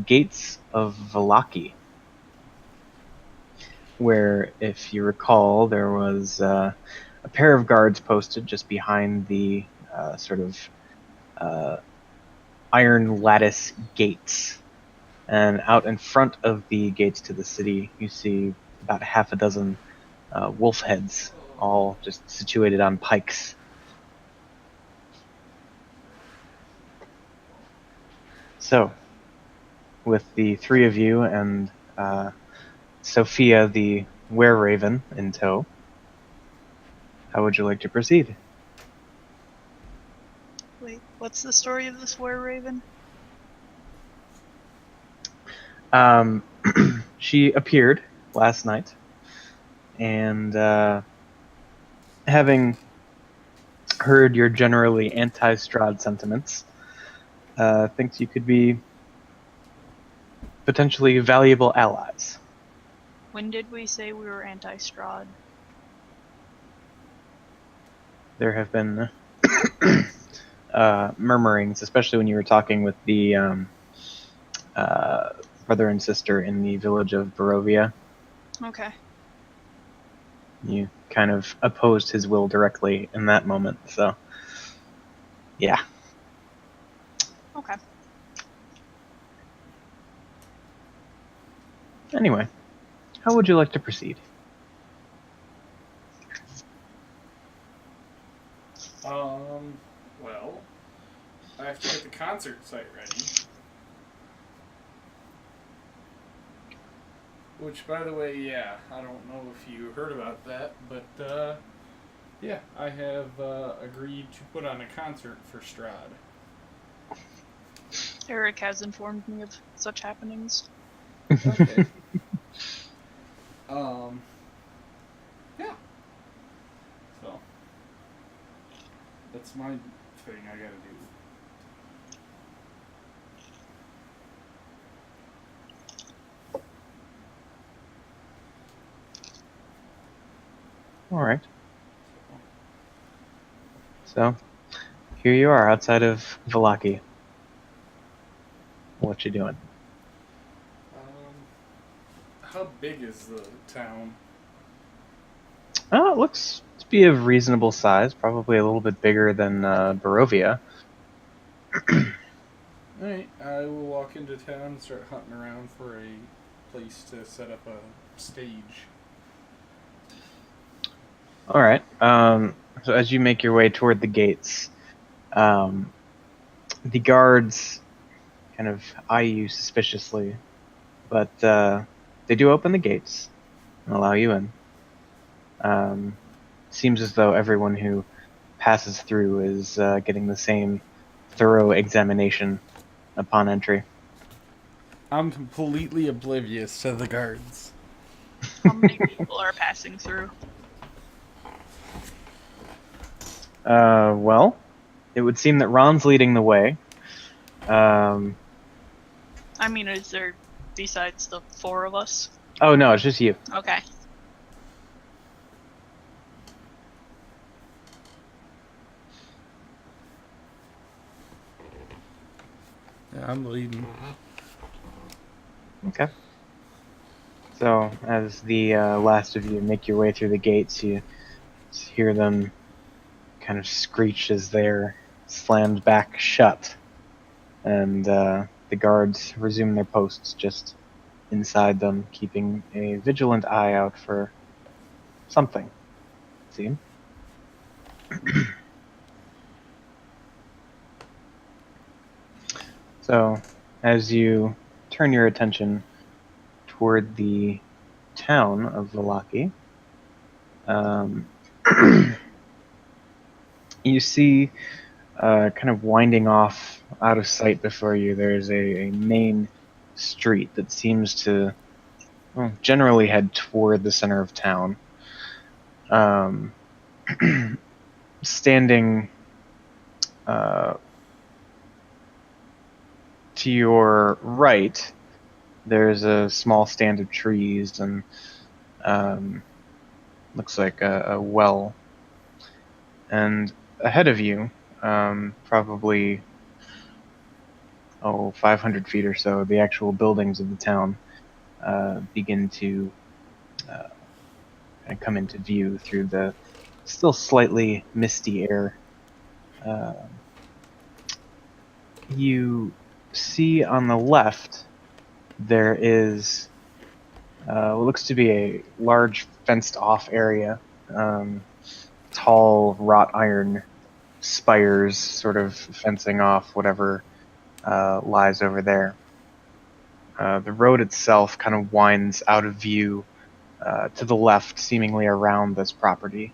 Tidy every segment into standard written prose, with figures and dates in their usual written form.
Gates of Vallaki, where, if you recall, there was a pair of guards posted just behind the sort of uh, iron lattice gates. And out in front of the gates to the city, you see about half a dozen wolf heads, all just situated on pikes. So, with the three of you and Sophia the were-raven in tow, how would you like to proceed? Wait, what's the story of this Were Raven? Um, she appeared last night, and having heard your generally anti-Strahd sentiments, thinks you could be potentially valuable allies. When did we say we were anti-Strahd? There have been murmurings, especially when you were talking with the uh, brother and sister in the village of Barovia. Okay. You kind of opposed his will directly in that moment, so yeah. Okay. Anyway, how would you like to proceed? Well, I have to get the concert site ready. Which, by the way, yeah, I don't know if you heard about that, but, yeah, I have agreed to put on a concert for Strahd. Eric has informed me of such happenings. Okay. um, yeah. So, that's my thing I gotta do. All right. So here you are outside of Vallaki. What you doing? How big is the town? Oh, it looks to be of reasonable size. Probably a little bit bigger than Barovia. Alright, I will walk into town and start hunting around for a place to set up a stage. All right. So as you make your way toward the gates, um, the guards kind of eye you suspiciously, but they do open the gates and allow you in. Um, seems as though everyone who passes through is getting the same thorough examination upon entry. I'm completely oblivious to the guards. How many people are passing through? Well, it would seem that Ron's leading the way. Um, I mean, is there, besides the four of us? oh no, it's just you. Okay. Yeah, I'm leading. Okay. So as the last of you make your way through the gates, you hear them kind of screech as they're slammed back shut, and the guards resume their posts just inside them, keeping a vigilant eye out for something. See? So, as you turn your attention toward the town of Vallaki, um, you see kind of winding off out of sight before you, there's a main street that seems to generally head toward the center of town. Um, standing uh, to your right, there's a small stand of trees and um, looks like a well. And ahead of you, probably 500 feet or so, the actual buildings of the town begin to kind of come into view through the still slightly misty air. You see on the left there is what looks to be a large fenced-off area. Tall wrought iron spires sort of fencing off whatever lies over there. The road itself kind of winds out of view to the left, seemingly around this property.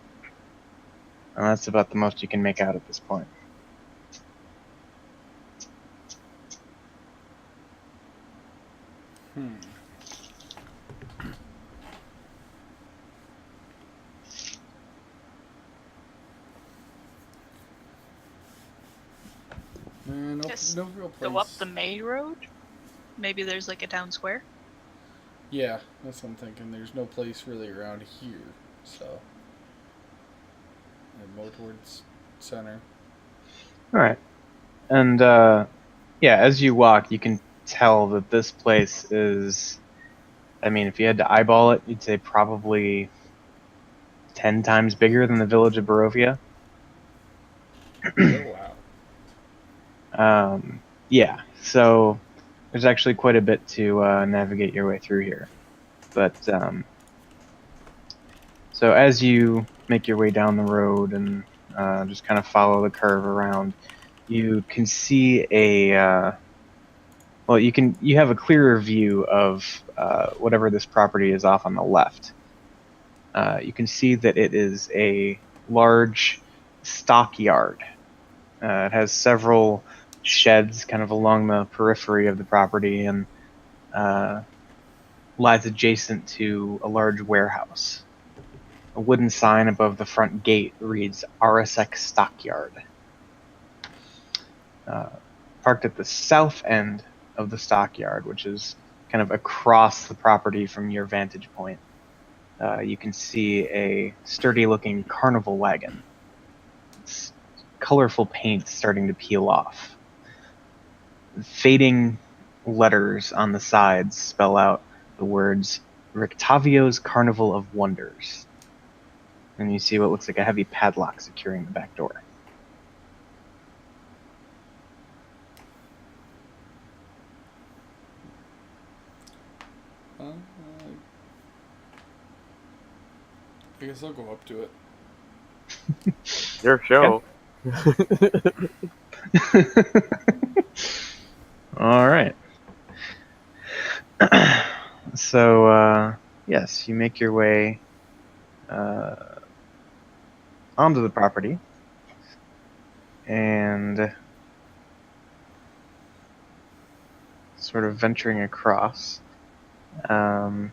And that's about the most you can make out at this point. No, Yes. no real place. Go up the May Road? Maybe there's like a town square? Yeah, that's what I'm thinking. There's no place really around here, so. And more towards center. Alright. And, yeah, as you walk, you can tell that this place is. I mean, if you had to eyeball it, you'd say probably 10 times bigger than the village of Barovia. Oh, wow. Yeah, so there's actually quite a bit to navigate your way through here. But, so as you make your way down the road and just kind of follow the curve around, you can see you have a clearer view of whatever this property is off on the left. You can see that it is a large stockyard. It has several sheds kind of along the periphery of the property and lies adjacent to a large warehouse. A wooden sign above the front gate reads Arasek Stockyard. Parked at the south end of the stockyard, which is kind of across the property from your vantage point, you can see a sturdy-looking carnival wagon. It's colorful paint starting to peel off. Fading letters on the sides spell out the words Rictavio's Carnival of Wonders. And you see what looks like a heavy padlock securing the back door. I guess I'll go up to it. Your show. All right. So, yes, you make your way onto the property, and sort of venturing across, you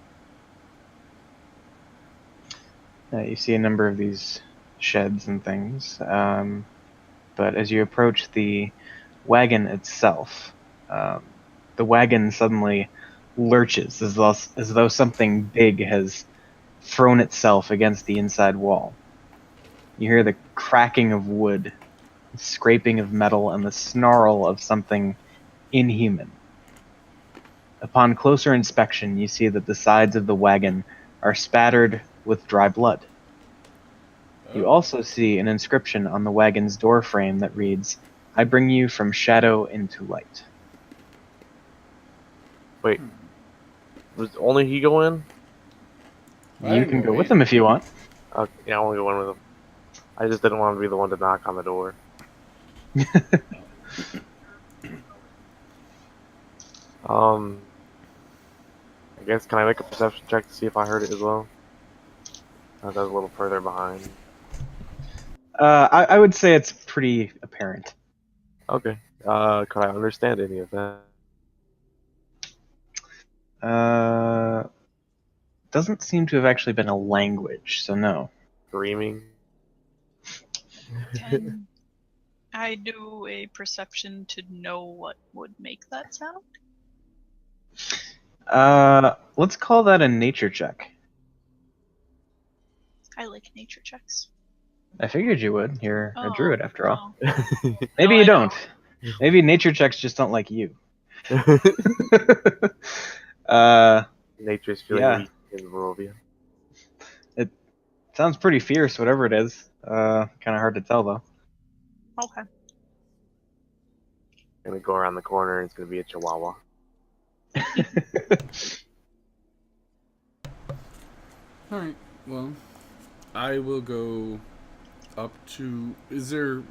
see a number of these sheds and things, but as you approach the wagon itself, the wagon suddenly lurches as though something big has thrown itself against the inside wall. You hear the cracking of wood, the scraping of metal, and the snarl of something inhuman. Upon closer inspection, you see that the sides of the wagon are spattered with dry blood. You also see an inscription on the wagon's door frame that reads, "I bring you from shadow into light." Wait, was only he go in? You can go with him if you want. Yeah, I want to go in with him. I just didn't want to be the one to knock on the door. I guess, can I make a perception check to see if I heard it as well? That was a little further behind. I would say it's pretty apparent. Okay. Could I understand any of that? Doesn't seem to have actually been a language, so no. Screaming? Can I do a perception to know what would make that sound? Let's call that a nature check. I like nature checks. I figured you would. You're a druid after all. Oh. Maybe No, you I don't. Maybe nature checks just don't like you. Nature's feeling Yeah. weak in Barovia. It sounds pretty fierce, whatever it is. Kind of hard to tell though. Okay. Gonna go around the corner and it's gonna be a chihuahua. Alright, well, I will go up to. Is there.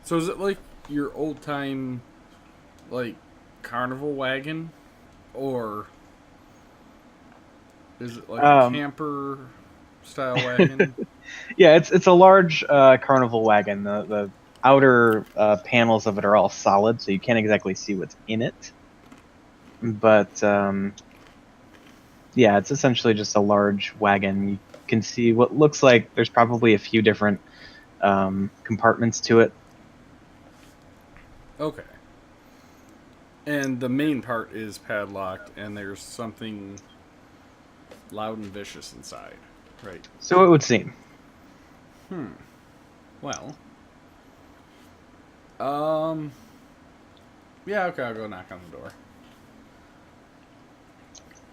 So is it like your old time, like, carnival wagon? Or is it like a camper style wagon? Yeah, it's a large carnival wagon. The outer panels of it are all solid, so you can't exactly see what's in it. But yeah, it's essentially just a large wagon. You can see what looks like there's probably a few different compartments to it. Okay. And the main part is padlocked, and there's something loud and vicious inside, right? So it would seem. Well. Yeah, okay, I'll go knock on the door.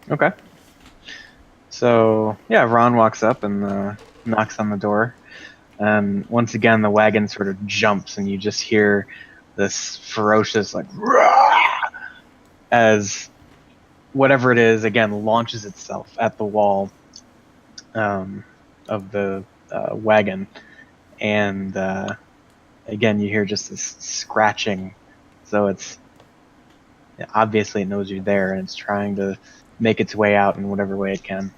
Okay. So yeah, Ron walks up and knocks on the door. And once again, the wagon sort of jumps, and you just hear this ferocious like "Rah!" as whatever it is again launches itself at the wall of the wagon, and again you hear just this scratching. So it's obviously it knows you're there, and it's trying to make its way out in whatever way it can.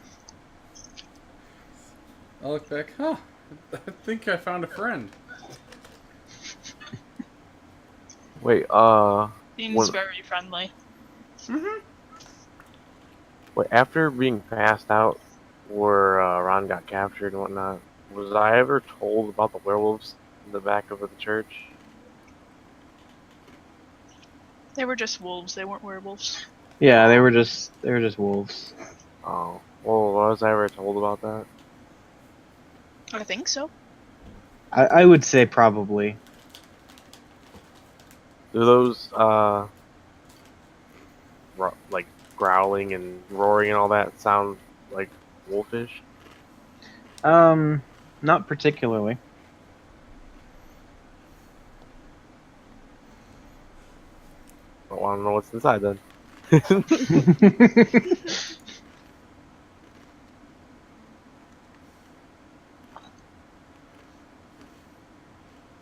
I'll look back. Huh. I think I found a friend. Wait, Seems very friendly. wait, after being passed out where Ron got captured and whatnot, was I ever told about the werewolves in the back of the church? They were just wolves. They weren't werewolves. Yeah, they were just wolves. Oh, well, was I ever told about that? I think so. I would say probably. Do those, like, growling and roaring and all that sound like wolfish? Not particularly. I want to know what's inside then.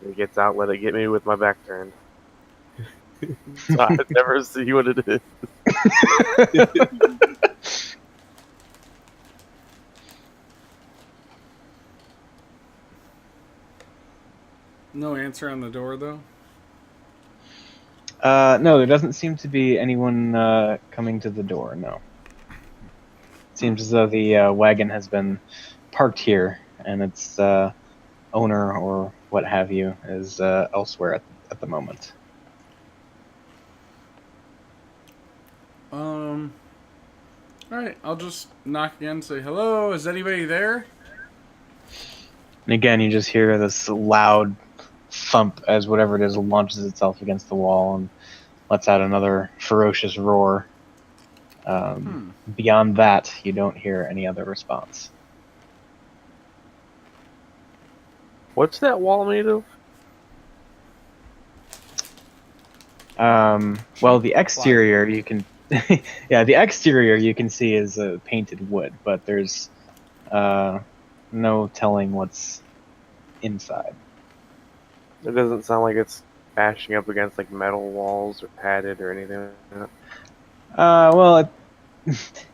It gets out, let it get me with my back turned. So I'd never see what it is. No answer on the door, though? No, there doesn't seem to be anyone coming to the door, no. Seems as though the wagon has been parked here, and its owner or what have you is elsewhere at the moment. Alright, I'll just knock again and say, hello, is anybody there? And again, you just hear this loud thump as whatever it is launches itself against the wall and lets out another ferocious roar. Beyond that, you don't hear any other response. What's that wall made of? Well, the exterior you can, yeah, the exterior you can see is painted wood, but there's no telling what's inside. It doesn't sound like it's bashing up against like metal walls or padded or anything like that. Well,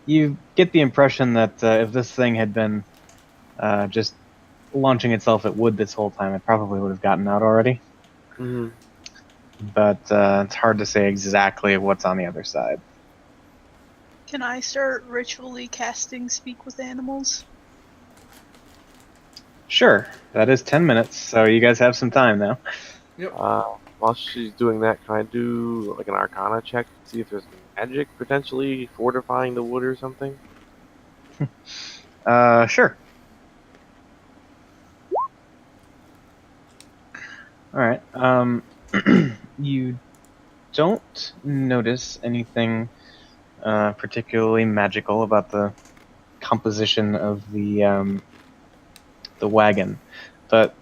you get the impression that if this thing had been just launching itself at wood this whole time, it probably would have gotten out already. Mm-hmm. But it's hard to say exactly what's on the other side. Can I start ritually casting Speak with Animals? Sure, that is 10 minutes, so you guys have some time now. Yep. While she's doing that, can I do like an Arcana check to see if there's magic potentially fortifying the wood or something? Sure. Alright, you don't notice anything particularly magical about the composition of the wagon, but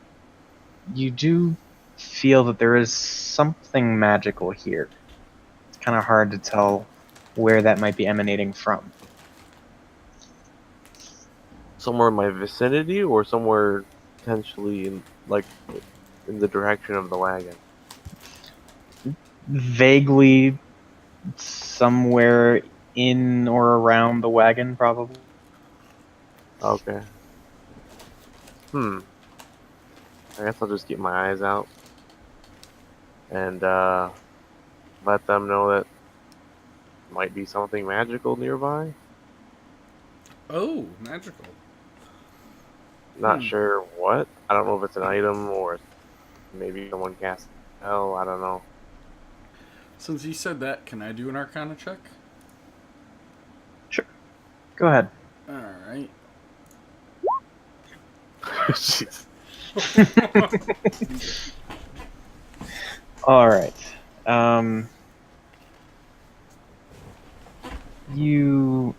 you do feel that there is something magical here. It's kind of hard to tell where that might be emanating from. Somewhere in my vicinity, or somewhere potentially in the direction of the wagon. Vaguely somewhere in or around the wagon, probably. Okay. I guess I'll just keep my eyes out and let them know that might be something magical nearby. Oh, magical. Not sure what. I don't know if it's an item or maybe someone cast spell. I don't know. Since you said that, can I do an Arcana check? Sure. Go ahead. Alright. Jeez. All right. You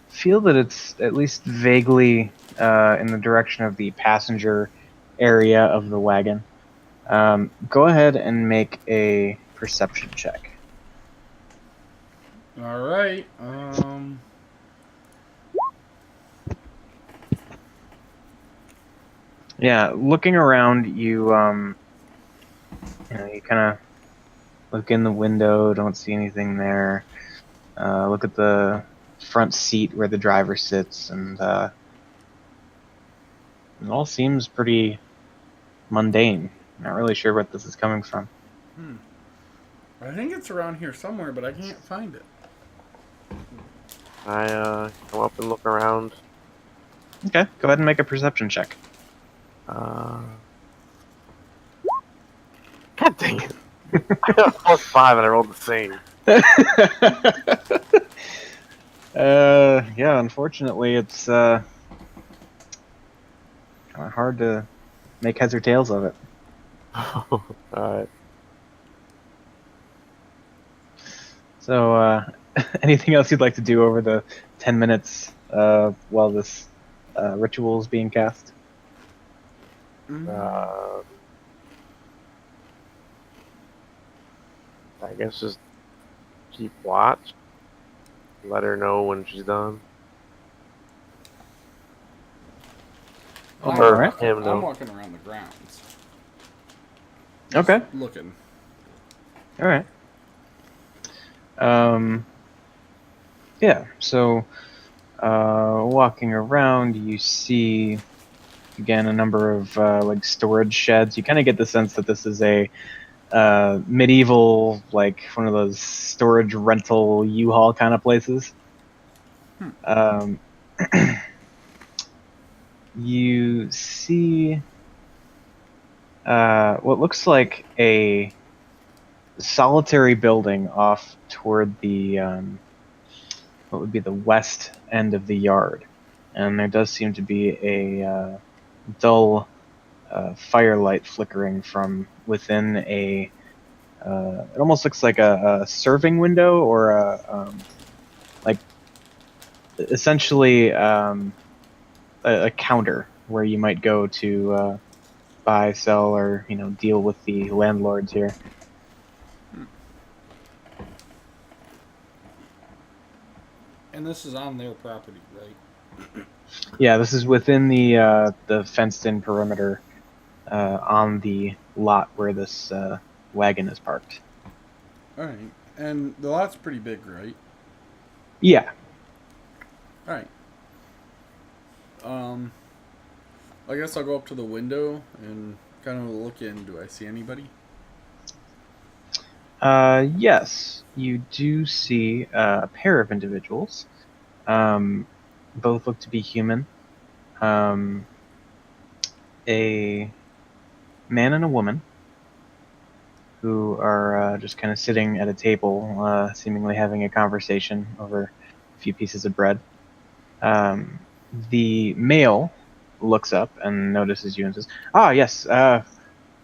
feel that it's at least vaguely in the direction of the passenger area of the wagon. Go ahead and make a perception check. Alright. Yeah, looking around, you you kind of look in the window, don't see anything there. Look at the front seat where the driver sits, and it all seems pretty mundane. Not really sure what this is coming from. I think it's around here somewhere, but I can't find it. I come up and look around. Okay, go ahead and make a perception check. God dang it! I got a +5 and I rolled the same. Yeah, unfortunately, it's kind of hard to make heads or tails of it. Alright. So, anything else you'd like to do over the 10 minutes while this ritual is being cast? I guess just keep watch. Let her know when she's done. I'm, Or walking, him know. I'm walking around the grounds. Okay. Looking. All right. Yeah. So, walking around, you see again a number of like storage sheds. You kind of get the sense that this is a medieval, like one of those storage rental U-Haul kind of places. You see what looks like a solitary building off toward the what would be the west end of the yard, and there does seem to be a dull firelight flickering from within a it almost looks like a serving window, or a like essentially a counter where you might go to buy, sell, or deal with the landlords here. And this is on their property, right? Yeah, this is within the fenced-in perimeter on the lot where this wagon is parked. Alright. And the lot's pretty big, right? Yeah. Alright. I guess I'll go up to the window and kind of look in. Do I see anybody? Yes, you do see a pair of individuals. Both look to be human. A man and a woman who are just kind of sitting at a table, seemingly having a conversation over a few pieces of bread. The male looks up and notices you and says, "Ah, yes,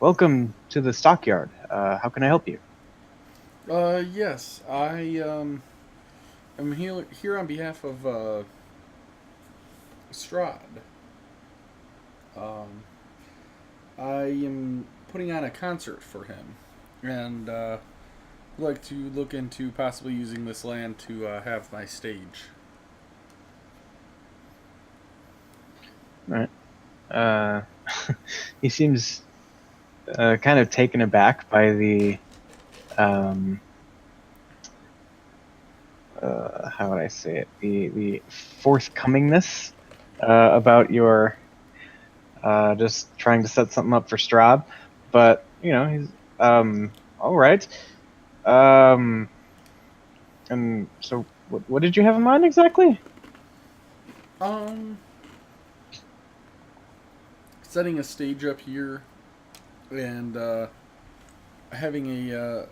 welcome to the stockyard. How can I help you? Yes, I am here on behalf of Strahd. I am putting on a concert for him, and would like to look into possibly using this land to have my stage. Right. He seems kind of taken aback by the how would I say it? The forthcomingness about your just trying to set something up for Strahd, but he's all right. And so what did you have in mind exactly? Setting a stage up here, and having a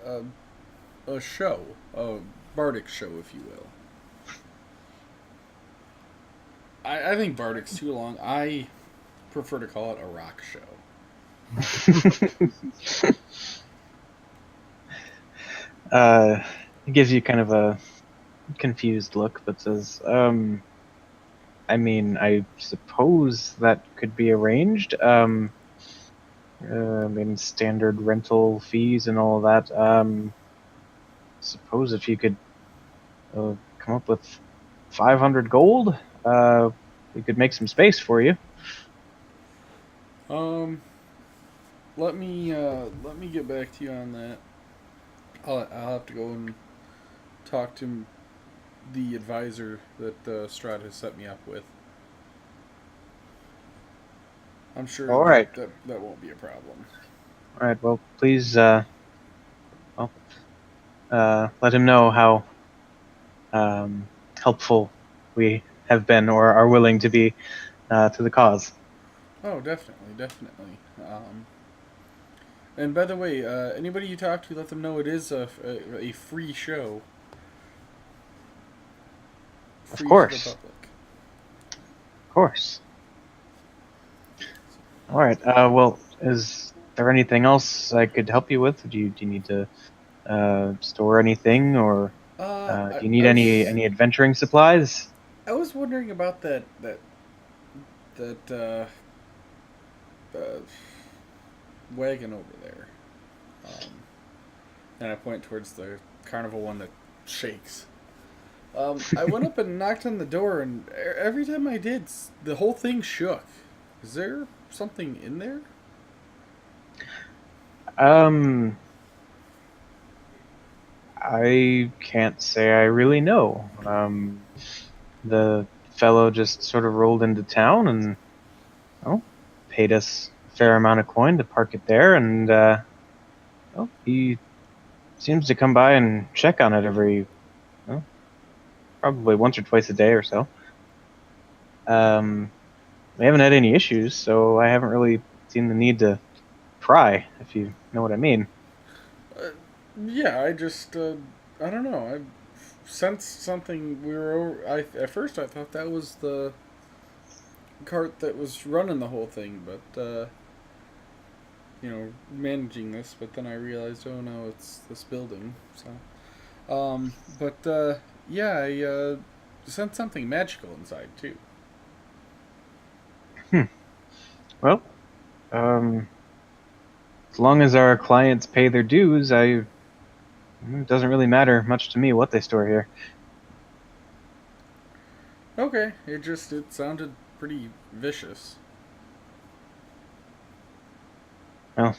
show, a bardic show, if you will. I think bardic's too long. I prefer to call it a rock show. He gives you kind of a confused look, but says, I mean, I suppose that could be arranged. I mean, standard rental fees and all that. Suppose if you could come up with 500 gold, we could make some space for you. Let me get back to you on that. I'll have to go and talk to the advisor that Strahd has set me up with. I'm sure All right. that won't be a problem. All right. Well, please, let him know how helpful we have been or are willing to be to the cause. Oh, definitely. And by the way, anybody you talk to, let them know it is a free show. Free Of course. to the public. Of course. All right. Well, is there anything else I could help you with? Do you need to store anything, or do you need any adventuring supplies? I was wondering about that wagon over there. And I point towards the carnival one that shakes. I went up and knocked on the door, and every time I did, the whole thing shook. Is there something in there? I can't say I really know. The fellow just sort of rolled into town and paid us a fair amount of coin to park it there, and he seems to come by and check on it every probably once or twice a day or so. We haven't had any issues, so I haven't really seen the need to pry, if you know what I mean. Yeah, I just I don't know. I sensed something. At first I thought that was the cart that was running the whole thing, but managing this. But then I realized, oh no, it's this building. So, yeah, I sensed something magical inside too. Well, as long as our clients pay their dues, it doesn't really matter much to me what they store here. Okay, it sounded pretty vicious. Well,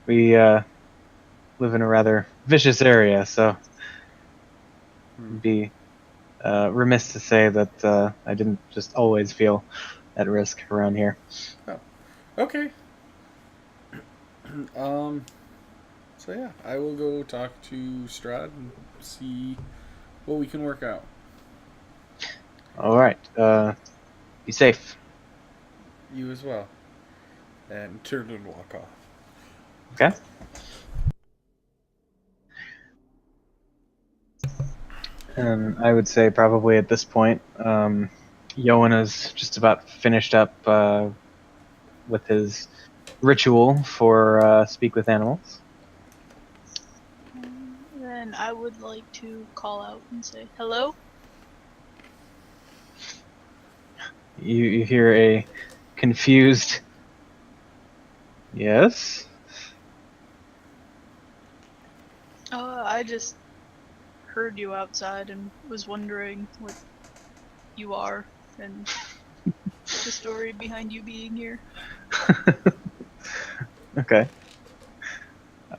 we live in a rather vicious area, so it'd be remiss to say that I didn't just always feel at risk around here. Oh, okay. So yeah, I will go talk to Strahd and see what we can work out. All right. Be safe. You as well. And turn and walk off. Okay. And I would say probably at this point, Yoan is just about finished up with his ritual for speak with animals. Then I would like to call out and say, hello? You hear a confused yes. I just heard you outside and was wondering what you are and the story behind you being here. Okay.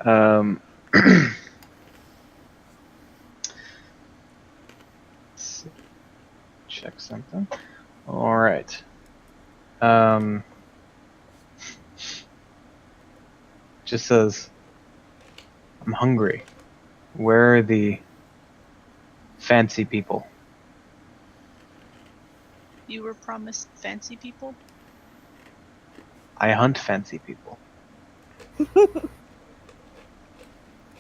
Let's see. Check something. All right. Just says, I'm hungry. Where are the fancy people? You were promised fancy people? I hunt fancy people.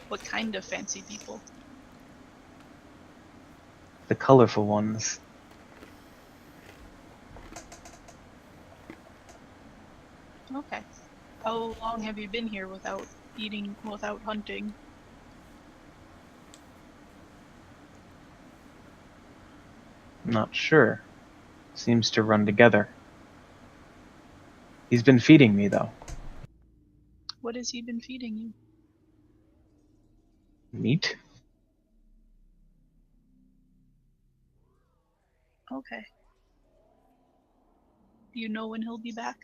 What kind of fancy people? The colorful ones. Okay. How long have you been here without eating, without hunting? Not sure. Seems to run together. He's been feeding me, though. What has he been feeding you? Meat? Okay. Do you know when he'll be back?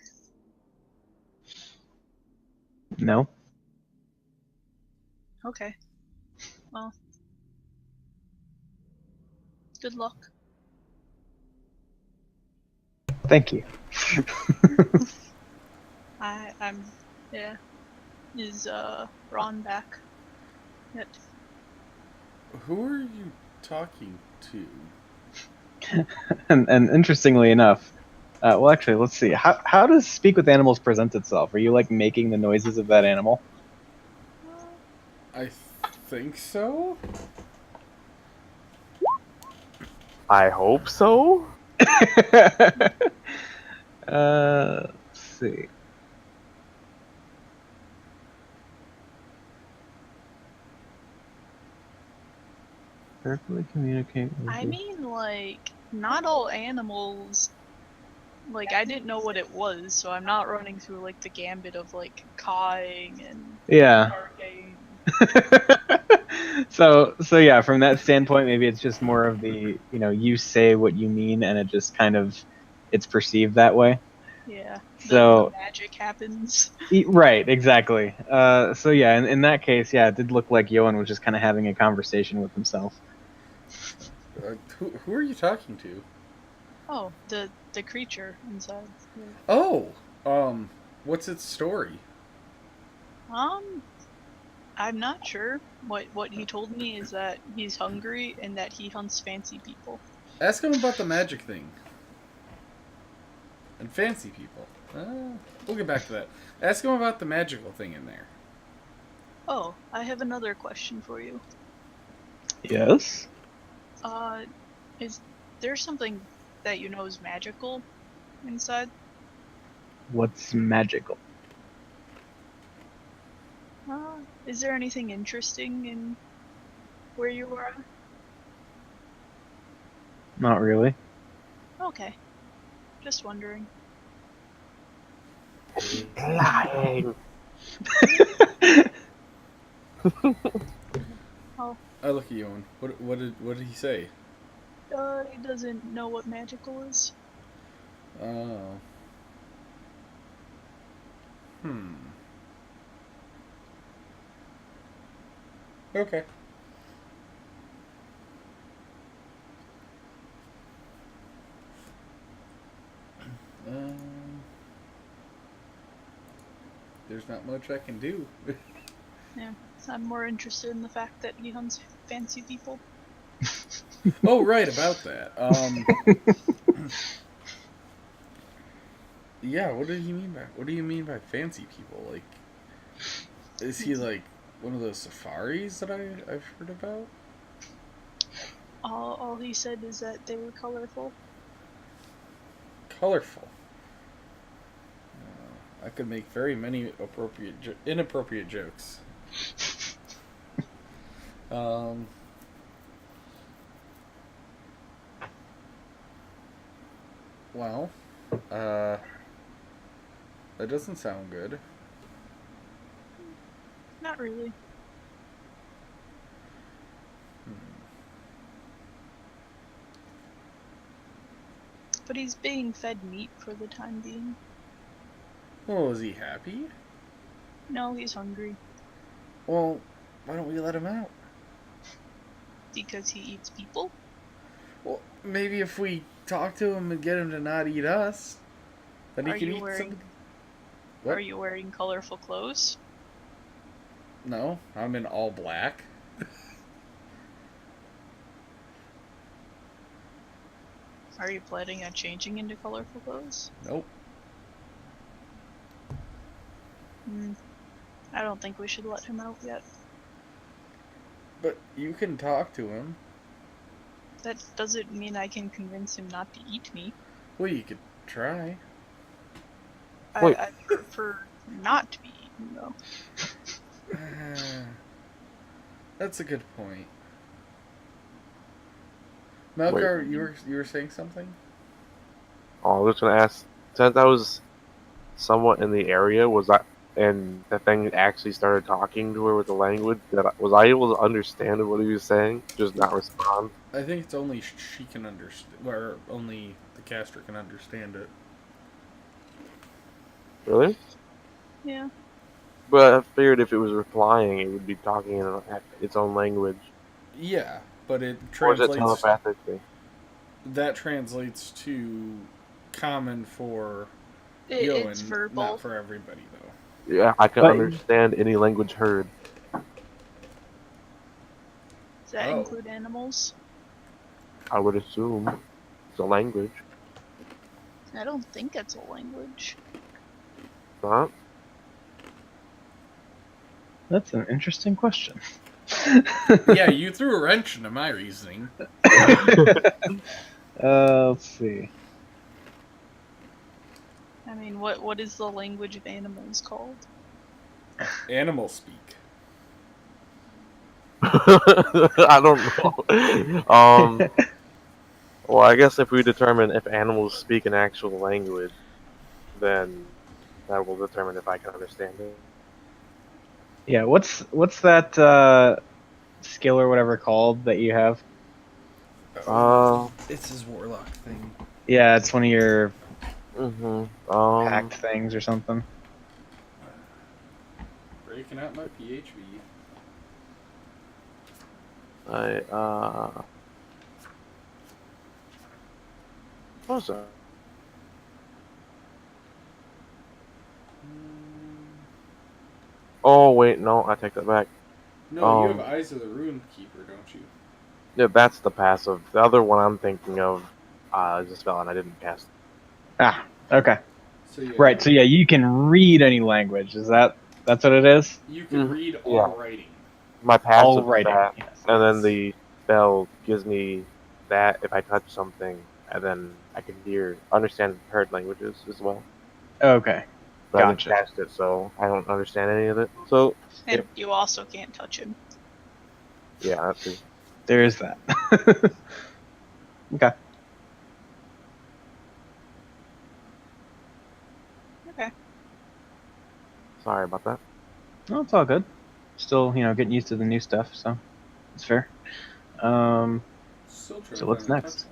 No. Okay. Well. Good luck. Thank you. I'm yeah. Is Ron back yet? Who are you talking to? And interestingly enough, well, actually, let's see. How does speak with animals present itself? Are you like making the noises of that animal? I think so. I hope so. Let's see. Carefully communicate with I you. mean, like, not all animals. Like, I didn't know what it was, so I'm not running through like the gambit of like cawing and Yeah. barking. So yeah, from that standpoint, maybe it's just more of the, you say what you mean and it just kind of, it's perceived that way. Yeah, the So magic happens. right, exactly. So yeah, in that case, yeah, it did look like Yoan was just kind of having a conversation with himself. Who are you talking to? Oh, the creature inside. Oh, what's its story? I'm not sure. What he told me is that he's hungry and that he hunts fancy people. Ask him about the magic thing. And fancy people. We'll get back to that. Ask him about the magical thing in there. Oh, I have another question for you. Yes. Is there something that you know is magical inside? What's magical? Is there anything interesting in where you are? Not really. Okay, just wondering. Lying. Oh, I look at Yoan. What did he say? he doesn't know what magical is. Oh. Okay. There's not much I can do. Yeah, I'm more interested in the fact that he hunts fancy people. Oh, right, about that. Yeah, what do you mean by fancy people? Like, is he like one of those safaris that I've heard about? All he said is that they were colorful. Colorful. I could make very many inappropriate jokes. Well, that doesn't sound good. Not really. But he's being fed meat for the time being. Well, is he happy? No, he's hungry. Well, why don't we let him out? Because he eats people? Well, maybe if we talk to him and get him to not eat us, then he Are can you eat wearing- somebody. What? Are you wearing colorful clothes? No, I'm in all black. Are you planning on changing into colorful clothes? Nope. I don't think we should let him out yet. But you can talk to him. That doesn't mean I can convince him not to eat me. Well, you could try. Wait. I prefer not to be eaten, though. That's a good point. Melkar, you were saying something? Oh, I was gonna ask. Since I was somewhat in the area, and the thing actually started talking to her with the language, was I able to understand what he was saying, just not respond? I think it's only she can understand, or only the caster can understand it. Really? Yeah. But I figured if it was replying, it would be talking in its own language. Yeah, but it Or is it translates. telepathically? That translates to common for It's Yoan, verbal. not for everybody though. Yeah, I can But- understand any language heard. Does that Oh. include animals? I would assume it's a language. I don't think it's a language. Huh? That's an interesting question. Yeah, you threw a wrench into my reasoning. Let's see. I mean, what is the language of animals called? Animal speak. I don't know. Well, I guess if we determine if animals speak an actual language, then that will determine if I can understand it. Yeah, what's that skill or whatever called that you have? It's his warlock thing. Yeah, it's one of your Mm-hmm. packed things or something. Breaking out my PHV. What was that? Oh wait, no, I take that back. No, you have Eyes of the Rune Keeper, don't you? Yeah, that's the passive. The other one I'm thinking of is a spell, and I didn't cast. Ah, okay. So yeah, Right, so yeah, you can read any language. That's what it is? you can read all yeah. writing. My passive All is writing. that, Yes. and then the spell gives me that if I touch something, and then I can understand heard languages as well. Okay. But Gotcha. I didn't cast it, so I don't understand any of it. So And you also can't touch him. yeah, that's it. There is that. Okay. Okay. Sorry about that. No, it's all good. Still, getting used to the new stuff, so it's fair. Still trying So to what's find the next?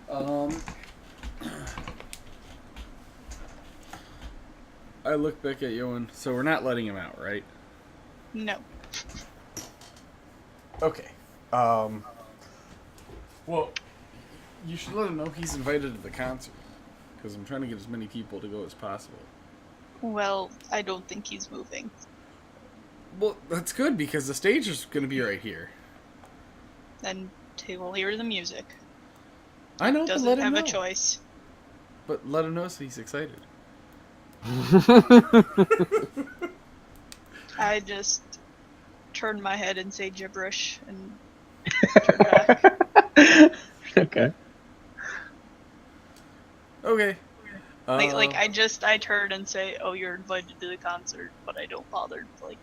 touch one. I look back at Yoan. So we're not letting him out, right? No. Okay. Well, you should let him know he's invited to the concert. Because I'm trying to get as many people to go as possible. Well, I don't think he's moving. Well, that's good because the stage is going to be right here. And he will hear the music. I know, but Doesn't let him have know. a choice. But let him know so he's excited. I just turn my head and say gibberish and turn back. Okay. Okay. Like I turn and say, "Oh, you're invited to the concert," but I don't bother like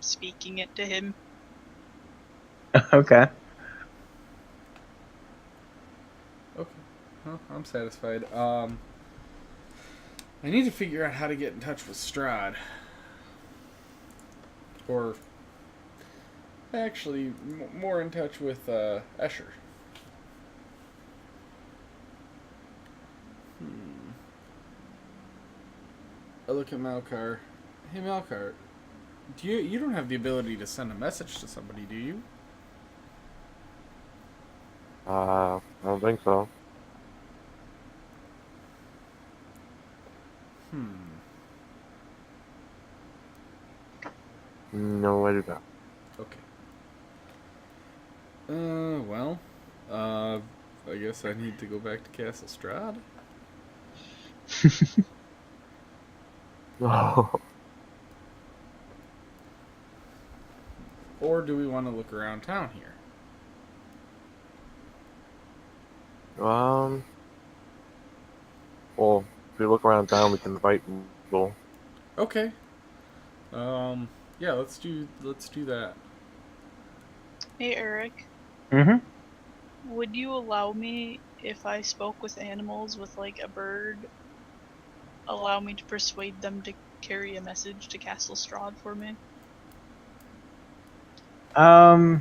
speaking it to him. Okay. Okay. Well, I'm satisfied. I need to figure out how to get in touch with Strahd. Or, actually, more in touch with Escher. I look at Malkar. Hey, Malkar, you don't have the ability to send a message to somebody, do you? I don't think so. No, I do not. Okay. Well, I guess I need to go back to Castle Strahd. Or do we want to look around town here? Well, if we look around town, we can invite people. Okay. Yeah, let's do that. Hey, Eric, Mm-hmm. would you allow me if I spoke with animals with like a bird? Allow me to persuade them to carry a message to Castle Strahd for me? Yeah,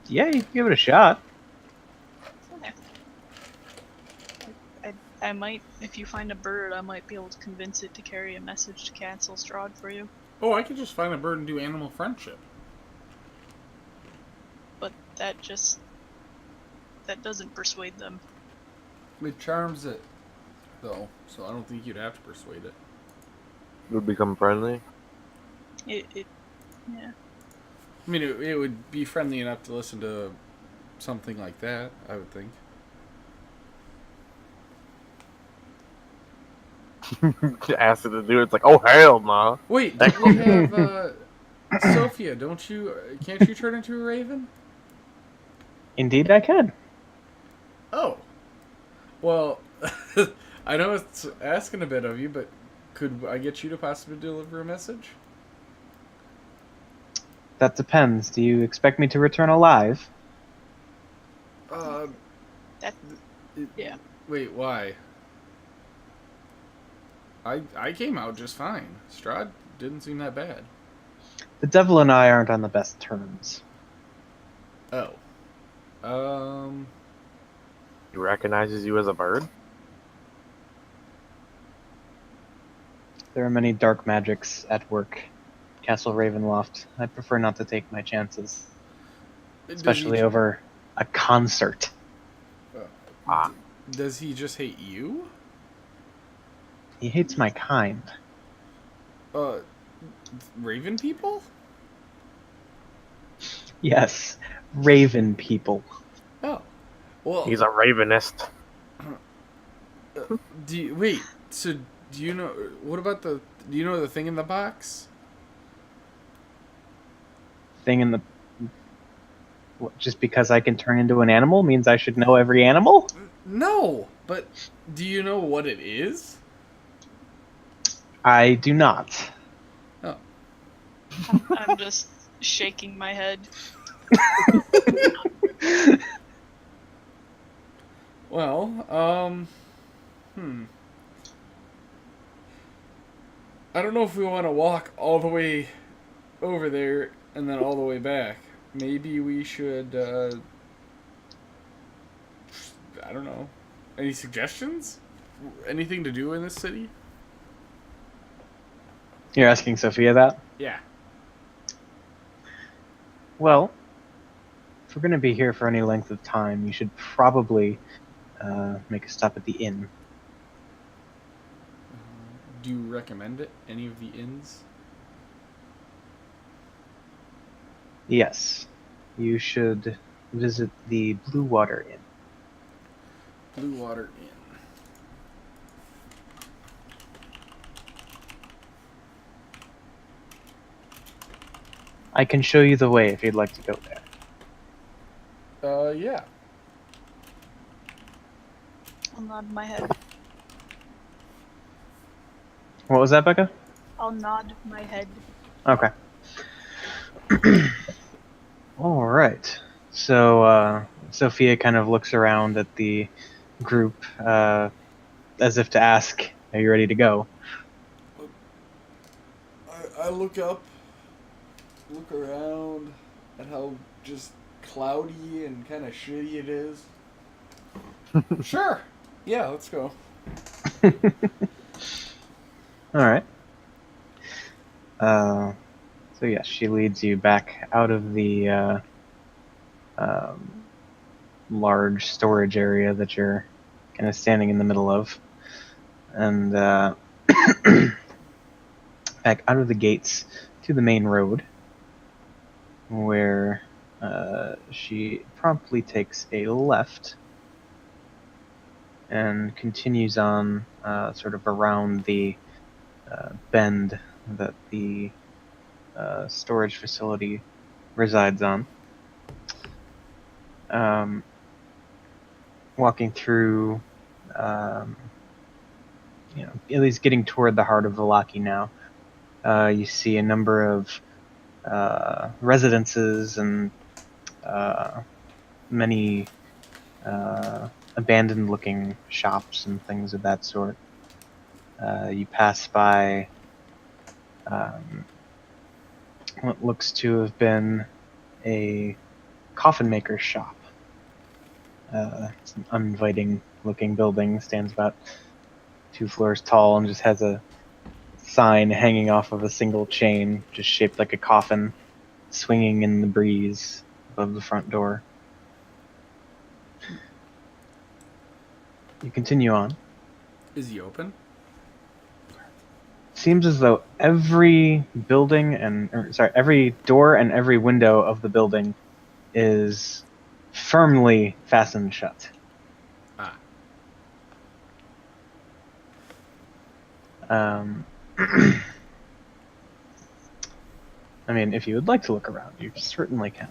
you can give it a shot. Okay. I might, if you find a bird, I might be able to convince it to carry a message to Castle Strahd for you. Oh, I could just find a bird and do animal friendship. But that doesn't persuade them. It charms it, though, so I don't think you'd have to persuade it. Would become friendly. Yeah. I mean, it would be friendly enough to listen to something like that, I would think. Ask it to do it. It's like, oh hell no. Wait, don't we have Sophia? Don't you? Can't you turn into a raven? Indeed, I could. Oh, well, I know it's asking a bit of you, but could I get you to possibly deliver a message? That depends. Do you expect me to return alive? Yeah. Wait, why? I came out just fine. Strahd didn't seem that bad. The devil and I aren't on the best terms. Oh. He recognizes you as a bird. There are many dark magics at work. Castle Ravenloft. I'd prefer not to take my chances, especially over a concert. Does he just hate you? He hates my kind. Raven people? Yes, raven people. Oh. Well, He's a ravenist. wait, so do you know, what about do you know the thing in the box? Thing in the... What, just because I can turn into an animal means I should know every animal? No, but do you know what it is? I do not. Oh. I'm just shaking my head. Well, I don't know if we want to walk all the way over there and then all the way back. Maybe we should, I don't know. Any suggestions? Anything to do in this city? You're asking Sophia that? Yeah. Well, if we're going to be here for any length of time, you should probably make a stop at the inn. Do you recommend it? Any of the inns? Yes. You should visit the Blue Water Inn. Blue Water Inn. I can show you the way if you'd like to go there. Yeah. I'll nod my head. What was that, Becca? I'll nod my head. Okay. All right. So Sophia kind of looks around at the group as if to ask, "Are you ready to go?" I look up, look around at how just cloudy and kind of shitty it is. Sure. Yeah, let's go. All right. So yes, she leads you back out of the um, large storage area that you're kind of standing in the middle of, and back out of the gates to the main road, where she promptly takes a left and continues on sort of around the bend that the storage facility resides on. Walking through, um, at least getting toward the heart of Vallaki now, you see a number of residences and many abandoned-looking shops and things of that sort. You pass by what looks to have been a coffin maker's shop. It's an uninviting-looking building, stands about 2 floors tall, and just has a sign hanging off of a single chain, just shaped like a coffin, swinging in the breeze above the front door. You continue on. Is he open? Seems as though every every door and every window of the building is firmly fastened shut. Ah. I mean, if you would like to look around, you certainly can.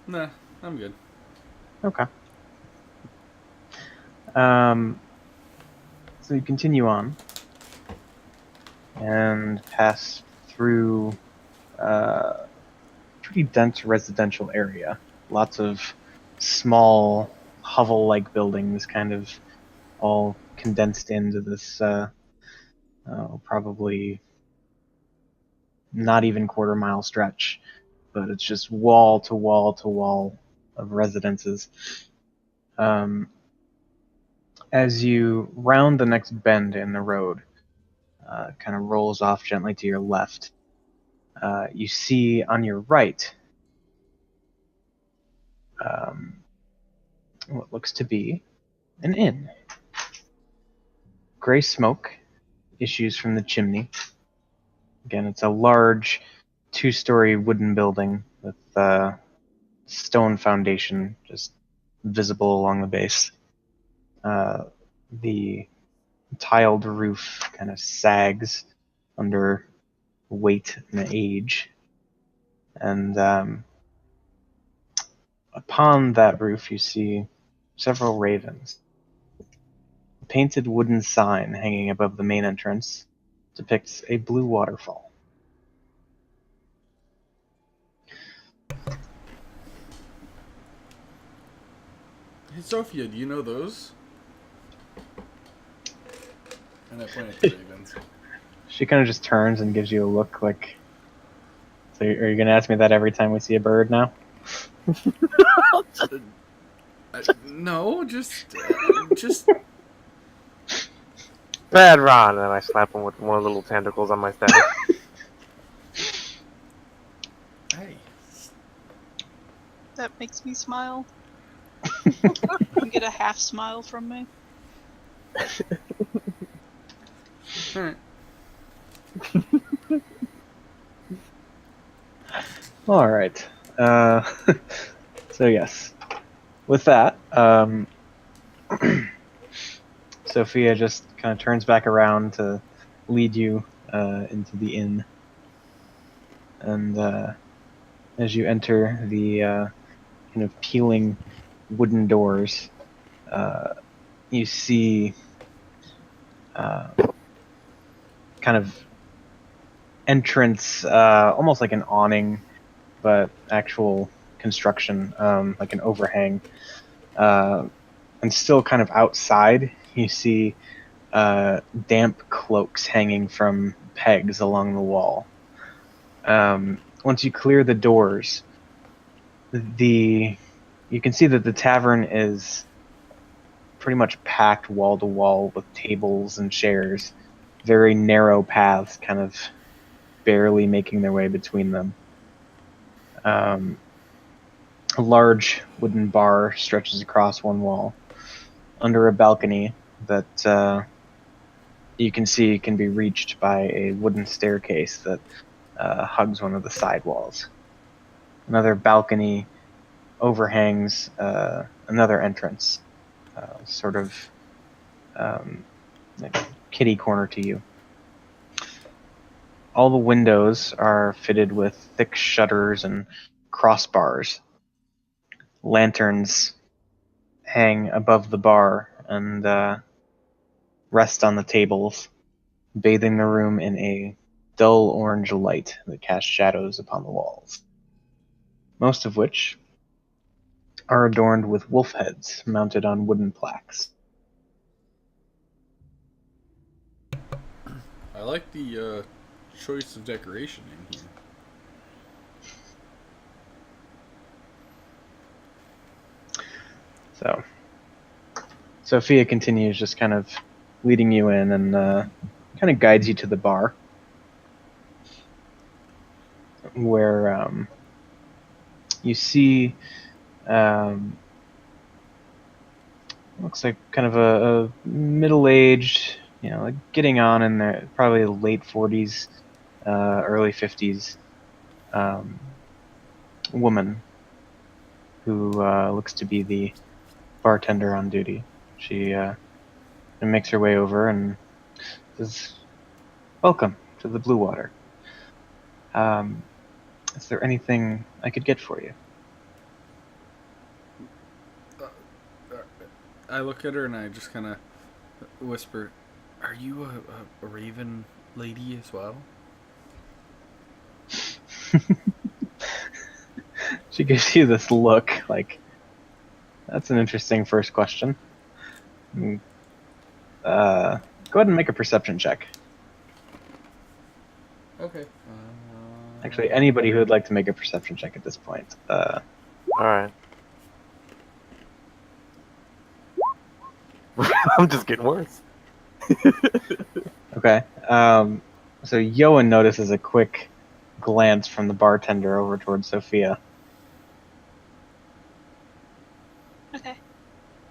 Nah, I'm good. Okay. So you continue on and pass through a pretty dense residential area. Lots of small hovel-like buildings, kind of all condensed into this probably not even quarter-mile stretch, but it's just wall to wall to wall of residences. As you round the next bend in the road, kind of rolls off gently to your left, you see on your right what looks to be an inn. Gray smoke issues from the chimney. Again, it's a large 2-story wooden building with stone foundation just visible along the base. The tiled roof kind of sags under weight and age. And upon that roof, you see several ravens. A painted wooden sign hanging above the main entrance depicts a blue waterfall. Hey, Sophia, do you know those? And I point at the ravens. She kind of just turns and gives you a look like, so are you going to ask me that every time we see a bird now? No, just Bad Ron, and I slap him with one of the little tentacles on my staff. hey. That makes me smile. You get a half smile from me. All right. All right. So yes, with that, Sophia just kind of turns back around to lead you into the inn, and as you enter the kind of peeling wooden doors, you see kind of entrance, almost like an awning, but actual construction, like an overhang. And still kind of outside, you see damp cloaks hanging from pegs along the wall. Once you clear the doors, you can see that the tavern is pretty much packed wall to wall with tables and chairs, very narrow paths kind of barely making their way between them. A large wooden bar stretches across one wall under a balcony that you can see can be reached by a wooden staircase that hugs one of the side walls. Another balcony overhangs another entrance, sort of like a kitty corner to you. All the windows are fitted with thick shutters and crossbars. Lanterns hang above the bar and rest on the tables, bathing the room in a dull orange light that casts shadows upon the walls, most of which are adorned with wolf heads mounted on wooden plaques. I like the choice of decoration in here. So, Sophia continues just kind of leading you in and kind of guides you to the bar, where you see looks like kind of a middle-aged, like getting on in their probably late 40s, early 50s woman who looks to be the bartender on duty. She makes her way over and says, "Welcome to the Blue Water. Is there anything I could get for you?" I look at her and I just kind of whisper, "Are you a raven lady as well?" She gives you this look like, that's an interesting first question. Go ahead and make a perception check. Okay. Actually, anybody who would like to make a perception check at this point. Alright. I'm just getting worse. Okay. So Yoan notices a quick glance from the bartender over towards Sophia. Okay.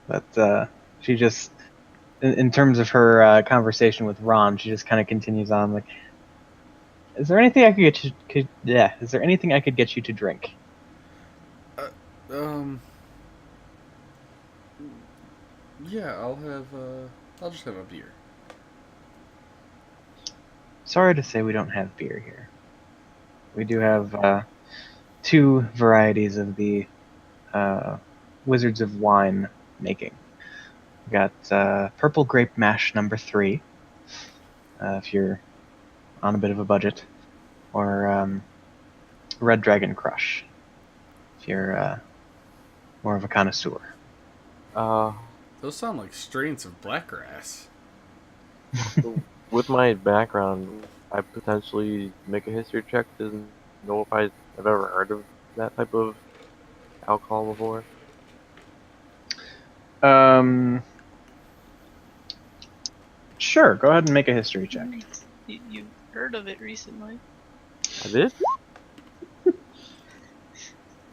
But she just, in terms of her conversation with Ron, she just kind of continues on like, "Is there anything I could get you? Is there anything I could get you to drink?" Yeah, I'll just have a beer. Sorry to say we don't have beer here. We do have two varieties of the Wizards of Wine making. We got Purple Grape Mash number 3, if you're on a bit of a budget, or Red Dragon Crush, if you're more of a connoisseur. Those sound like strains of blackgrass. With my background, I potentially make a history check to know if I've ever heard of that type of alcohol before. Sure, go ahead and make a history check. You've heard of it recently. I did?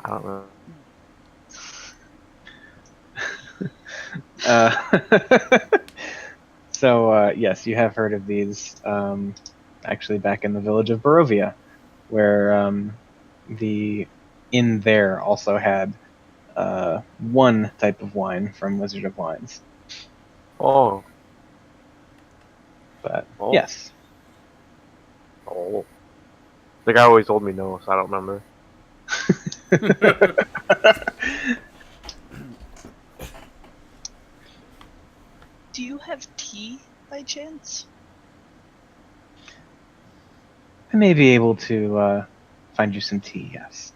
I don't know. So, yes, you have heard of these, actually back in the village of Barovia, where the inn there also had one type of wine from Wizard of Wines. Oh. But, Oh. yes. Oh. The guy always told me no, so I don't remember. Do you have tea by chance? I may be able to find you some tea, yes.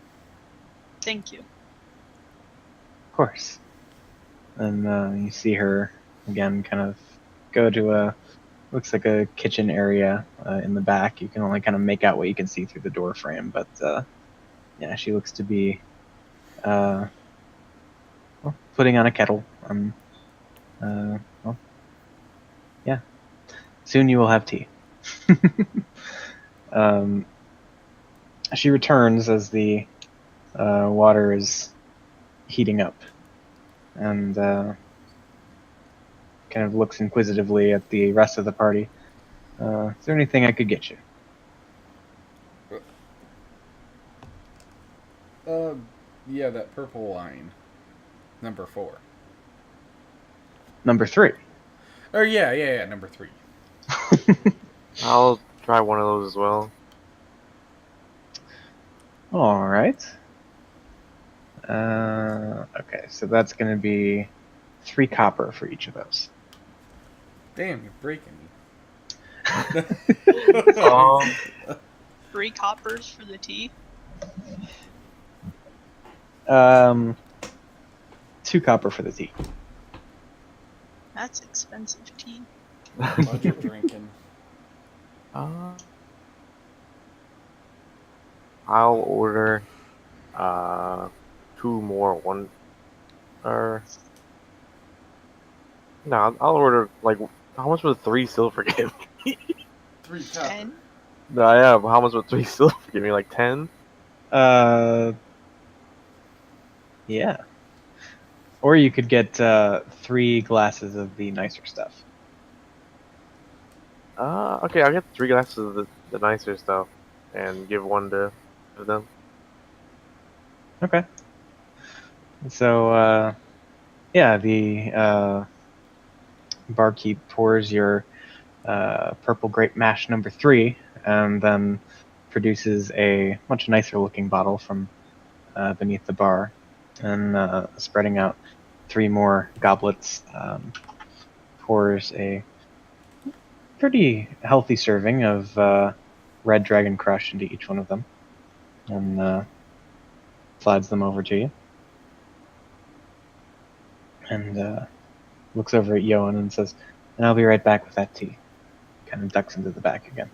Thank you. Of course. And you see her again kind of go to looks like a kitchen area in the back. You can only kind of make out what you can see through the door frame, but yeah, she looks to be well, putting on a kettle. Well, yeah. Soon you will have tea. um, she returns as the water is heating up, and kind of looks inquisitively at the rest of the party. Is there anything I could get you? Yeah, that purple line. Number 4. Number 3. Oh, yeah, number 3. I'll try one of those as well. All right. Okay, so that's going to be 3 copper for each of those. Damn, you're breaking me. Um, 3 coppers for the tea? 2 copper for the tea. That's expensive tea. Budget drinking. I'll order 2 more. One, or no, I'll order like how much would 3 silver give me? 3 copper. 10? No, yeah, but how much would 3 silver give me? Like 10? Yeah. Or you could get 3 glasses of the nicer stuff. Okay, I'll get 3 glasses of the nicer stuff and give one to them. Okay. So, yeah, the barkeep pours your purple grape mash number 3, and then produces a much nicer looking bottle from beneath the bar, and spreading out 3 more goblets, pours a pretty healthy serving of Red Dragon Crush into each one of them, and slides them over to you. And looks over at Yoan and says, "And I'll be right back with that tea." Kind of ducks into the back again.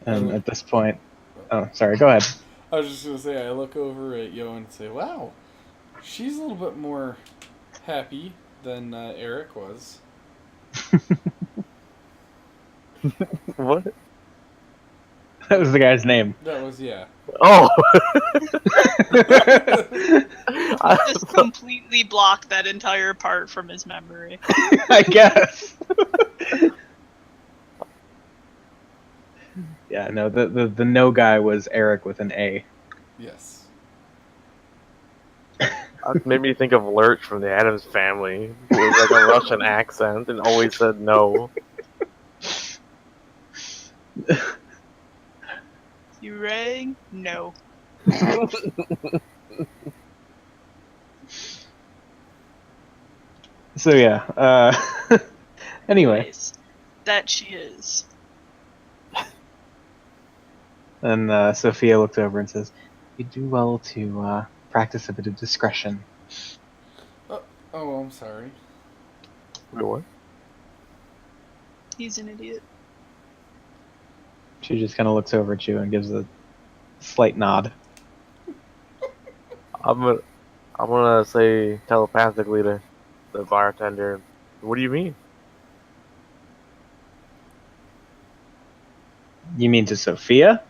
And at this point, oh, sorry, go ahead. I was just going to say, I look over at Yo and say, wow, she's a little bit more happy than Eric was. What? That was the guy's name. That was, yeah. Oh! Just completely blocked that entire part from his memory. I guess. Yeah, no, the no guy was Eric with an A. Yes. That made me think of Lurch from the Addams Family, who was like a Russian accent and always said no. You rang? No. So yeah. Anyway, Anyways, that she is. and Sophia looked over and says, "You do well to practice a bit of discretion." Oh, I'm sorry. Wait, what? He's an idiot. She just kind of looks over at you and gives a slight nod. I'm gonna say telepathically to the bartender, "What do you mean?" You mean to Sophia?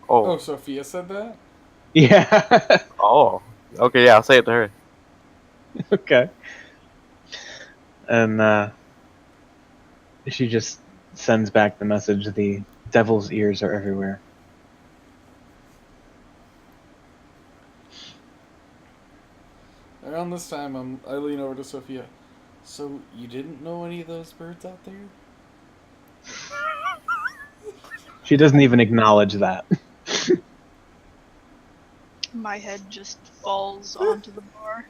Oh, Sophia said that? Yeah. Oh. Okay, yeah, I'll say it to her. Okay. And she just sends back the message, "The devil's ears are everywhere." Around this time, I lean over to Sophia. So, you didn't know any of those birds out there? She doesn't even acknowledge that. My head just falls onto the bar.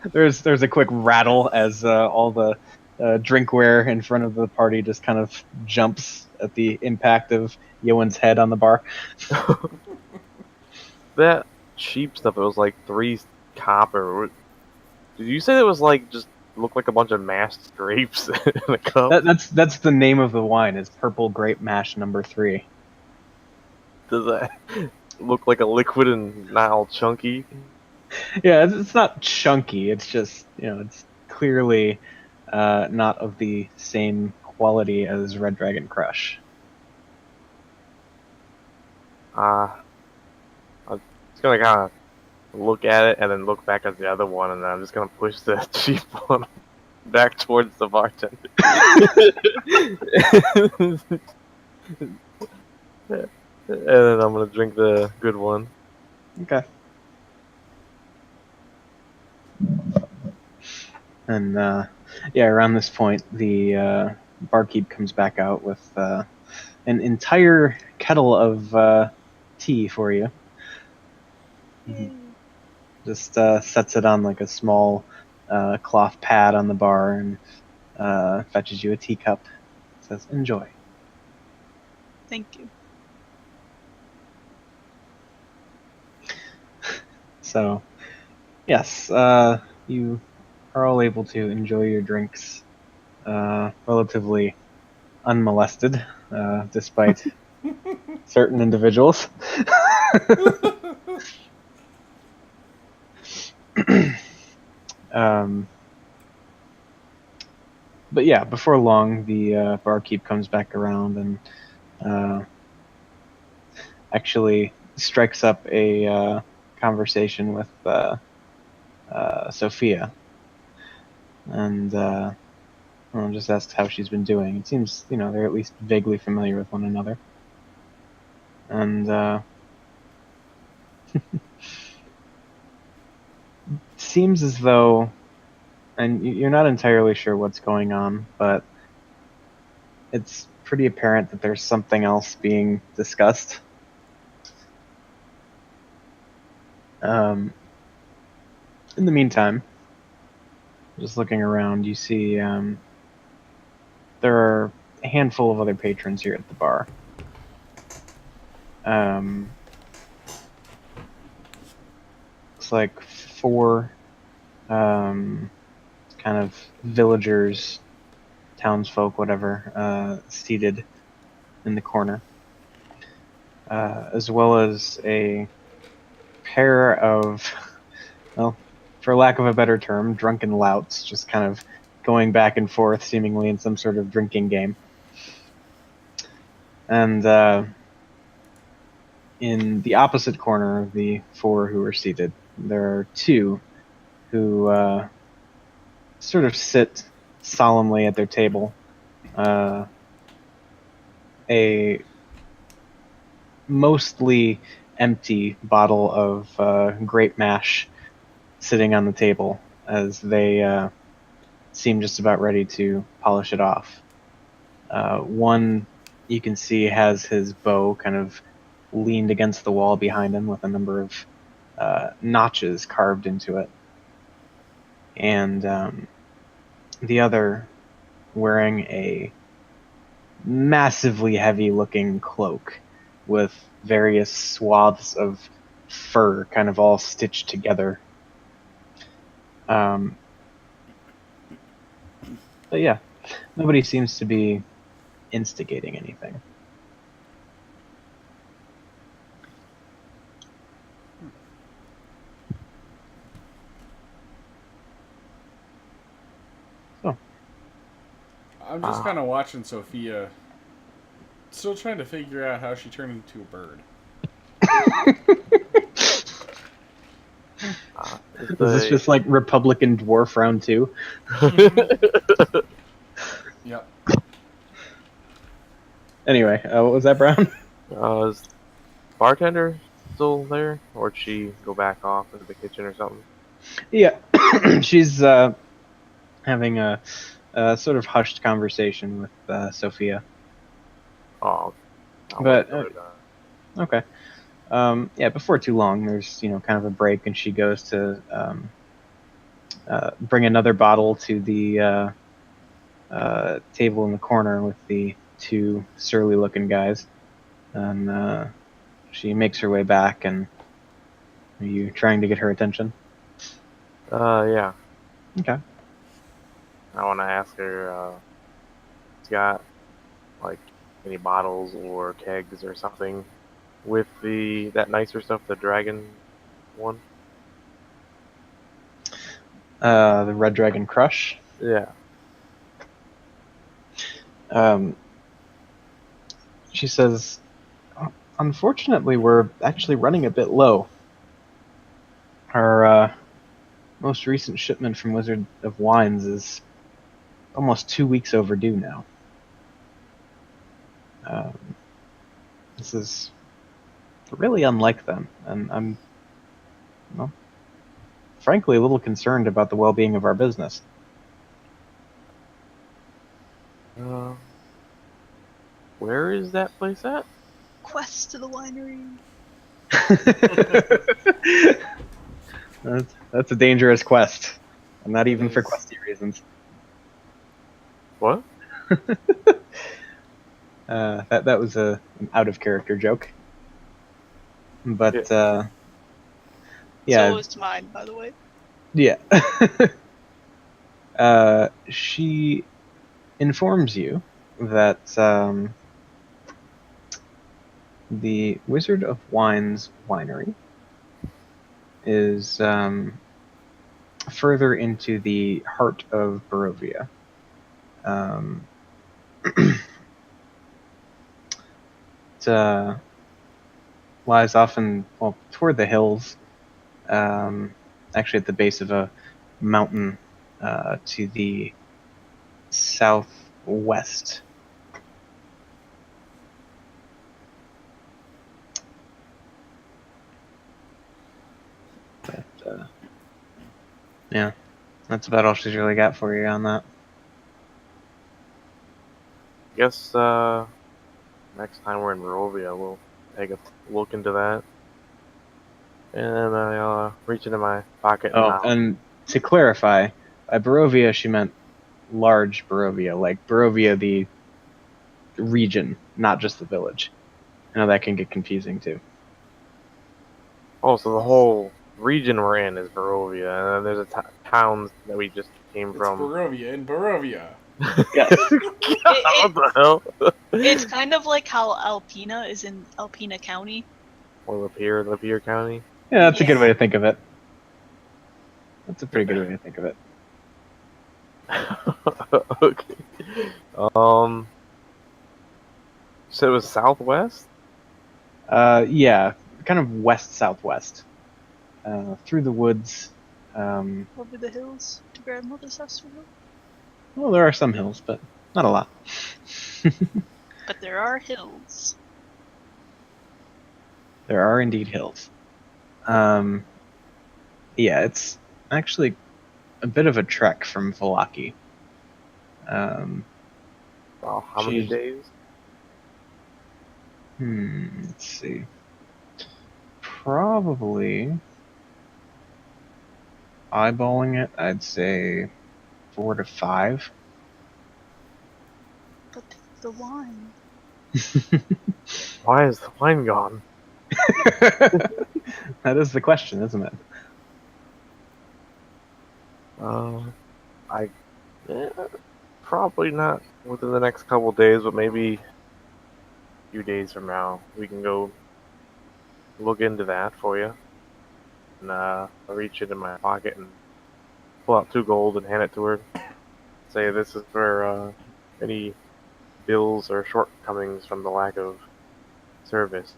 There's a quick rattle as all the drinkware in front of the party just kind of jumps at the impact of Yoan's head on the bar. That cheap stuff, it was like 3 copper. Did you say it was like just looked like a bunch of mashed grapes in a cup? That's the name of the wine. Is Purple Grape Mash number 3. Does that look like a liquid and not all chunky? Yeah, it's not chunky. It's just it's clearly not of the same quality as Red Dragon Crush. I'm just gonna kind of look at it and then look back at the other one, and then I'm just gonna push the cheap one back towards the bartender. And then I'm gonna drink the good one. Okay. And around this point, the barkeep comes back out with an entire kettle of tea for you. Just sets it on like a small cloth pad on the bar and fetches you a teacup. Says, "Enjoy." Thank you. So, yes, you are all able to enjoy your drinks relatively unmolested, despite certain individuals. But yeah, before long, the barkeep comes back around and actually strikes up a conversation with Sophia, and just asks how she's been doing. It seems they're at least vaguely familiar with one another, and seems as though, and you're not entirely sure what's going on, but it's pretty apparent that there's something else being discussed. In the meantime, just looking around, you see there are a handful of other patrons here at the bar. Looks like 4 kind of villagers, townsfolk, whatever, seated in the corner, as well as a pair of, well, for lack of a better term, drunken louts, just kind of going back and forth, seemingly in some sort of drinking game. And in the opposite corner of the 4 who are seated, there are 2 who sort of sit solemnly at their table. A mostly empty bottle of grape mash sitting on the table as they seem just about ready to polish it off. One, you can see, has his bow kind of leaned against the wall behind him with a number of notches carved into it. And the other wearing a massively heavy-looking cloak with various swaths of fur kind of all stitched together. But yeah, nobody seems to be instigating anything. So, I'm just kind of watching Sophia, still trying to figure out how she turned into a bird. is this just like Republican Dwarf Round 2? Yep. Anyway, what was that, Brown? Is bartender still there, or did she go back off into the kitchen or something? Yeah, she's having a sort of hushed conversation with Sophia. Oh, But okay. Yeah, before too long, there's kind of a break, and she goes to bring another bottle to the table in the corner with the two surly-looking guys, and she makes her way back. And are you trying to get her attention? Yeah. Okay. I want to ask her, she's got, like, any bottles or kegs or something with that nicer stuff, the dragon one? The Red Dragon Crush. Yeah. She says, unfortunately, we're actually running a bit low. Our most recent shipment from Wizard of Wines is almost 2 weeks overdue now. This is really unlike them, and I'm, well, frankly, a little concerned about the well-being of our business. Where is that place at? Quest to the winery. That's a dangerous quest, and not even for It is. questy reasons. What? That was an out of character joke. But yeah, So was mine, by the way. yeah. She informs you that the Wizard of Wines winery is further into the heart of Barovia. It lies often, well, toward the hills, actually at the base of a mountain to the southwest. But, yeah, that's about all she's really got for you on that. Guess next time we're in Barovia, we'll take a look into that. And I reach into my pocket. Oh, and to clarify, by Barovia she meant large Barovia, like Barovia the region, not just the village. I know that can get confusing too. Oh, so the whole region we're in is Barovia, and then there's towns that we just came It's from. Barovia in Barovia. Yes. What the hell? It's kind of like how Alpena is in Alpena County. Or Lapeer County. Yeah, that's a good Yeah. way to think of it. That's a pretty good way to think of it. Okay. So it was southwest? Yeah, kind of west-southwest. Through the woods. Over the hills to grandmother's house for them. Well, there are some hills, but not a lot. But there are hills. There are indeed hills. Yeah, it's actually a bit of a trek from Valaki. Wow, how many Jeez. days? Let's see. Probably, eyeballing it, I'd say 4 to 5. But the wine. Why is the wine gone? That is the question, isn't it? Probably not within the next couple days, but maybe a few days from now we can go look into that for you. And I'll reach into my pocket and pull out 2 gold and hand it to her. Say this is for any bills or shortcomings from the lack of service.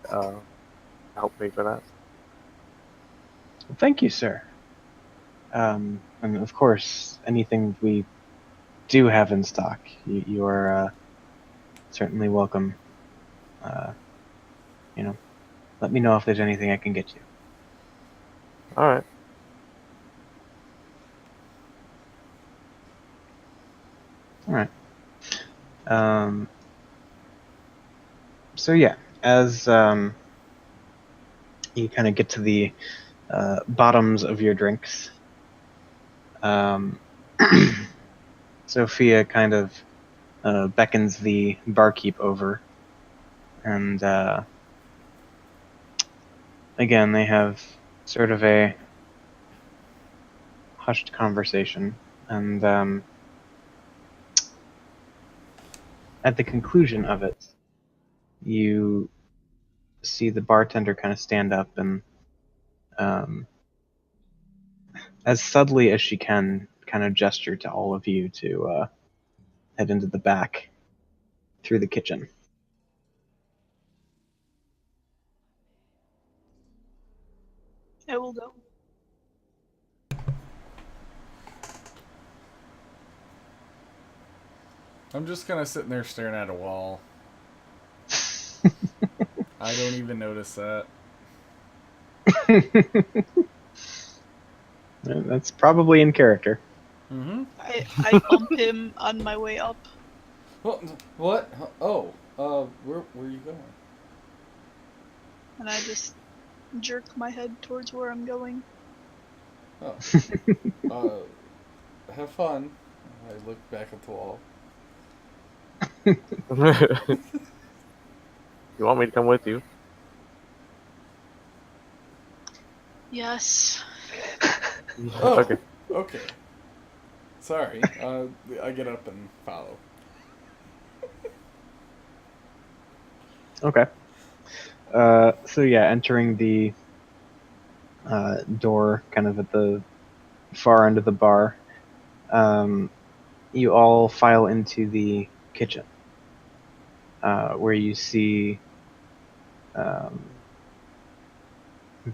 Help pay for that. Well, thank you, sir. And of course, anything we do have in stock, you are certainly welcome. Let me know if there's anything I can get you. All right. All right. So yeah, as you kind of get to the bottoms of your drinks, Um, Sophia kind of beckons the barkeep over, and again they have sort of a hushed conversation, and at the conclusion of it, you see the bartender kind of stand up and, as subtly as she can, kind of gesture to all of you to head into the back through the kitchen. I will go. I'm just kind of sitting there staring at a wall. I don't even notice that. That's probably in character. Mm-hmm. I bump him on my way up. What? Oh, where are you going? And I just jerk my head towards where I'm going. Oh, have fun. I look back at the wall. You want me to come with you? Yes. Oh, Okay. okay. Sorry. I get up and follow. Okay. So yeah, entering the door kind of at the far end of the bar, you all file into the kitchen, where you see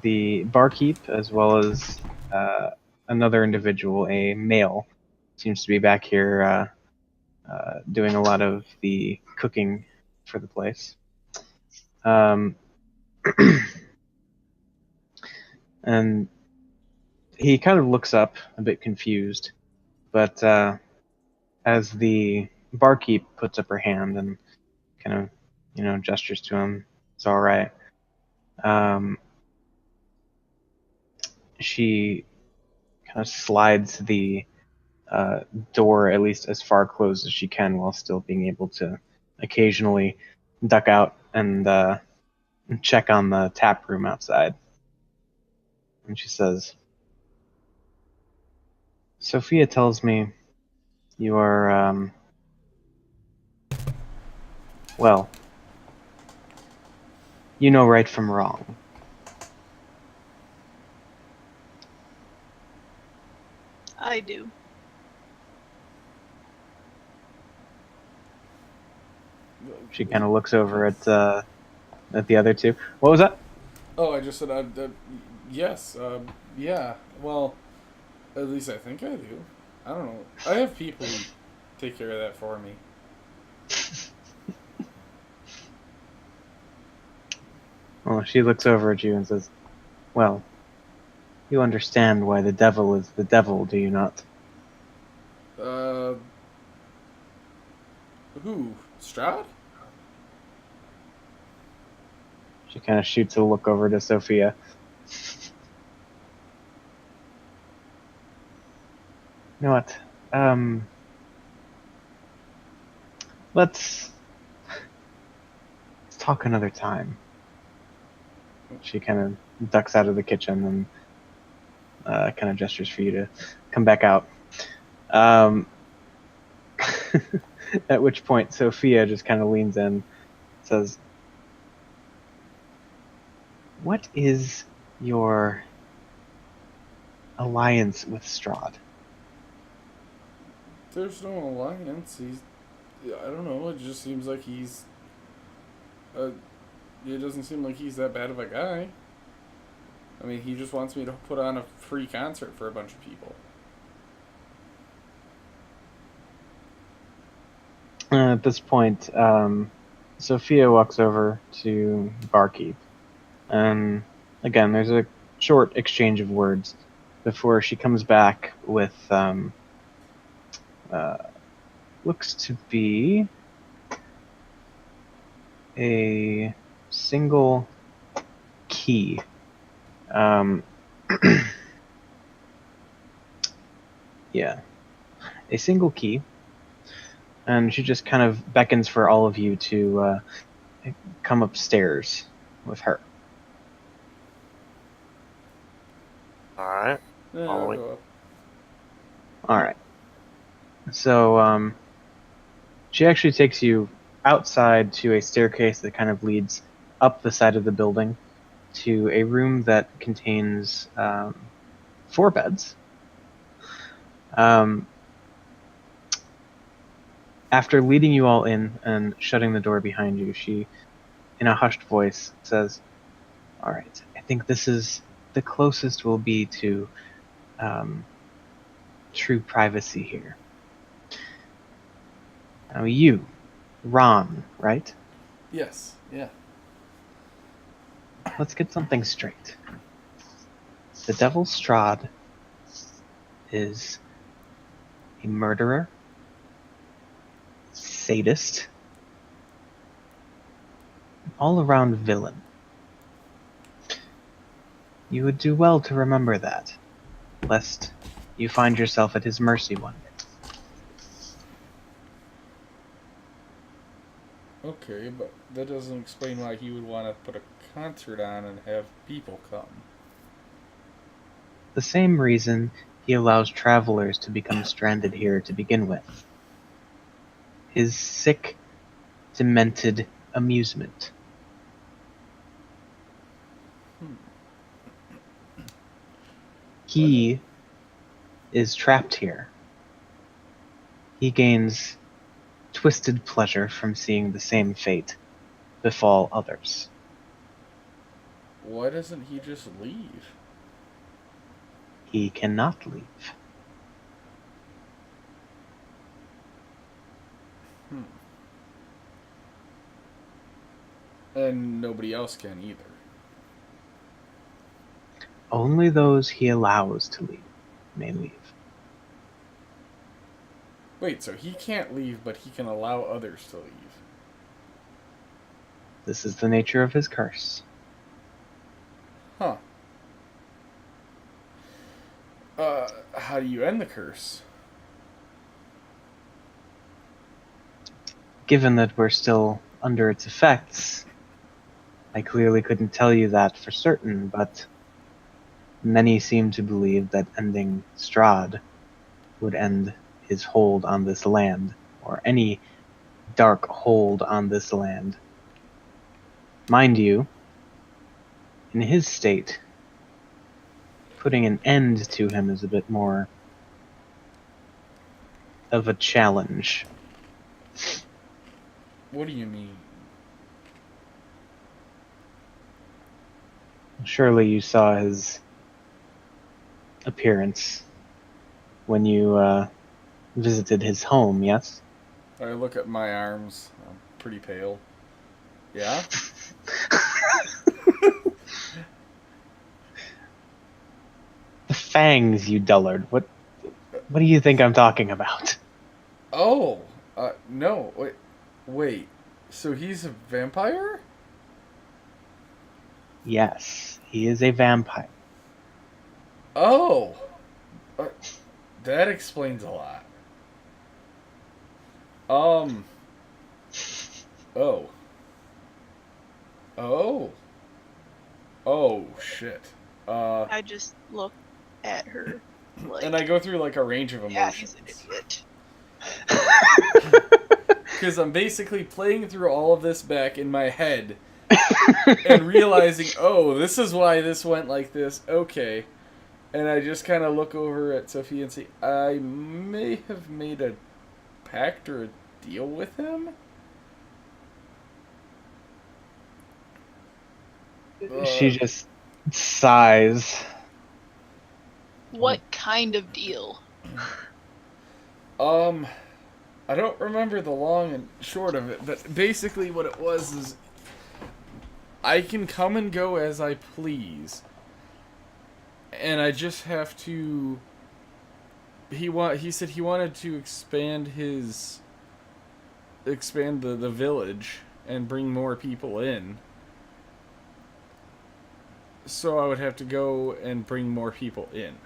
the barkeep as well as another individual, a male, seems to be back here doing a lot of the cooking for the place. And he kind of looks up a bit confused, but as the barkeep puts up her hand and kind of, gestures to him, it's all right. She kind of slides the door at least as far closed as she can while still being able to occasionally duck out and check on the tap room outside. And she says, Sophia tells me you are, well, you know right from wrong. I do. She kind of looks over at the other two. What was that? Oh, I just said, yes, yeah. Well, at least I think I do. I don't know. I have people who take care of that for me. Well, she looks over at you and says, well, you understand why the devil is the devil, do you not? Who? Strahd? She kind of shoots a look over to Sophia. You know what? Let's talk another time. She kind of ducks out of the kitchen and kind of gestures for you to come back out. At which point, Sophia just kind of leans in, and says, what is your alliance with Strahd? There's no alliance. I don't know. It just seems like he's. It doesn't seem like he's that bad of a guy. I mean, he just wants me to put on a free concert for a bunch of people. At this point, Sophia walks over to Barkeep. And again, there's a short exchange of words before she comes back with looks to be a single key. Yeah. A single key. And she just kind of beckons for all of you to come upstairs with her. Alright. I'll Following. go up. Alright. So, she actually takes you outside to a staircase that kind of leads up the side of the building to a room that contains 4 beds. After leading you all in and shutting the door behind you, she, in a hushed voice, says, "Alright, I think this is the closest we'll be to true privacy here. Now you, Ron, right? Yes. Yeah. Let's get something straight. The Devil Strahd is a murderer, sadist, all-around villain. You would do well to remember that, lest you find yourself at his mercy one day." Okay, but that doesn't explain why he would want to put a concert on and have people come. The same reason he allows travelers to become stranded here to begin with. His sick, demented amusement. He is trapped here. He gains twisted pleasure from seeing the same fate befall others. Why doesn't he just leave? He cannot leave. And nobody else can either. Only those he allows to leave may leave. Wait, so he can't leave, but he can allow others to leave. This is the nature of his curse. Huh. How do you end the curse? Given that we're still under its effects, I clearly couldn't tell you that for certain, but many seem to believe that ending Strahd would end his hold on this land, or any dark hold on this land. Mind you, in his state, putting an end to him is a bit more of a challenge. What do you mean? Surely you saw his appearance when you visited his home, yes? I look at my arms. I'm pretty pale. Yeah? The fangs, you dullard. What do you think I'm talking about? Oh! No. Wait. So he's a vampire? Yes, he is a vampire. Oh! That explains a lot. Oh. Oh, shit. I just look at her like, And I go through like a range of yeah, he's emotions. an idiot. Because I'm basically playing through all of this back in my head and realizing, oh, this is why this went like this. Okay. And I just kind of look over at Sophie and say, I may have made a pact or a deal with him? She just sighs. What kind of deal? I don't remember the long and short of it, but basically what it was is I can come and go as I please. And I just have to... He said he wanted to expand the village and bring more people in. So I would have to go and bring more people in.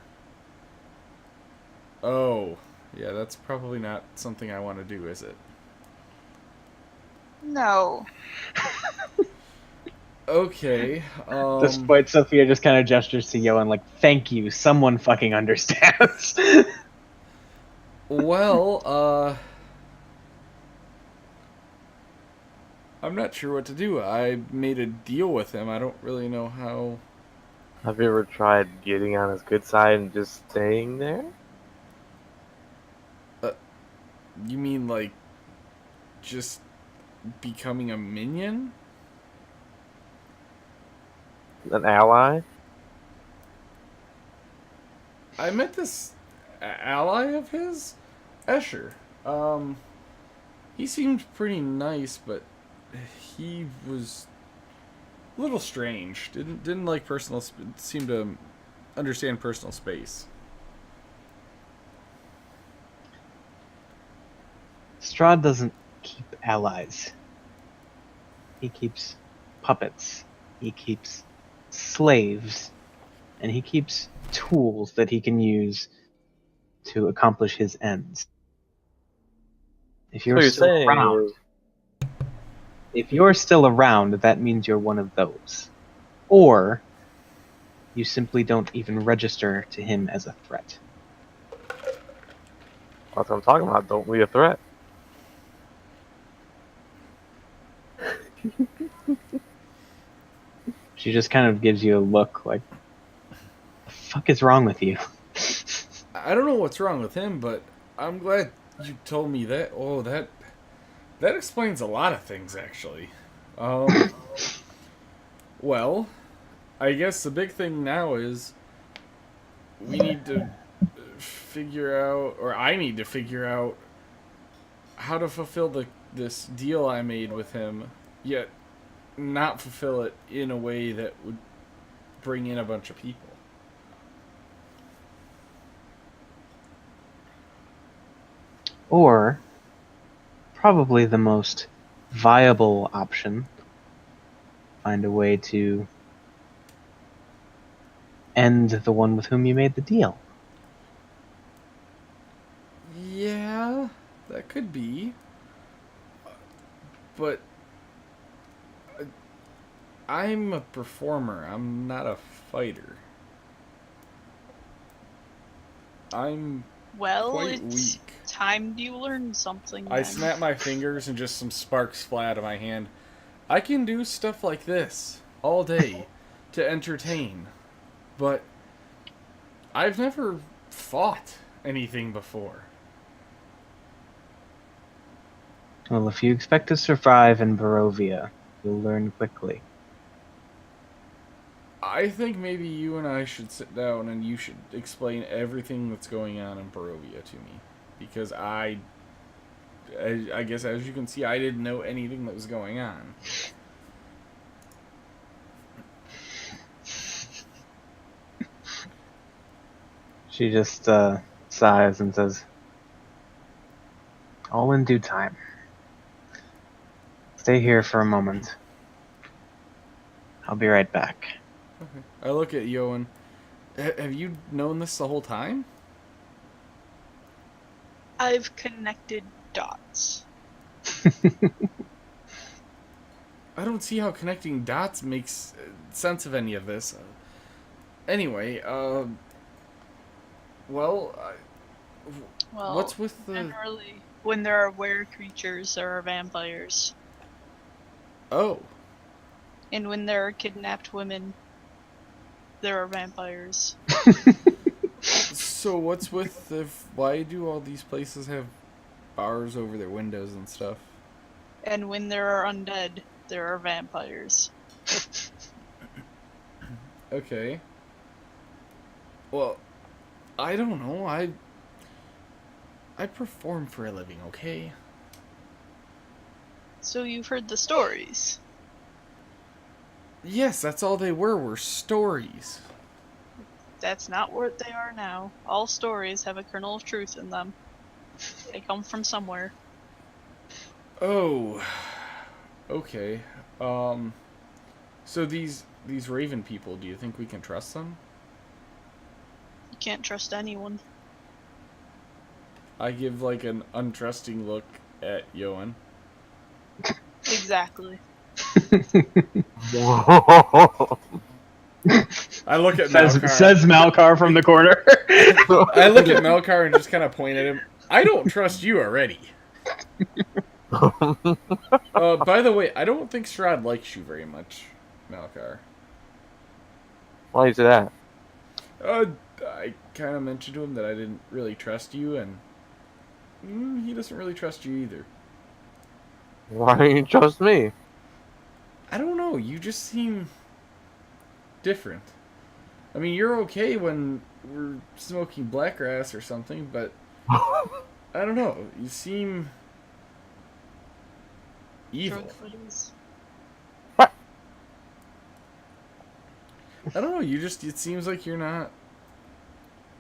Oh, yeah, that's probably not something I want to do, is it? No. Okay, Despite Sophia just kind of gestures to Yoan like, thank you, someone fucking understands. well, I'm not sure what to do. I made a deal with him. I don't really know how. Have you ever tried getting on his good side and just staying there? You mean, like, just becoming a minion? An ally? I met this ally of his, Escher. He seemed pretty nice, but he was a little strange. Didn't like seem to understand personal space. Strahd doesn't keep allies. He keeps puppets. He keeps slaves. And he keeps tools that he can use to accomplish his ends. If So you're you're still saying around, if you're still around, that means you're one of those. Or you simply don't even register to him as a threat. that's what I'm talking about. Don't be a threat. She just kind of gives you a look like, the fuck is wrong with you? I don't know what's wrong with him, but I'm glad you told me that. Oh, that explains a lot of things, actually. Well, I guess the big thing now is we need to figure out, or I need to figure out how to fulfill this deal I made with him, yet not fulfill it in a way that would bring in a bunch of people. Or, probably the most viable option, find a way to end the one with whom you made the deal. Yeah, that could be. But I'm a performer. I'm not a fighter. I'm Well, quite it's weak. time you learned something. I then. snap my fingers and just some sparks fly out of my hand. I can do stuff like this all day to entertain, but I've never fought anything before. Well, if you expect to survive in Barovia, you'll learn quickly. I think maybe you and I should sit down and you should explain everything that's going on in Barovia to me. Because I guess as you can see, I didn't know anything that was going on. She just sighs and says, all in due time. Stay here for a moment. I'll be right back. Okay. I look at Yoan. Have you known this the whole time? I've connected dots. I don't see how connecting dots makes sense of any of this. Anyway, well, Well, what's with the... generally, when there are were creatures, there are vampires. Oh, And when there are kidnapped women, there are vampires. so what's with the... Why do all these places have bars over their windows and stuff? And when there are undead, there are vampires. Okay. Well, I don't know. I perform for a living, okay? So you've heard the stories. Yes, that's all they were stories. That's not what they are now. All stories have a kernel of truth in them. They come from somewhere. Oh. Okay. So these Raven people, do you think we can trust them? You can't trust anyone. I give like an untrusting look at Yoan. Exactly. I look at says Malkar. Malkar from the corner. I look at Melkar and just kind of point at him. I don't trust you already. By the way, I don't think Strahd likes you very much, Malkar. Why is that? I kind of mentioned to him that I didn't really trust you, and he doesn't really trust you either. Why don't you trust me? I don't know. You just seem different. I mean, you're okay when we're smoking blackgrass or something, but I don't know. You seem evil. Drug buddies. I don't know. It seems like you're not.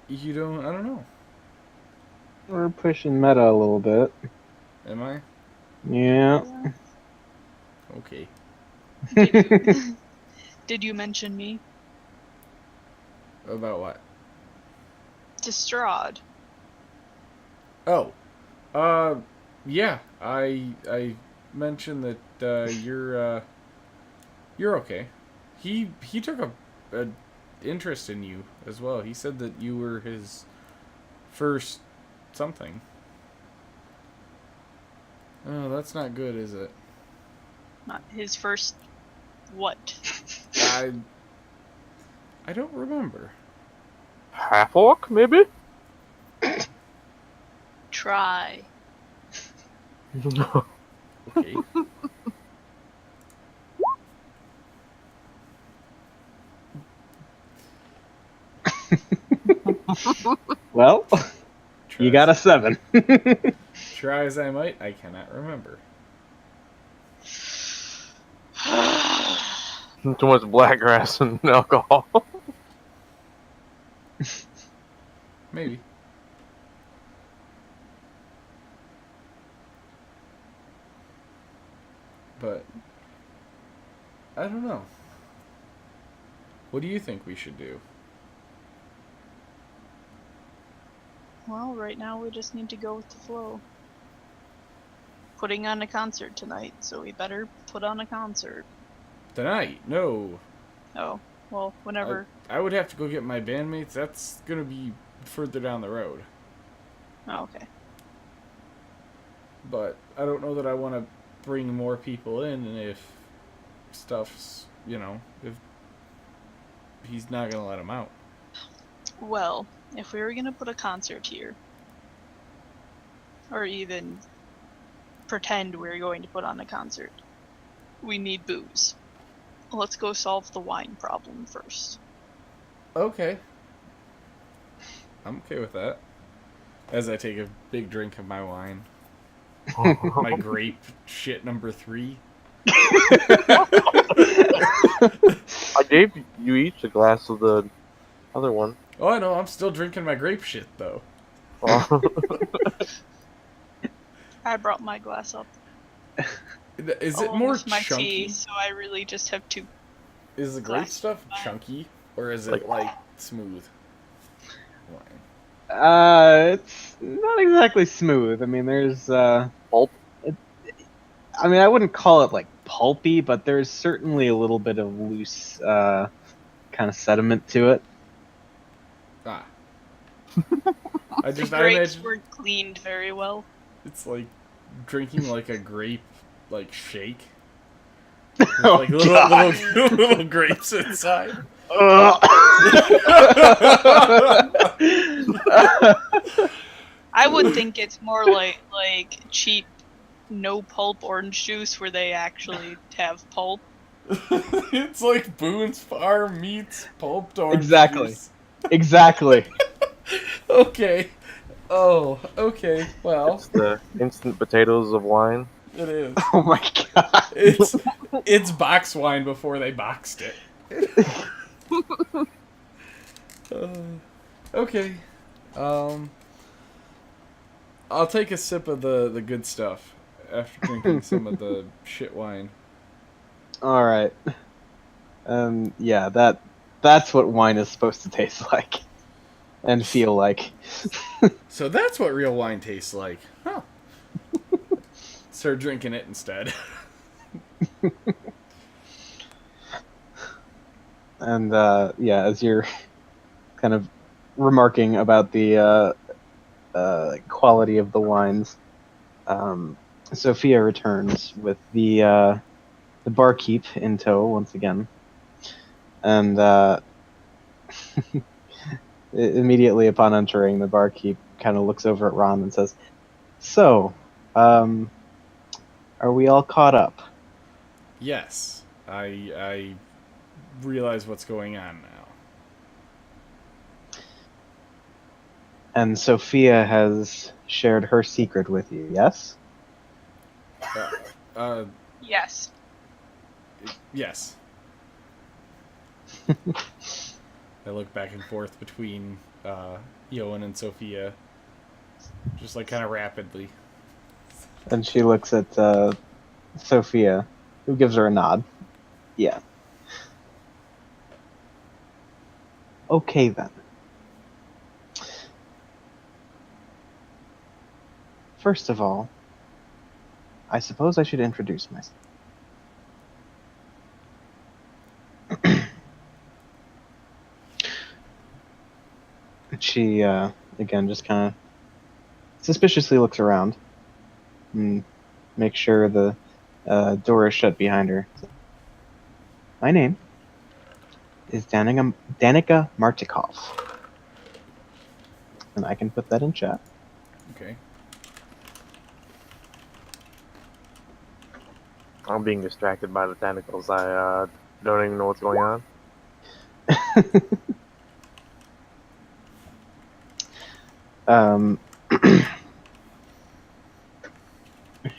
You don't. I don't know. We're pushing meta a little bit. Am I? Yeah. Okay. Did you mention me About what? to Strahd? Oh. Yeah. I mentioned that you're okay. He took a interest in you as well. He said that you were his first something. Oh, that's not good, is it? Not his first. What? I don't remember. Half orc, maybe? Try. Okay. Well, you got a 7. Try as I might, I cannot remember. Too much black grass and alcohol. Maybe. But I don't know. What do you think we should do? Well, right now we just need to go with the flow. Putting on a concert tonight, so we better put on a concert. Tonight? No. Oh, well, whenever. I would have to go get my bandmates. That's gonna be further down the road. Oh, okay. But I don't know that I want to bring more people in, and if stuff's, if he's not gonna let them out. Well, if we were gonna put a concert here, or even pretend we were going to put on a concert, we need booze. Let's go solve the wine problem first. Okay. I'm okay with that. As I take a big drink of my wine. My grape shit number 3. I gave you each a glass of the other one. Oh, I know. I'm still drinking my grape shit, though. I brought my glass up. Is it along more with my chunky? tea, so I really just have 2. Is the grape glass stuff of wine. chunky? Or is it, like, smooth? Wine. It's not exactly smooth. I mean, there's Pulp? I mean, I wouldn't call it like pulpy, but there's certainly a little bit of loose kind of sediment to it. Ah. The I grapes imagine weren't cleaned very well. it's like drinking like a grape, like, shake. Oh, Like God. little grapes inside. I would think it's more like cheap, no pulp orange juice where they actually have pulp. It's like Boone's Farm meets pulped orange Exactly. juice. Exactly. Okay. Oh, okay. Well, It's the instant potatoes of wine. it is. Oh my God. It's box wine before they boxed it. Okay. I'll take a sip of the good stuff after drinking some of the shit wine. All right. Yeah, that's what wine is supposed to taste like. and feel like. So that's what real wine tastes like. Huh. Start drinking it instead. And yeah, as you're kind of remarking about the quality of the wines, Sophia returns with the barkeep in tow once again, and immediately upon entering, the barkeep kind of looks over at Ron and says, "So, are we all caught up?" Yes, I realize what's going on now. And Sophia has shared her secret with you, yes? Yes. Yes. I look back and forth between Yoan and Sophia, just like kind of rapidly. And she looks at Sophia, who gives her a nod. Yeah. Okay then. First of all, I suppose I should introduce myself. She, again, just kind of suspiciously looks around and makes sure the door is shut behind her. My name is Danica Martikov. And I can put that in chat. Okay. I'm being distracted by the tentacles. I don't even know what's going on.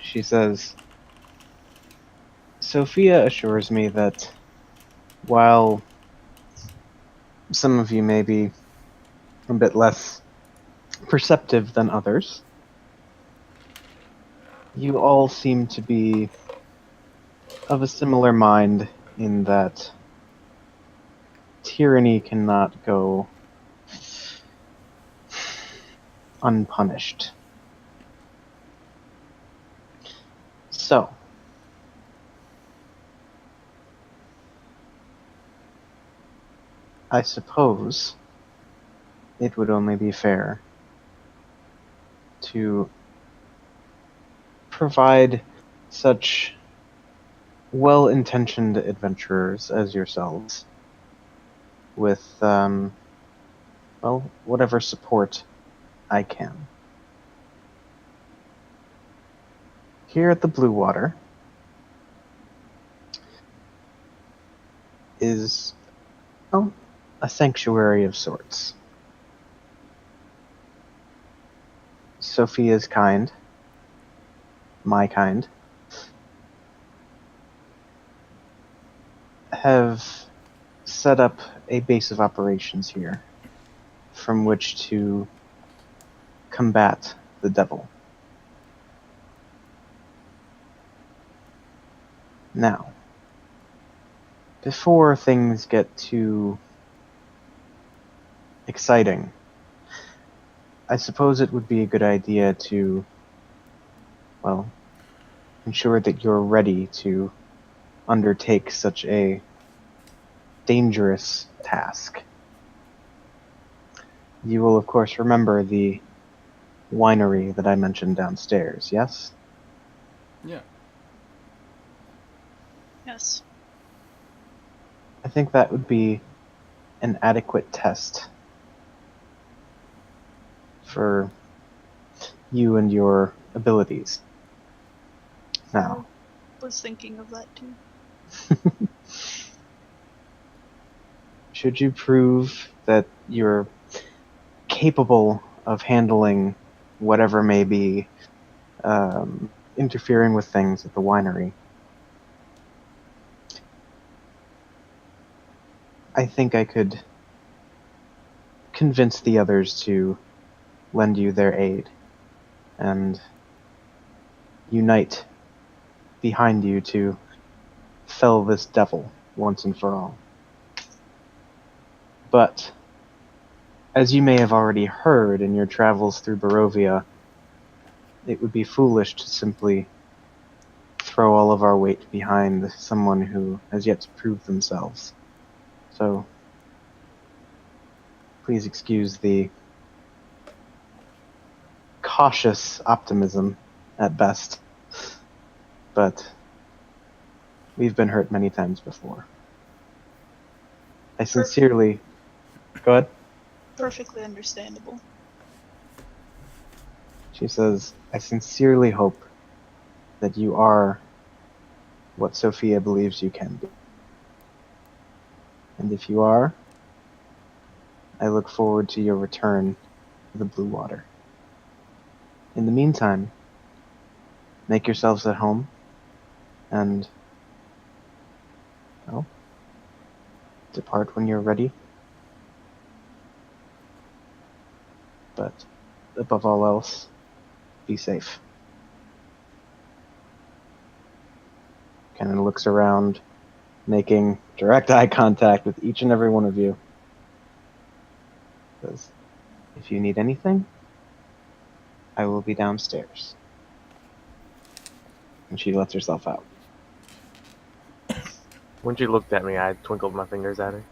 She says, Sophia assures me that while some of you may be a bit less perceptive than others, you all seem to be of a similar mind in that tyranny cannot go unpunished. So, I suppose it would only be fair to provide such well-intentioned adventurers as yourselves with, well, whatever support I can. Here at the Blue Water is, well, a sanctuary of sorts. Sophia's kind, my kind, have set up a base of operations here from which to combat the devil. Now, before things get too exciting, I suppose it would be a good idea to, well, ensure that you're ready to undertake such a dangerous task. You will, of course, remember the winery that I mentioned downstairs, yes? Yeah. Yes. I think that would be an adequate test for you and your abilities. Now, I was thinking of that too. should you prove that you're capable of handling whatever may be interfering with things at the winery, I think I could convince the others to lend you their aid and unite behind you to fell this devil once and for all. But as you may have already heard in your travels through Barovia, it would be foolish to simply throw all of our weight behind someone who has yet to prove themselves. So, please excuse the cautious optimism at best, but we've been hurt many times before. I sincerely... Go ahead. Perfectly understandable. She says, I sincerely hope that you are what Sophia believes you can be. And if you are, I look forward to your return to the Blue Water. In the meantime, make yourselves at home, and, well, depart when you're ready. But, above all else, be safe. Kind of looks around, making direct eye contact with each and every one of you. Says, if you need anything, I will be downstairs. And she lets herself out. When she looked at me, I twinkled my fingers at her.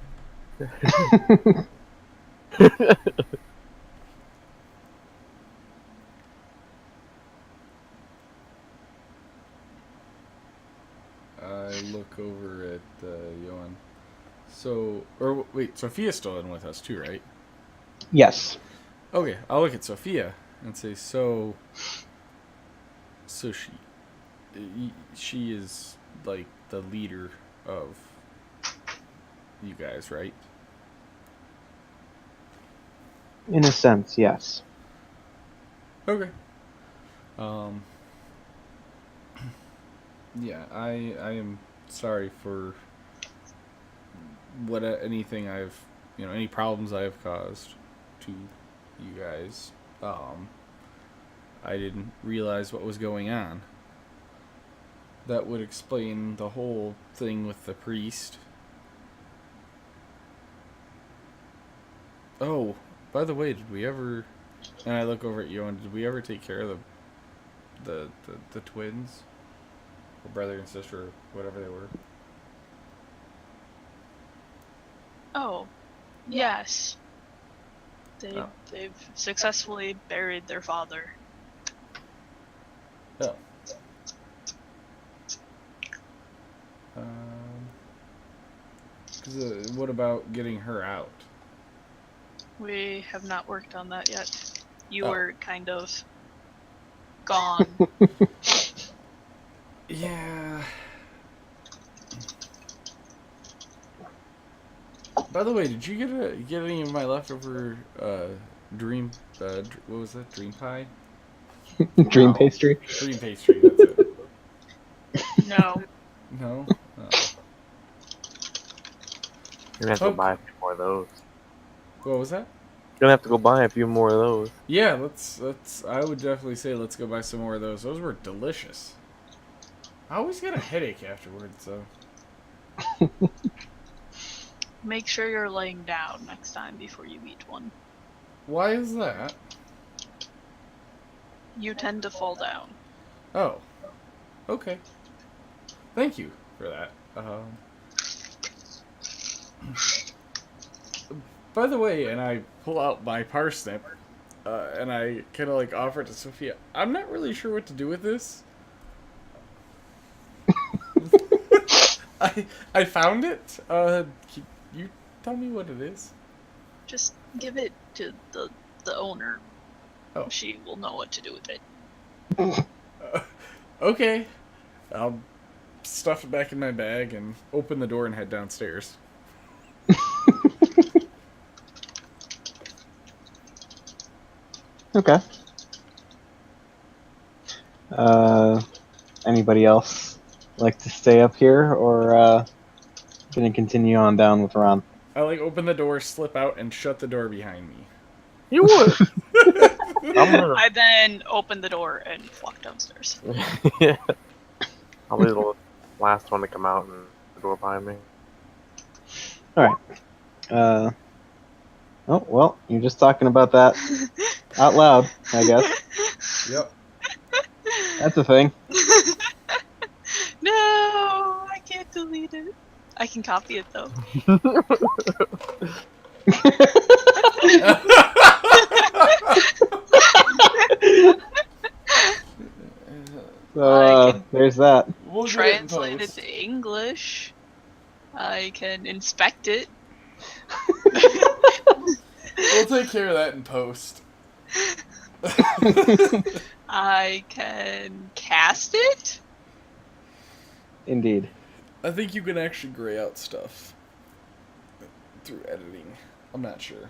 I look over at Johan. So, or wait, Sophia's still in with us too, right? Yes. Okay, I'll look at Sophia and say, so she is like the leader of you guys, right? In a sense, yes. Okay. Yeah, I am sorry for anything any problems I have caused to you guys. I didn't realize what was going on. That would explain the whole thing with the priest. Oh, by the way, did we ever... And I look over at you, and did we ever take care of the twins? Or brother and sister, or whatever they were? Oh, yes. Oh. They've successfully buried their father. Oh. What about getting her out? We have not worked on that yet. You Oh. were kind of gone. Yeah. By the way, did you get any of my leftover dream? What was that? Dream pie? Dream No. pastry? Dream pastry. That's it. No. No. Oh. You're gonna have to go Okay. buy a few more of those. What was that? You're gonna have to go buy a few more of those. Yeah, let's. I would definitely say let's go buy some more of those. Those were delicious. I always get a headache afterwards, so. Make sure you're laying down next time before you eat one. Why is that? You tend to fall down. Oh. Okay. Thank you for that. By the way, and I pull out my parsnip, and I kind of like offer it to Sophia. I'm not really sure what to do with this. I found it. Can you tell me what it is? Just give it to the owner. Oh. She will know what to do with it. Okay. I'll stuff it back in my bag and open the door and head downstairs. Okay. Anybody else like to stay up here, or gonna continue on down with Ron? I open the door, slip out, and shut the door behind me. You would. I'm gonna. I then opened the door and walked downstairs. Yeah. I'll be the last one to come out and the door behind me. All right. Oh, well, you're just talking about that out loud, I guess. Yep. That's a thing. No, I can't delete it. I can copy it though. So, I can there's that. We'll get it in translate it post. to English. I can inspect it. We'll take care of that in post. I can cast it. Indeed. I think you can actually gray out stuff through editing. I'm not sure.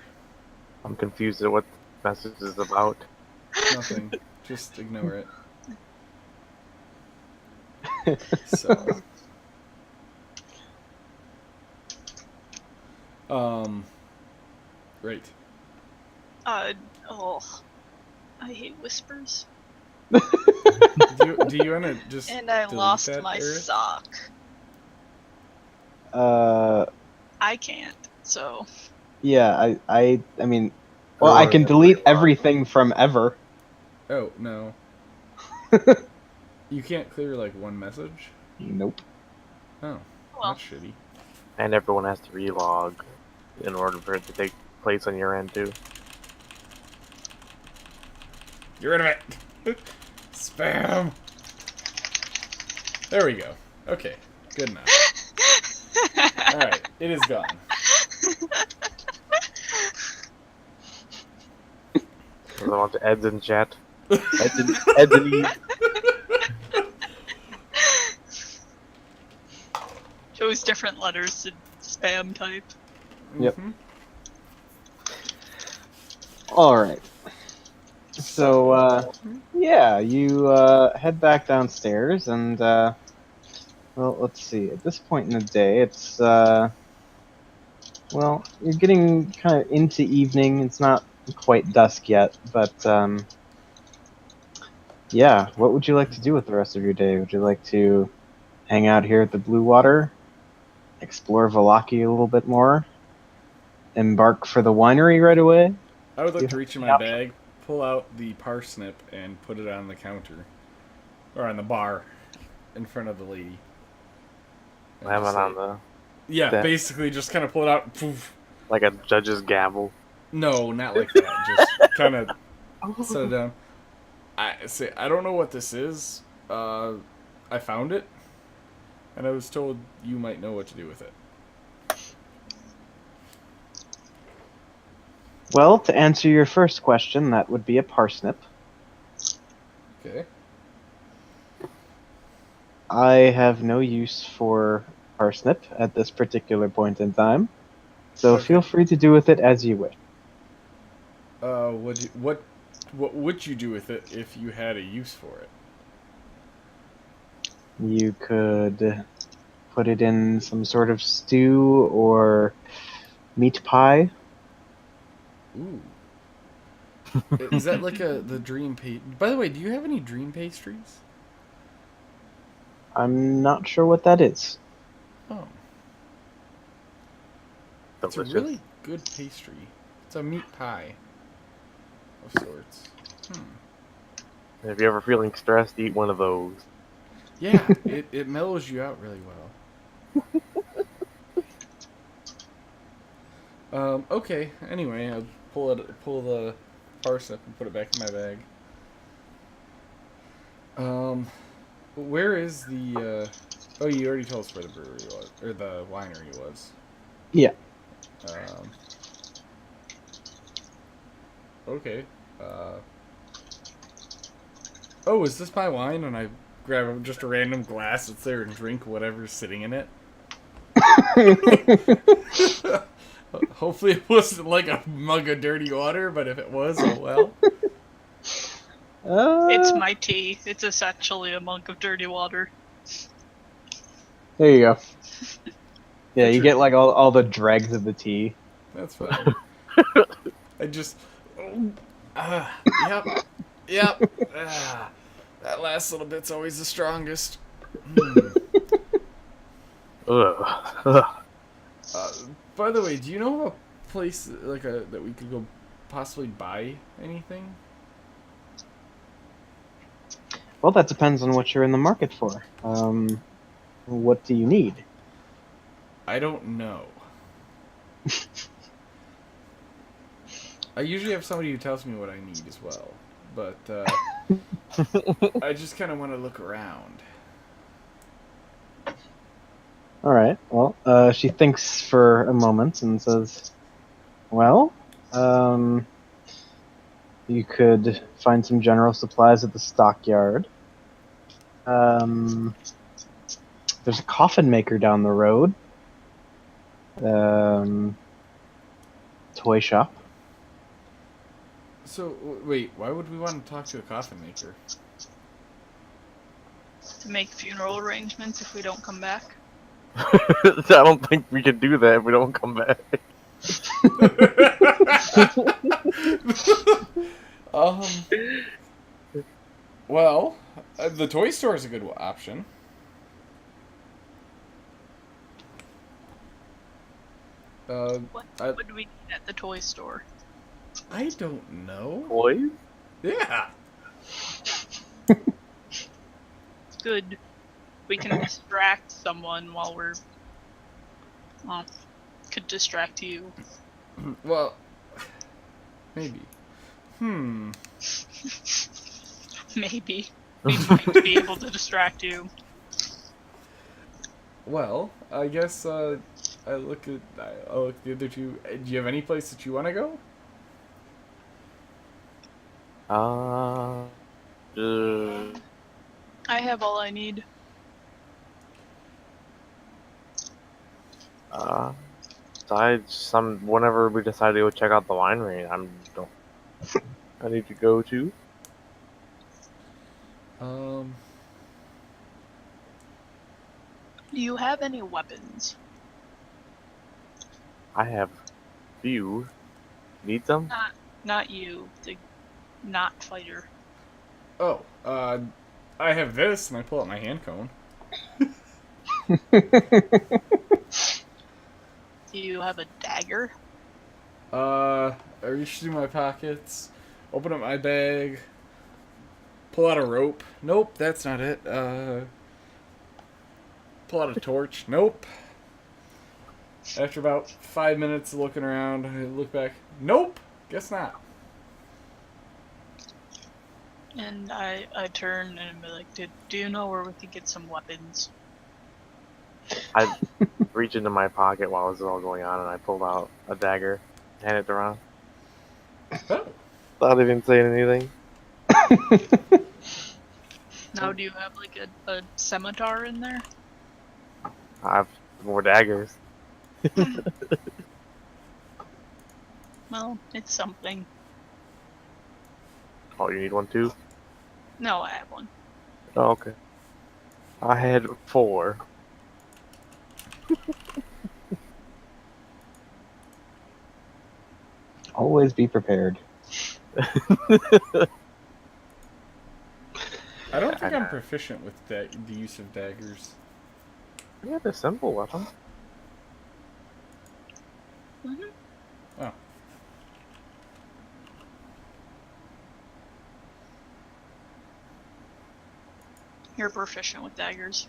I'm confused at what the message is about. Nothing. Just ignore it. So. Right. Oh, I hate whispers. Do you want to just And I delete lost that, my Eric? sock. I can't. So Yeah, I mean, well, I Oh, can yeah, delete pretty well. everything from ever. Oh, no. You can't clear, like, one message? Nope. Oh, well, that's shitty. And everyone has to relog in order for it to take place on your end too. Get rid of it! Spam! There we go. Okay, good enough. Alright, it is gone. There's a bunch of Eds in chat. Eds and Eves. chose different letters to spam type. Yep. Mhm. All right. So, yeah, you head back downstairs, and well, let's see. At this point in the day, it's well, you're getting kind of into evening. It's not quite dusk yet, but yeah. What would you like to do with the rest of your day? Would you like to hang out here at the Blue Water, explore Valaki a little bit more, embark for the winery right away? I would like You to reach in have my the bag, pull out the parsnip, and put it on the counter. Or on the bar. In front of the lady. And Slam just it say- on the Yeah, that- basically just kind of pull it out. Poof. like a judge's gavel. No, not like that. Just kind of set it down. I don't know what this is. I found it, and I was told you might know what to do with it. Well, to answer your first question, that would be a parsnip. Okay. I have no use for parsnip at this particular point in time, so Okay. feel free to do with it as you wish. What would you do with it if you had a use for it? You could put it in some sort of stew or meat pie. Ooh. Is that like the dream By the way, do you have any dream pastries? I'm not sure what that is. Oh. It's a Delicious. really good pastry. It's a meat pie of sorts. If you're ever feeling stressed, eat one of those. Yeah, it mellows you out really well. Okay. Anyway, I'll pull the parsnip and put it back in my bag. Where is the? Oh, you already told us where the brewery was, or the winery was. Yeah. Okay. Oh, is this my wine? And I grab just a random glass that's there and drink whatever's sitting in it. Hopefully it wasn't like a mug of dirty water, but if it was, oh well. It's my tea. It's essentially a mug of dirty water. There you go. Yeah, you Sure. get like all the dregs of the tea. That's fine. I just... yep. That last little bit's always the strongest. Ugh. By the way, do you know of a place like that we could go possibly buy anything? Well, that depends on what you're in the market for. What do you need? I don't know. I usually have somebody who tells me what I need as well, but I just kind of want to look around. All right. Well, she thinks for a moment and says, "Well, you could find some general supplies at the stockyard. There's a coffin maker down the road. Toy shop. So, wait, why would we want to talk to a coffin maker? To make funeral arrangements if we don't come back. I don't think we can do that if we don't come back. Well, the toy store is a good option. What I would we need at the toy store? I don't know. Boys? Yeah. Good. We can distract someone while we're. Well, could distract you. Well, maybe. Maybe. We might be able to distract you. Well, I guess I'll look at the other two. Do you have any place that you want to go? I have all I need. Whenever we decide to go check out the winery, I need to go to. Do you have any weapons? I have few. Need some? Not you, the not fighter. Oh, I have this, and I pull out my hand cone. Do you have a dagger? I reach through my pockets, open up my bag, pull out a rope. Nope, that's not it. Pull out a torch. Nope. After about 5 minutes of looking around, I look back. Nope, guess not. And I turn and be like, do you know where we could get some weapons? I reach into my pocket while this is all going on, and I pulled out a dagger, hand it around. Oh. Without even saying anything. Now, do you have like a scimitar in there? I have more daggers. Well, it's something. Oh, you need one too? No, I have one. Oh, okay. I had 4. Always be prepared. I don't think I'm proficient with the use of daggers. Yeah, they're simple weapons. Mm-hmm. Oh. You're proficient with daggers.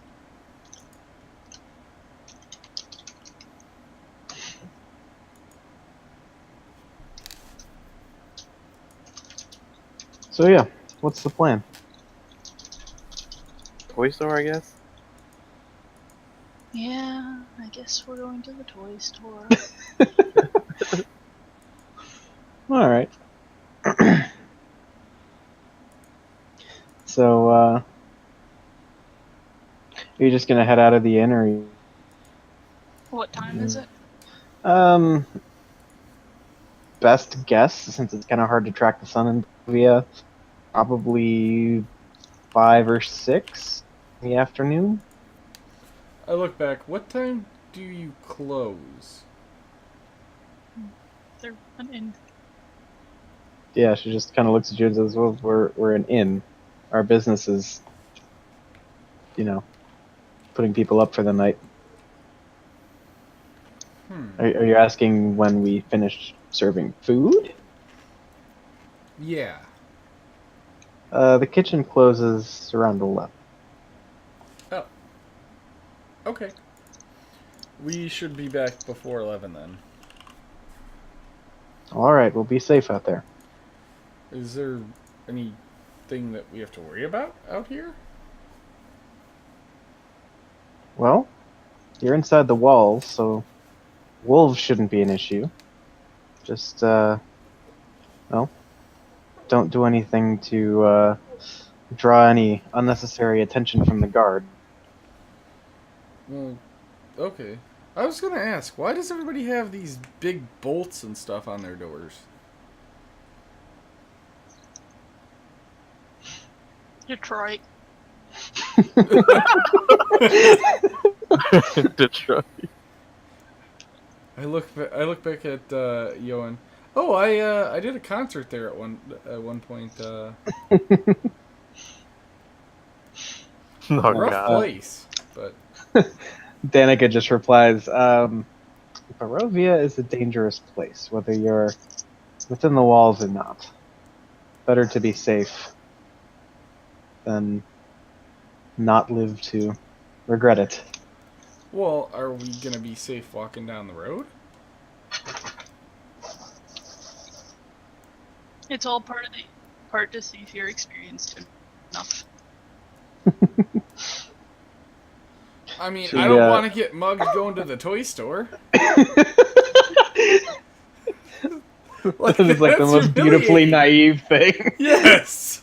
So yeah, what's the plan? Toy store, I guess? Yeah, I guess we're going to the toy store. All right. So, are you just gonna head out of the inn, or? What time is it? Best guess, since it's kind of hard to track the sun in Bolivia, probably 5 or 6 in the afternoon. I look back. What time do you close? They're an inn. Yeah, she just kind of looks at you and says, "Well, we're an inn. Our business is, putting people up for the night." Hmm. Are you asking when we finished serving food? Yeah. The kitchen closes around 11. Oh. Okay. We should be back before 11 then. All right, we'll be safe out there. Is there anything that we have to worry about out here? Well, you're inside the walls, so wolves shouldn't be an issue. Just, well, don't do anything to draw any unnecessary attention from the guard. Well, okay. I was gonna ask, why does everybody have these big bolts and stuff on their doors? Detroit. Detroit. I look back at Johan. Oh, I did a concert there at one point. Oh Rough god. place, but Danica just replies, Barovia is a dangerous place, whether you're within the walls or not. Better to be safe than not live to regret it. well, are we gonna be safe walking down the road? It's all part of the part to see if you're experienced enough. I mean, Should I don't we, want to get mugged going to the toy store. This is like the that's most beautifully humiliating. naive thing. Yes.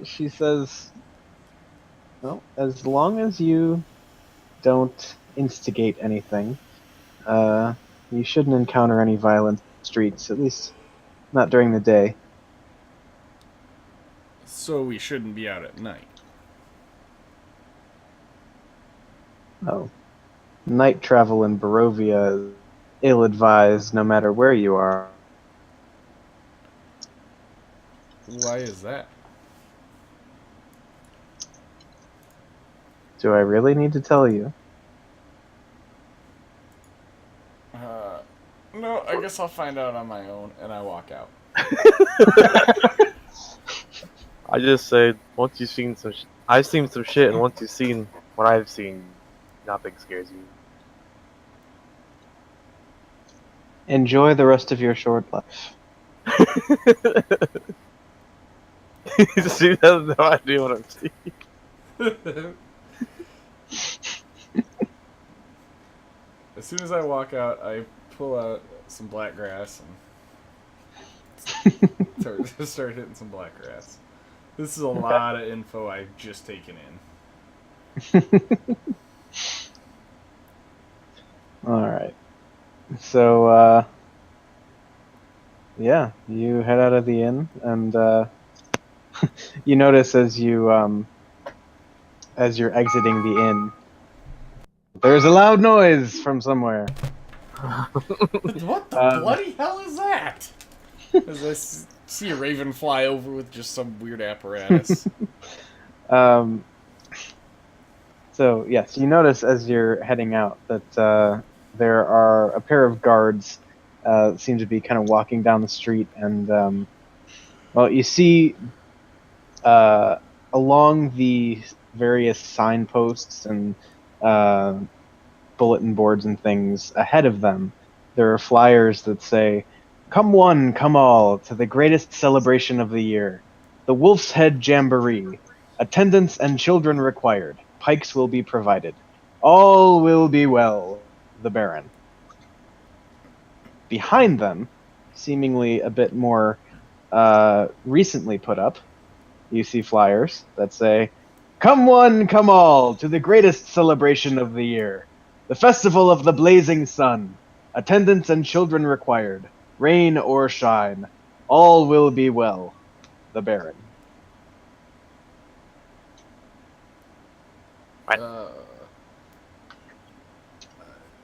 She says, well, as long as you don't instigate anything, you shouldn't encounter any violent streets, at least not during the day. So we shouldn't be out at night. Oh. Night travel in Barovia is ill-advised no matter where you are. Why is that? Do I really need to tell you? No, I guess I'll find out on my own, and I walk out. I just said once you've seen some, I've seen some shit, and once you've seen what I've seen, nothing scares you. Enjoy the rest of your short life. She has no idea what I'm seeing. As soon as I walk out, I pull out some black grass and start hitting some black grass. This is a lot of info I've just taken in. Alright. So, yeah, you head out of the inn, and you notice as you're exiting the inn, there's a loud noise from somewhere. What the bloody hell is that? As I see a raven fly over with just some weird apparatus. So, yes, you notice as you're heading out that there are a pair of guards seem to be kind of walking down the street, and, well, you see along the various signposts and bulletin boards and things ahead of them, there are flyers that say, "Come one, come all, to the greatest celebration of the year, the Wolf's Head Jamboree. Attendants and children required. Pikes will be provided. All will be well, the Baron." Behind them, seemingly a bit more recently put up, you see flyers that say, "Come one, come all, to the greatest celebration of the year, the Festival of the Blazing Sun. Attendants and children required. Rain or shine. All will be well, the Baron."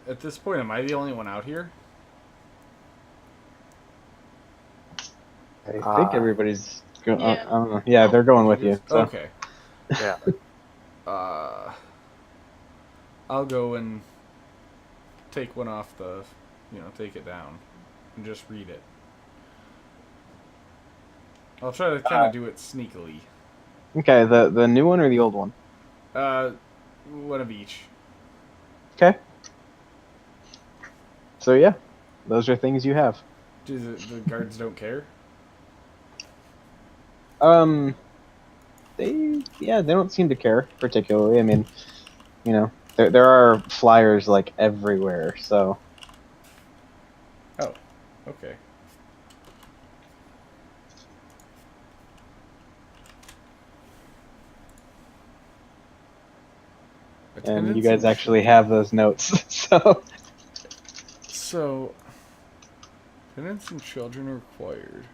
At this point, am I the only one out here? I think everybody's going. Yeah. I don't know. Yeah, they're going with you. So. Okay. Yeah. I'll go and take one off the, take it down and just read it. I'll try to kind of do it sneakily. Okay, the new one or the old one? One of each. Okay. So yeah, those are things you have. Do the guards don't care? They don't seem to care particularly. I mean, there are flyers like everywhere, so Oh, okay. and you guys actually have those notes. So, attendance and children required.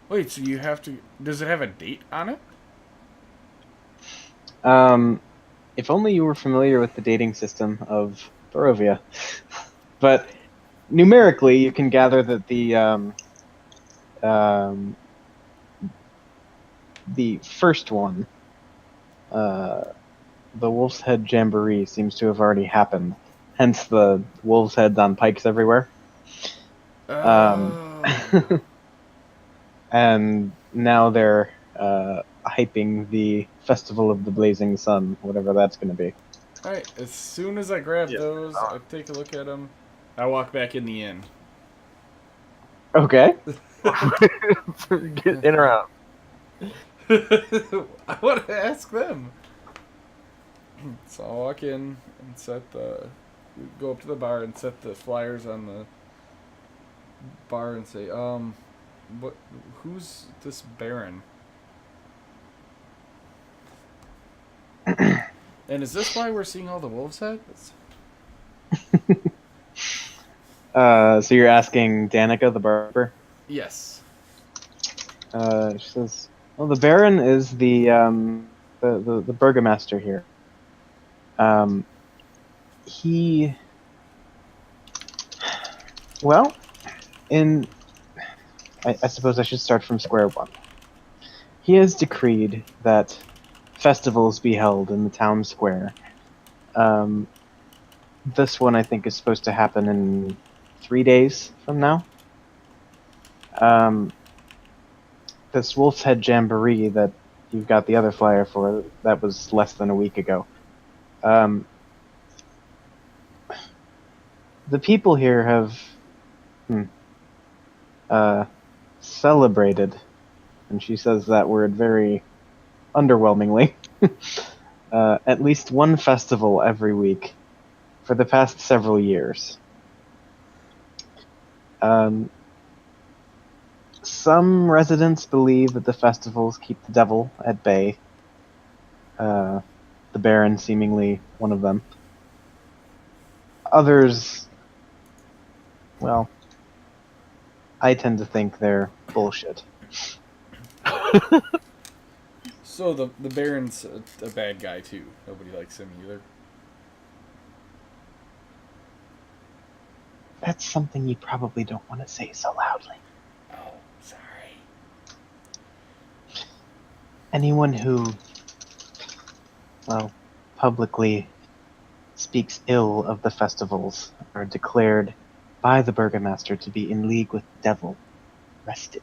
Wait, so you have to... Does it have a date on it? If only you were familiar with the dating system of Barovia. But numerically, you can gather that the first one, the Wolf's Head Jamboree, seems to have already happened. Hence the wolves' heads on pikes everywhere. Oh. And now they're hyping the Festival of the Blazing Sun, whatever that's going to be. Alright, as soon as I grab those, I take a look at them. I walk back in the inn. Okay. Get in or out. I want to ask them. So I'll walk in and go up to the bar and set the flyers on the bar and say, who's this Baron? And is this why we're seeing all the wolves' heads? So you're asking Danica, the barber? Yes. She says, "Well, the Baron is the burgomaster here. He, well, I suppose I should start from square one. He has decreed that festivals be held in the town square. This one, I think, is supposed to happen in 3 days from now. This Wolf's Head Jamboree that you've got the other flyer for, that was less than a week ago. The people here have celebrated, and she says that word very underwhelmingly, at least one festival every week for the past several years. Some residents believe that the festivals keep the devil at bay. The Baron seemingly one of them. Others, well, I tend to think they're bullshit. So the Baron's a bad guy too. Nobody likes him either. That's something you probably don't want to say so loudly. Oh, sorry. Anyone who, well, publicly speaks ill of the festivals are declared by the burgomaster to be in league with the devil, arrested.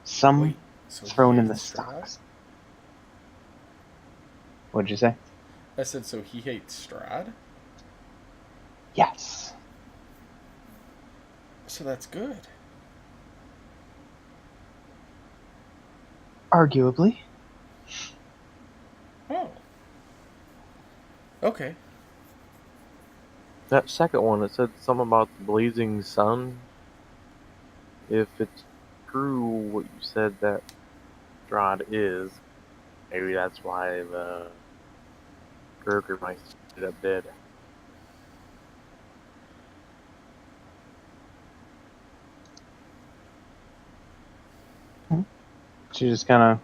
Some Wait, so thrown he in the hates Strahd? stocks. What'd you say? I said, so he hates Strahd? Yes. So that's good. Arguably. Oh. Okay. That second one, it said something about the blazing sun. If it's true what you said that Strahd is, maybe that's why the Burgermeister ended up dead. She just kind of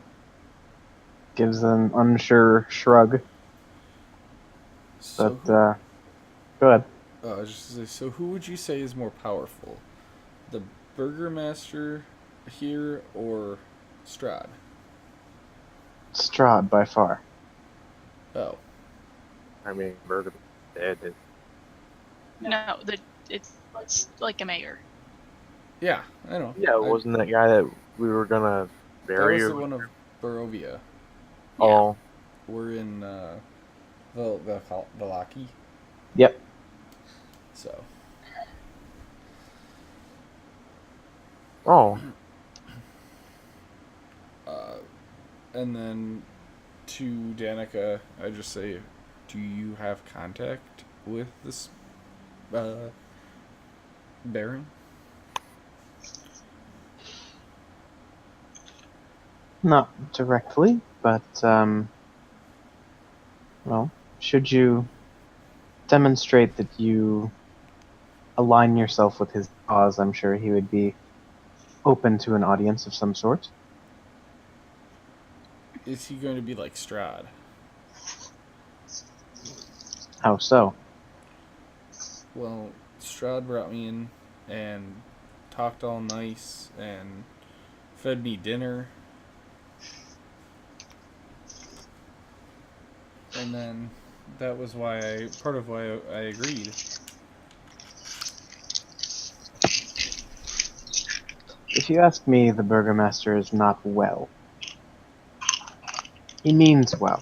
gives an unsure shrug. So But, go ahead. so who would you say is more powerful? The Burgermaster here or Strahd? Strahd by far. Oh. I mean, Bergen dead. No, it's like a mayor. Yeah, I know. Yeah, wasn't that guy that we were gonna That bury? was Or... the one of Barovia. Oh, We're in Vallaki, Yep. so oh, and then to Danica, I just say, do you have contact with this Baron? Not directly, but, well, should you demonstrate that you align yourself with his cause, I'm sure he would be open to an audience of some sort. Is he going to be like Strahd? How so? Well, Strahd brought me in and talked all nice and fed me dinner. And then that was part of why I agreed. If you ask me, the Burgomaster is not well. He means well.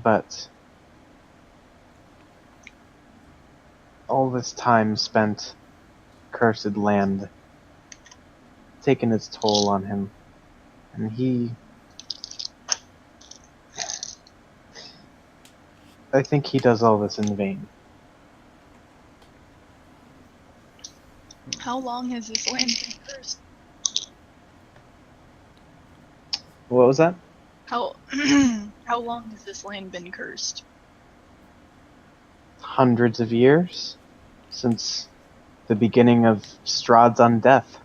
But all this time spent cursed land taken its toll on him, and I think he does all this in vain. How long has this land been cursed? What was that? How how long has this land been cursed? Hundreds of years since the beginning of Strahd's undeath.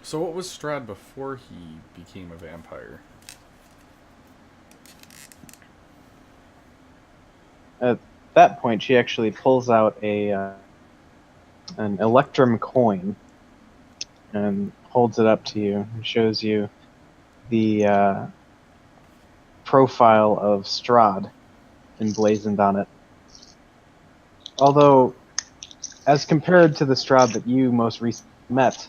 So what was Strahd before he became a vampire? At that point, she actually pulls out an Electrum coin and holds it up to you and shows you the profile of Strahd emblazoned on it. Although, as compared to the Strahd that you most recently met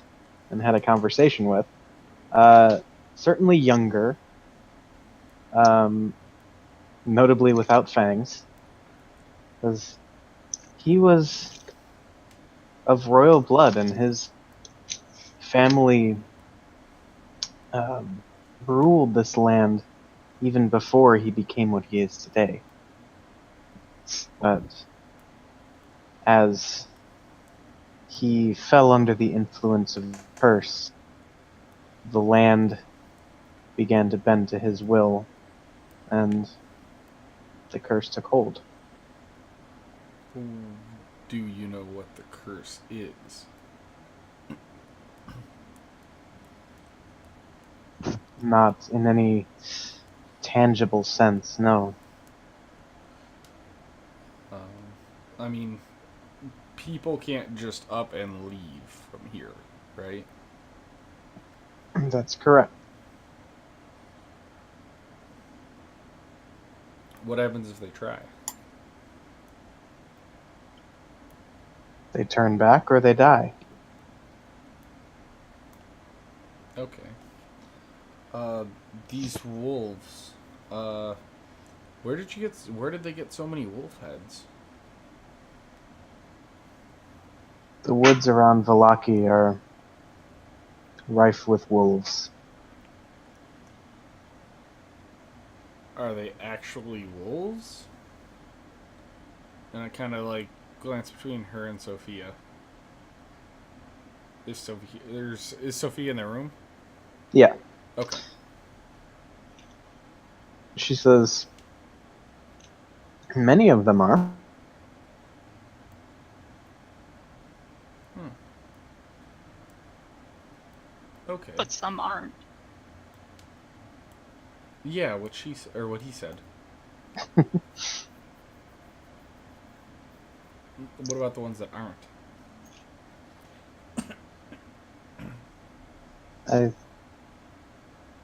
and had a conversation with, certainly younger, notably without fangs, because he was of royal blood and his family ruled this land even before he became what he is today. But as he fell under the influence of the curse, the land began to bend to his will, and the curse took hold. Do you know what the curse is? Not in any tangible sense, no. I mean, people can't just up and leave from here, right? That's correct. What happens if they try? They turn back or they die. Okay. These wolves. Where did they get so many wolf heads? The woods around Vallaki are rife with wolves. Are they actually wolves? And I kind of like glance between her and Sophia. Is Sophia in the room? Yeah. Okay. She says, many of them are. Okay. But some aren't. Yeah, what he said. What about the ones that aren't?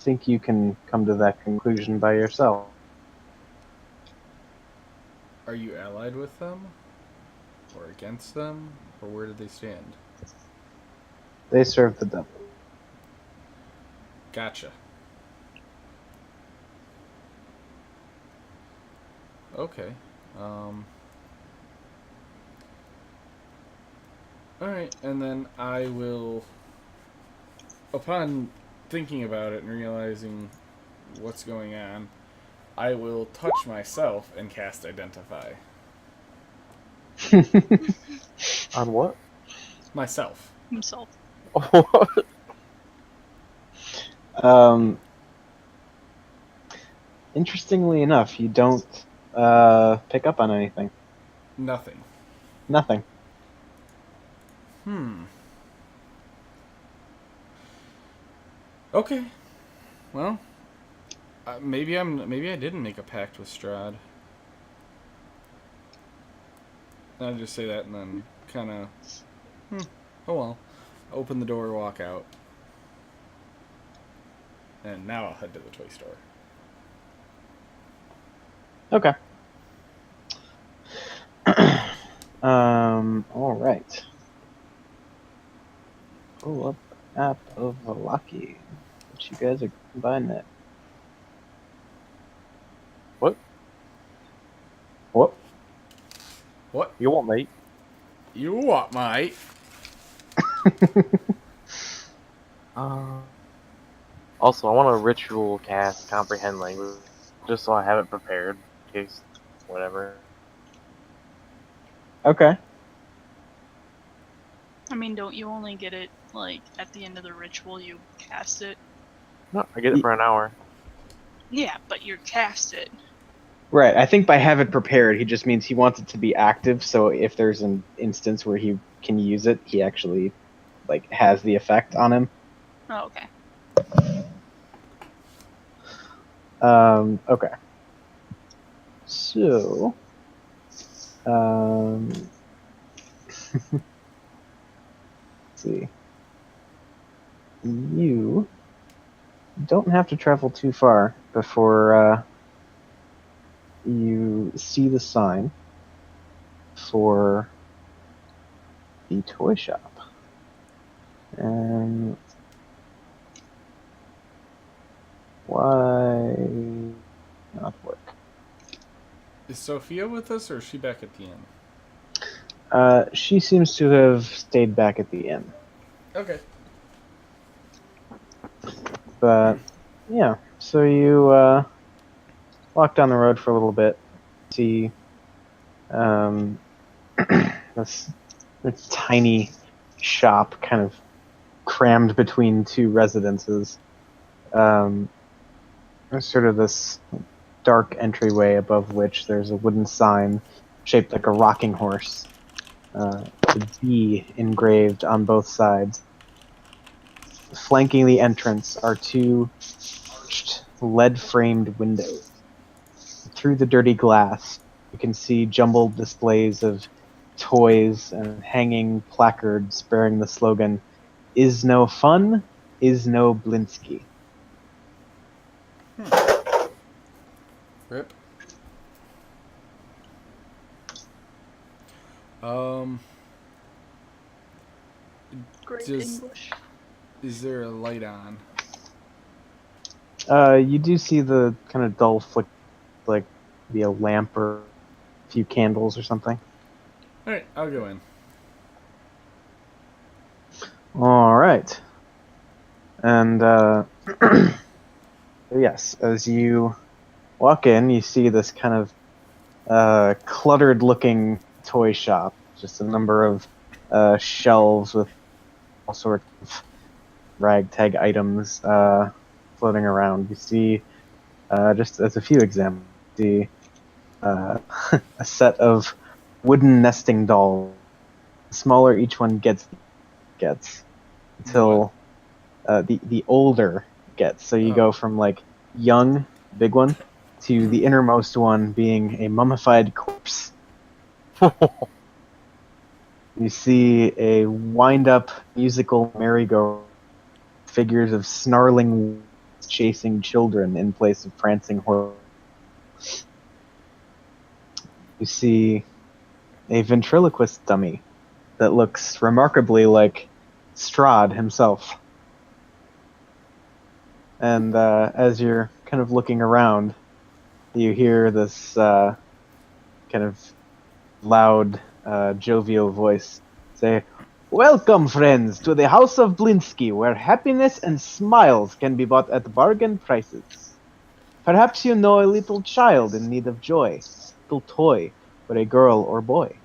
think you can come to that conclusion by yourself. Are you allied with them? Or against them? Or where do they stand? They serve the devil. Gotcha. Okay. Alright, and then I will, upon thinking about it and realizing what's going on, I will touch myself and cast Identify. On what? Myself. Himself. Interestingly enough, you don't pick up on anything. Nothing. Nothing. Okay. Well, maybe I didn't make a pact with Strahd. I just say that and then kind of, oh well. Open the door, walk out, and now I'll head to the toy store. Okay. All right. Pull up the map of Valaki. What you guys are combining it? What? What? What? You want mate? You what, mate? Also, I want to ritual cast comprehend language, just so I have it prepared in case whatever. Okay. I mean, don't you only get it, like, at the end of the ritual you cast it? No, I get it for an hour. Yeah, but you cast it. Right. I think by have it prepared, he just means he wants it to be active. So if there's an instance where he can use it, he actually like has the effect on him. Oh, okay. Okay. So, let's see. You don't have to travel too far before you see the sign for the toy shop. And why not work? Is Sophia with us, or is she back at the inn? She seems to have stayed back at the inn. Okay. But yeah, so you walk down the road for a little bit, see this tiny shop kind of crammed between two residences. There's sort of this dark entryway above which there's a wooden sign shaped like a rocking horse. A B engraved on both sides. Flanking the entrance are two arched, lead-framed windows. Through the dirty glass, you can see jumbled displays of toys and hanging placards bearing the slogan, "Is no fun, is no Blinsky." Rip. Great Just- English. Is there a light on? You do see the kind of dull flick, like be a lamp or a few candles or something. Alright, I'll go in. All right. And yes, as you walk in, you see this kind of cluttered-looking toy shop. Just a number of shelves with all sorts of ragtag items floating around. You see, just as a few examples, you see a set of wooden nesting dolls. The smaller each one gets until the older gets. So you go from like young, big one, to the innermost one being a mummified corpse. You see a wind-up musical merry-go, figures of snarling chasing children in place of prancing horses. You see a ventriloquist dummy that looks remarkably like Strahd himself. And as you're kind of looking around, you hear this kind of loud, jovial voice say, "Welcome, friends, to the House of Blinsky, where happiness and smiles can be bought at bargain prices. Perhaps you know a little child in need of joy, a little toy for a girl or boy."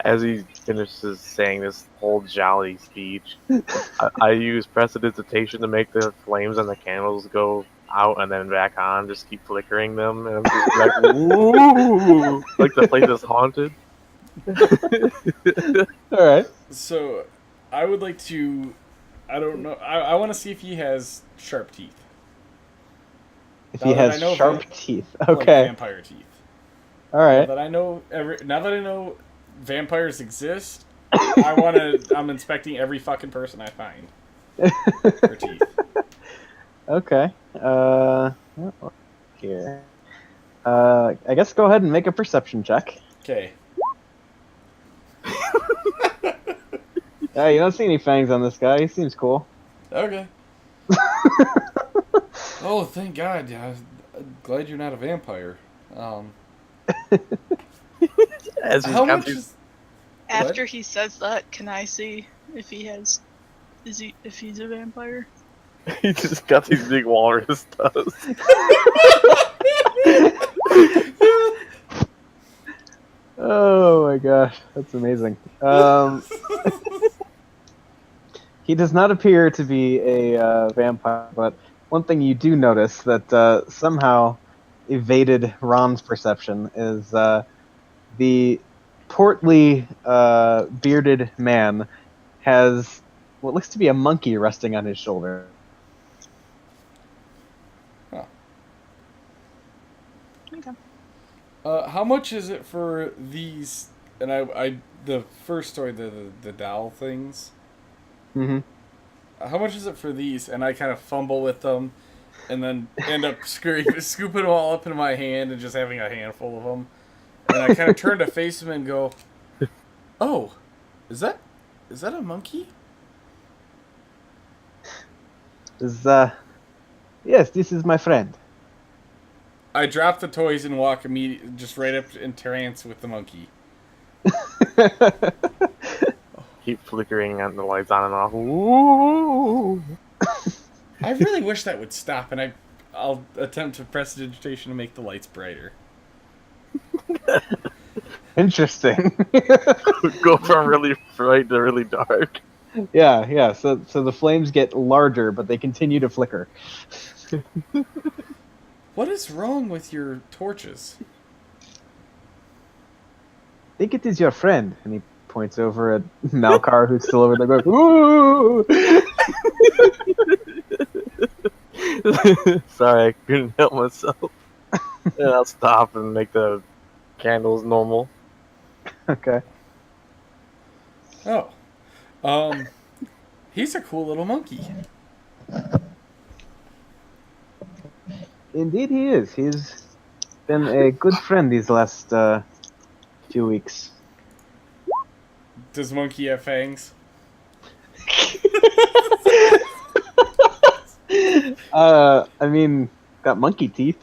As he finishes saying this whole jolly speech, I use prestidigitation to make the flames and the candles go out and then back on. Just keep flickering them, and I'm just like, "Ooh, like the place is haunted." All right. So, I would like to. I don't know. I want to see if he has sharp teeth. If Now he that has I know sharp van- teeth. Like Okay. vampire teeth. All right. Now that I know vampires exist, I'm inspecting every fucking person I find for teeth. Okay. Here. I guess go ahead and make a perception check. Okay. You don't see any fangs on this guy. He seems cool. Okay. Oh, thank God. Yeah, I'm glad you're not a vampire. As he's How got much these- is... After he says that, can I see if if he's a vampire? he just got these big walrus tusks. Oh my gosh, that's amazing. He does not appear to be a vampire, but one thing you do notice that somehow evaded Ron's perception is the portly, bearded man has what looks to be a monkey resting on his shoulder. Okay. How much is it for these? And I the first story, the doll things. Mm-hmm. How much is it for these? And I kind of fumble with them, and then end up scooping them all up into my hand and just having a handful of them. And I kind of turn to face him and go, "Oh, is that a monkey?" Yes, this is my friend. I drop the toys and walk immediately, just right up in trance with the monkey. Keep flickering on the lights on and off. Ooh. I really wish that would stop, and I'll attempt to prestidigitation to make the lights brighter. Interesting. Go from really bright to really dark. Yeah. So the flames get larger, but they continue to flicker. What is wrong with your torches? I think it is your friend. And he points over at Malkar, who's still over there going, "Ooh!" Sorry, I couldn't help myself. And I'll stop and make the candles normal. Okay. Oh. He's a cool little monkey. Indeed he is. He's been a good friend these last few weeks. Does monkey have fangs? I mean, got monkey teeth.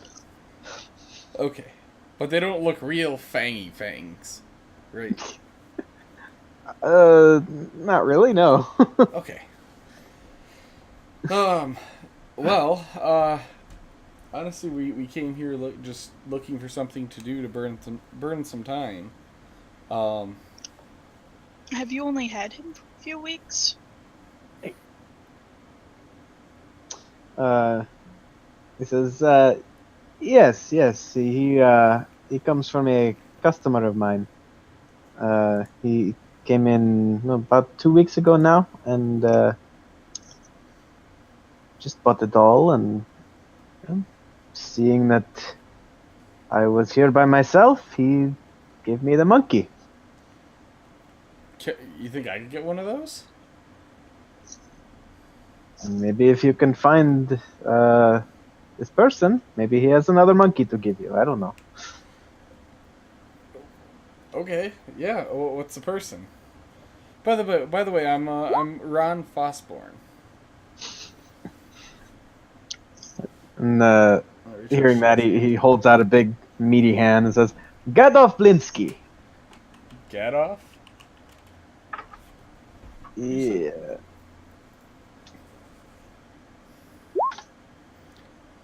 Okay. But they don't look real fangy fangs. Right. Not really, no. Okay. Well, honestly, we came here just looking for something to do to burn some time. Have you only had him for a few weeks? He says, yes, he comes from a customer of mine. He came in about 2 weeks ago now, and just bought the doll, and seeing that I was here by myself, he gave me the monkey. You think I could get one of those? And maybe if you can find this person, maybe he has another monkey to give you. I don't know. Okay, yeah. What's the person? By the way, I'm Ron Fosborn. And Alright, hearing that, shit. he holds out a big, meaty hand and says, Gadolf Blinsky. Get off. Yeah.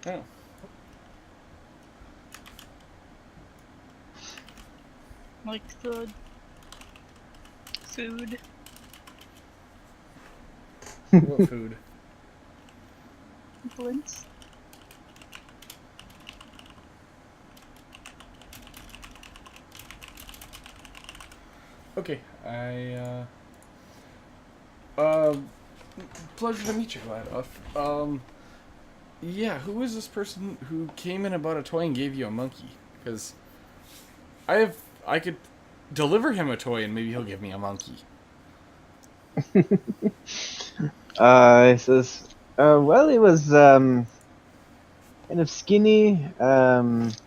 Oh. Like the food. What food? Blintz. Okay, pleasure to meet you, Gladoff. Yeah, who is this person who came in and bought a toy and gave you a monkey? Because I could deliver him a toy and maybe he'll give me a monkey. He says, well, he was kind of skinny, half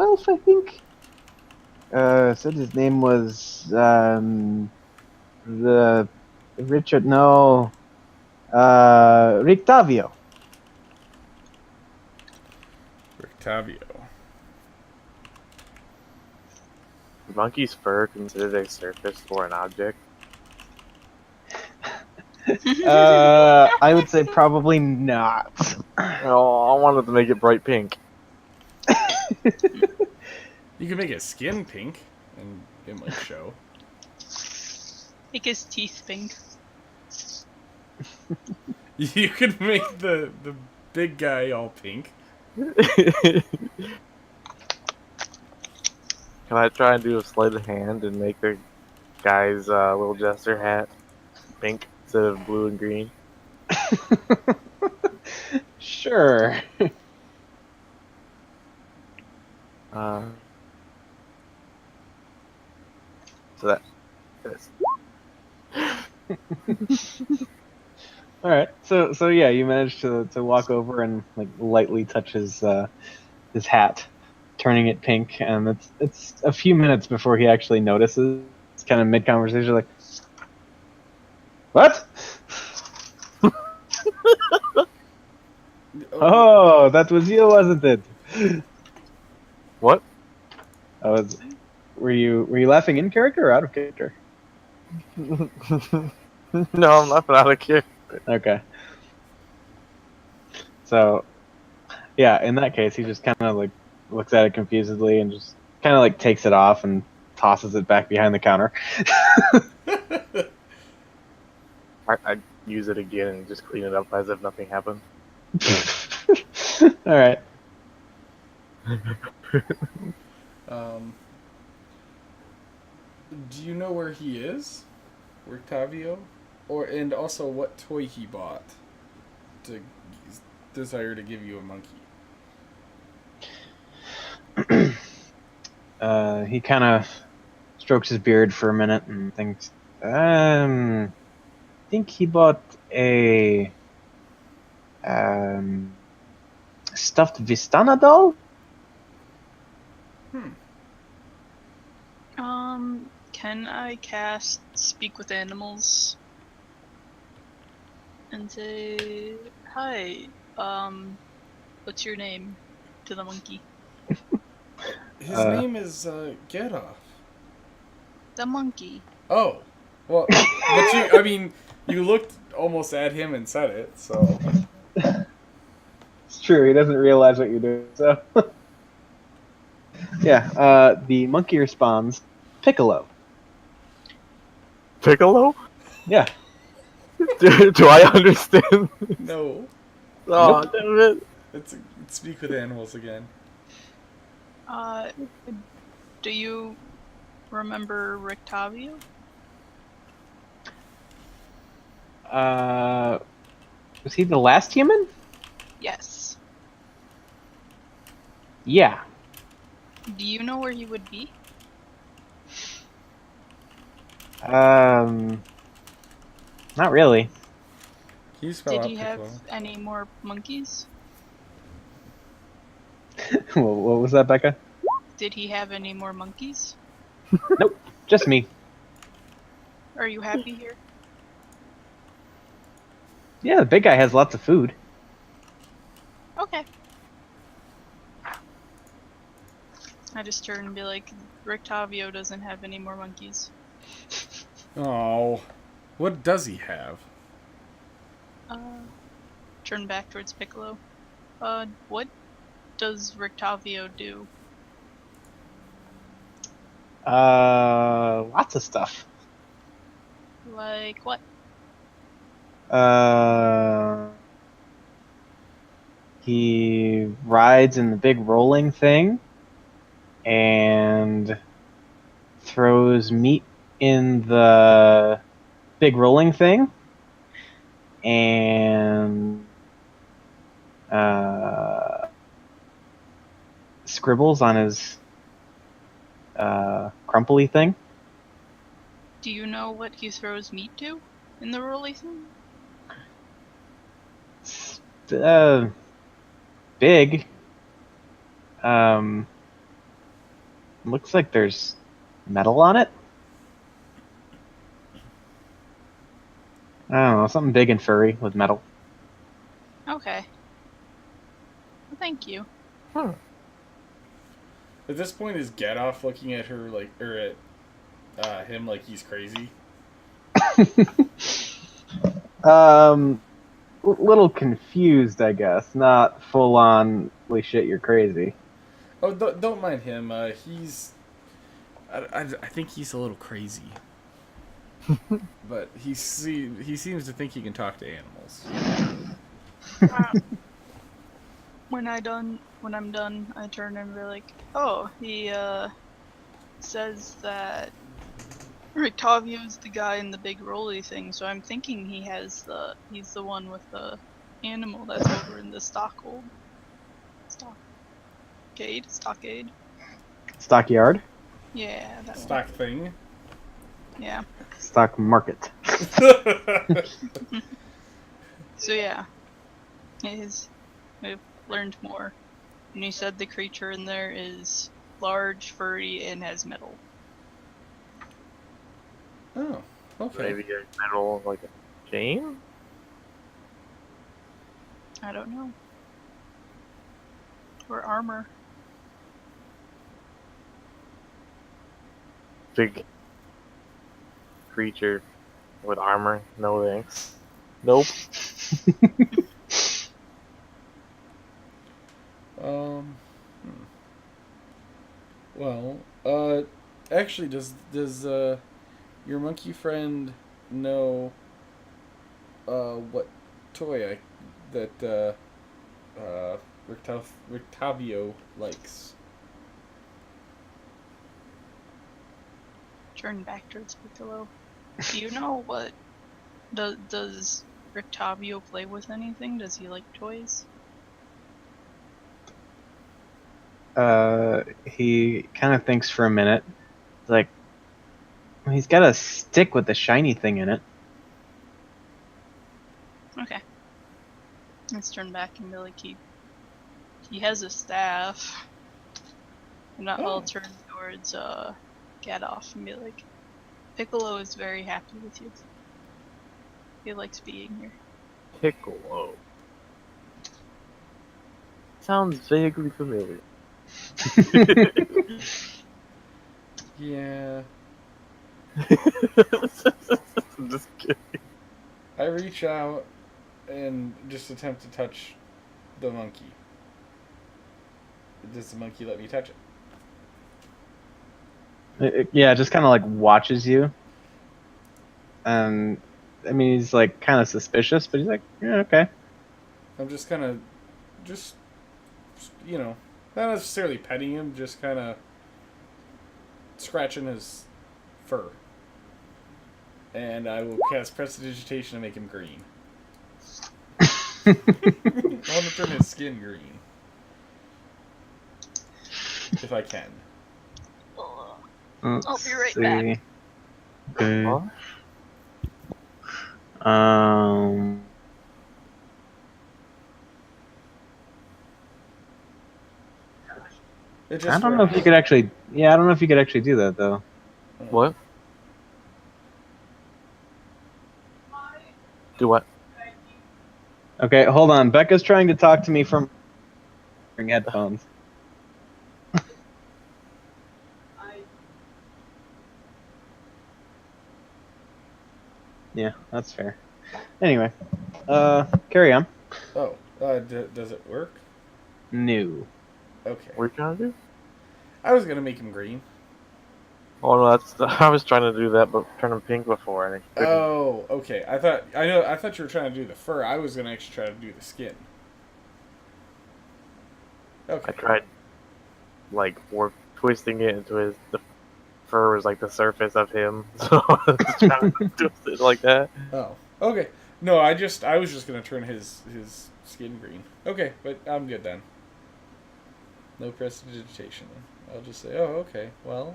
elf, I think. Said his name was the Richard. No, Rictavio. Rictavio. Is monkey's fur considered a surface for an object? I would say probably not. Oh, I wanted to make it bright pink. You can make his skin pink and it might show. Make his teeth pink. You could make the big guy all pink. Can I try and do a sleight of hand and make the guy's little jester hat pink instead of blue and green? Sure. So that's All right. So yeah, you managed to walk over and like lightly touch his hat, turning it pink, and it's a few minutes before he actually notices. It's kind of mid conversation, like, what? Oh, that was you, wasn't it? what? Were you laughing in character or out of character? No, I'm laughing out of character. Okay. So, yeah, in that case, he just kind of like looks at it confusedly and just kind of like takes it off and tosses it back behind the counter. I use it again and just clean it up as if nothing happened. All right. Do you know where he is? Rictavio? And also what toy he bought to desire to give you a monkey? He kind of strokes his beard for a minute and thinks, I think he bought a stuffed Vistana doll. Can I cast Speak with Animals? And say, hi, what's your name? To the monkey. His name is Gedoff. The monkey. Oh, well, but you looked almost at him and said it, so. It's true. He doesn't realize what you're doing. So, yeah. The monkey responds, Piccolo. Piccolo? Yeah. Do I understand? No. Oh, Nope. damn it. It's Speak with Animals again. Do you remember Rictavio? Was he the last human? Yes. Yeah. Do you know where he would be? Not really. He spell Did out he have Piccolo. any more monkeys? What was that, Becca? Did he have any more monkeys? Nope, just me. Are you happy here? Yeah, the big guy has lots of food. Okay. I just turn and be like, Rictavio doesn't have any more monkeys. Oh, what does he have? Turn back towards Piccolo. What does Rictavio do? Lots of stuff. Like what? He rides in the big rolling thing and throws meat in the big rolling thing and scribbles on his crumply thing. Do you know what he throws meat to in the rolly thing? Big. Looks like there's metal on it. I don't know, something big and furry with metal. Okay. Well, thank you. Huh. At this point, is Gadoff looking at her like, or at him like he's crazy? Little confused, I guess. Not full on, holy shit, you're crazy. Oh, don't mind him. He's, I think he's a little crazy. But he seems to think he can talk to animals. When I'm done, I turn and be like, oh, he says that Rictavio's the guy in the big rolly thing, so I'm thinking he's the one with the animal that's over in the stockade. Stockyard? Yeah, that Stock thing. one. Yeah. Stock market. So yeah, we've learned more, and he said the creature in there is large, furry, and has metal. Oh, okay. Maybe a metal like a chain? I don't know. Or armor. Big creature with armor? No thanks. Nope. Well, actually, does your monkey friend know what toy that Rictavio likes? Turn back towards Piccolo. Do you know what does Rictavio play with anything? Does he like toys? He kind of thinks for a minute. Like, he's got a stick with a shiny thing in it. Okay. Let's turn back and be like, he has a staff. And I'll turn towards Gadoff and be like, Piccolo is very happy with you. He likes being here. Piccolo. Sounds vaguely familiar. Yeah. I'm just kidding. I reach out and just attempt to touch the monkey. Does the monkey let me touch it? Yeah, just kind of like watches you. And I mean, he's like kind of suspicious, but he's like, yeah, okay. I'm just kind of, not necessarily petting him, just kind of scratching his fur. And I will cast Prestidigitation to make him green. I want to turn his skin green. If I can. I'll be right back. Okay. Huh? It I just don't know if you could actually. Yeah, I don't know if you could actually do that though. What? Do what? Okay, hold on. Becca's trying to talk to me from headphones. Yeah, that's fair. Anyway, carry on. Oh, does it work? New. Okay. What are you trying to do? I was gonna make him green. Oh no, that's I was trying to do that, but turn him pink before and I couldn't. Oh, okay. I thought you were trying to do the fur. I was gonna actually try to do the skin. Okay. I tried, like, twisting it into the fur was like the surface of him, so I was trying to twist it like that. Oh, okay. No, I was just gonna turn his skin green. Okay, but I'm good then. No prestidigitation. I'll just say, oh, okay. Well,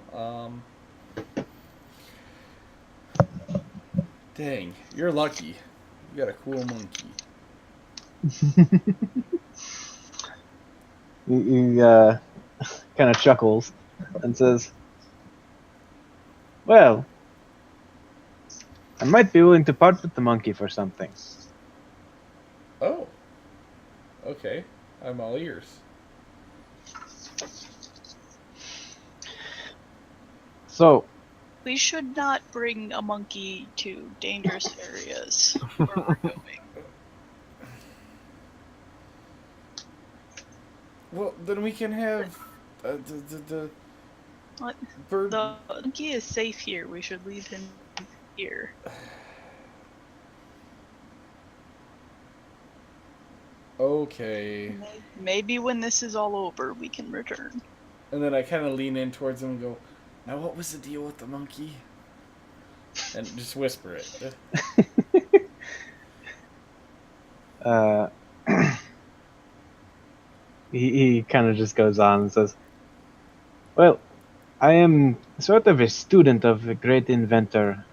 dang, you're lucky. You got a cool monkey. He kind of chuckles and says, "Well, I might be willing to part with the monkey for something." Oh, okay. I'm all ears. So, We should not bring a monkey to dangerous areas where we're going. Well, then we can have the What? bird. The monkey is safe here. We should leave him here. Okay. Maybe when this is all over, we can return. And then I kind of lean in towards him and go, "Now, what was the deal with the monkey?" And just whisper it. he kind of just goes on and says, "Well, I am sort of a student of a great inventor,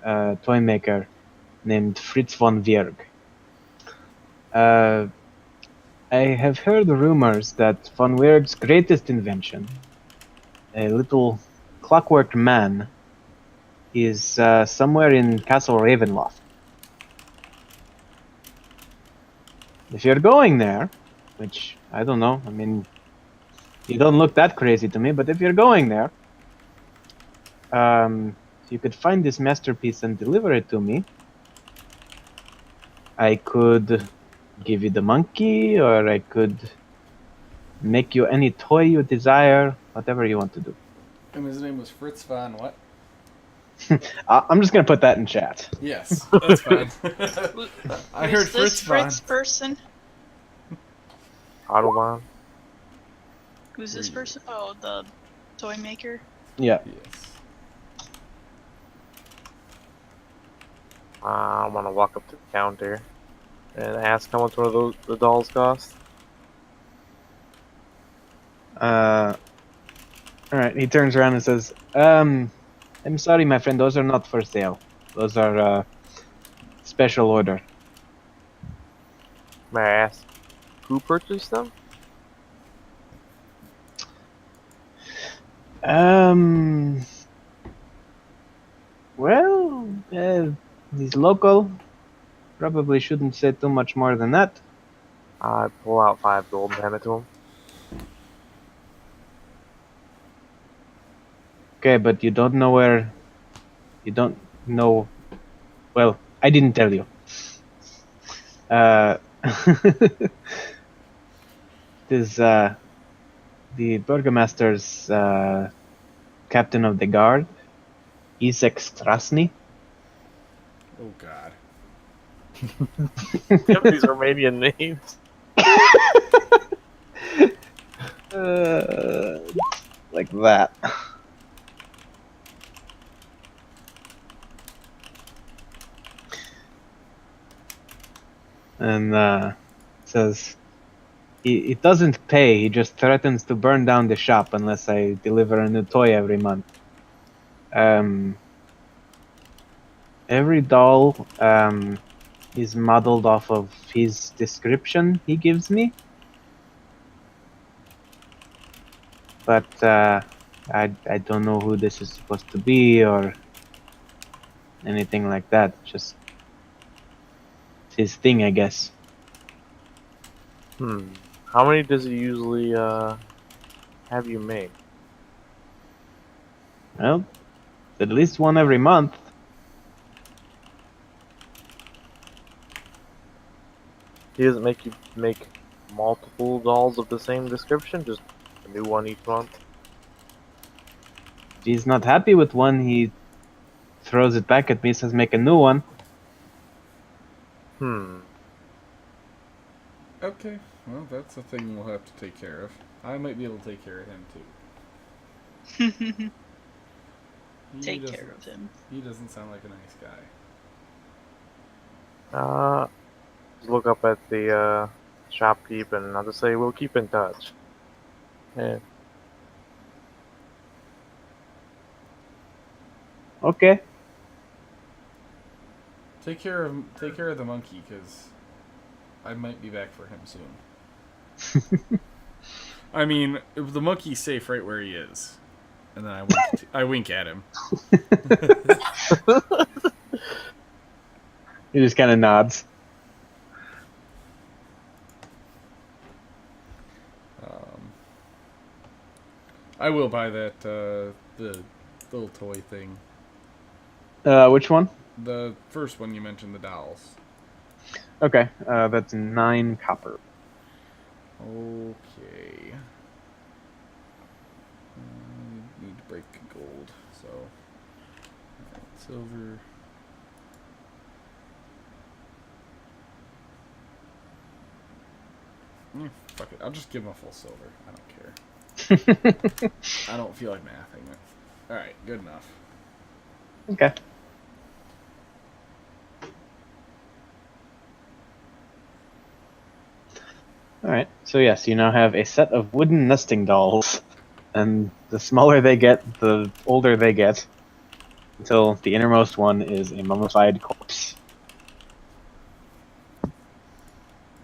toy maker named Fritz von Wierg. I have heard rumors that von Wierg's greatest invention, a little clockwork man, is somewhere in Castle Ravenloft. If you're going there, which I don't know, I mean, you don't look that crazy to me, but if you're going there, if you could find this masterpiece and deliver it to me, I could give you the monkey, or I could make you any toy you desire, whatever you want to do." And his name was Fritz von what? I'm just gonna put that in chat. Yes, that's fine. I heard Who's this Fritz von. person? Autobahn. Who's this person? Oh, the toy maker. Yeah. Yes. I'm gonna walk up to the counter and ask how much one of the dolls cost. All right. He turns around and says, "I'm sorry, my friend. Those are not for sale. Those are special order." May I ask who purchased them? Well, he's local. Probably shouldn't say too much more than that. I pull out 5 gold and hand it to him. Okay, but you don't know where. You don't know. Well, I didn't tell you. This the Burgomaster's captain of the guard, Isaac Strasny. Oh God. You have these Romanian names. Like that. And says he doesn't pay. He just threatens to burn down the shop unless I deliver a new toy every month. Every doll is modeled off of his description he gives me. but I don't know who this is supposed to be or anything like that. Just it's his thing, I guess. How many does he usually have you make? Well, at least one every month. He doesn't make you make multiple dolls of the same description, just a new one each month. If he's not happy with one, he throws it back at me, says make a new one. Okay, well, that's a thing we'll have to take care of. I might be able to take care of him too. Take care of him. He doesn't sound like a nice guy. Just look up at the shopkeep, and I'll just say we'll keep in touch. Yeah. Okay. Take care of the monkey, because I might be back for him soon. I mean, the monkey's safe right where he is, and then I wink at him. He just kind of nods. I will buy that the little toy thing. Which one? The first one you mentioned, the dolls. Okay, that's 9 copper. Okay. Need to break gold, so silver. Fuck it, I'll just give him a full silver. I don't care. I don't feel like mathing it. Alright, good enough. Okay. Alright, so yes, you now have a set of wooden nesting dolls. And the smaller they get, the older they get. Until the innermost one is a mummified corpse.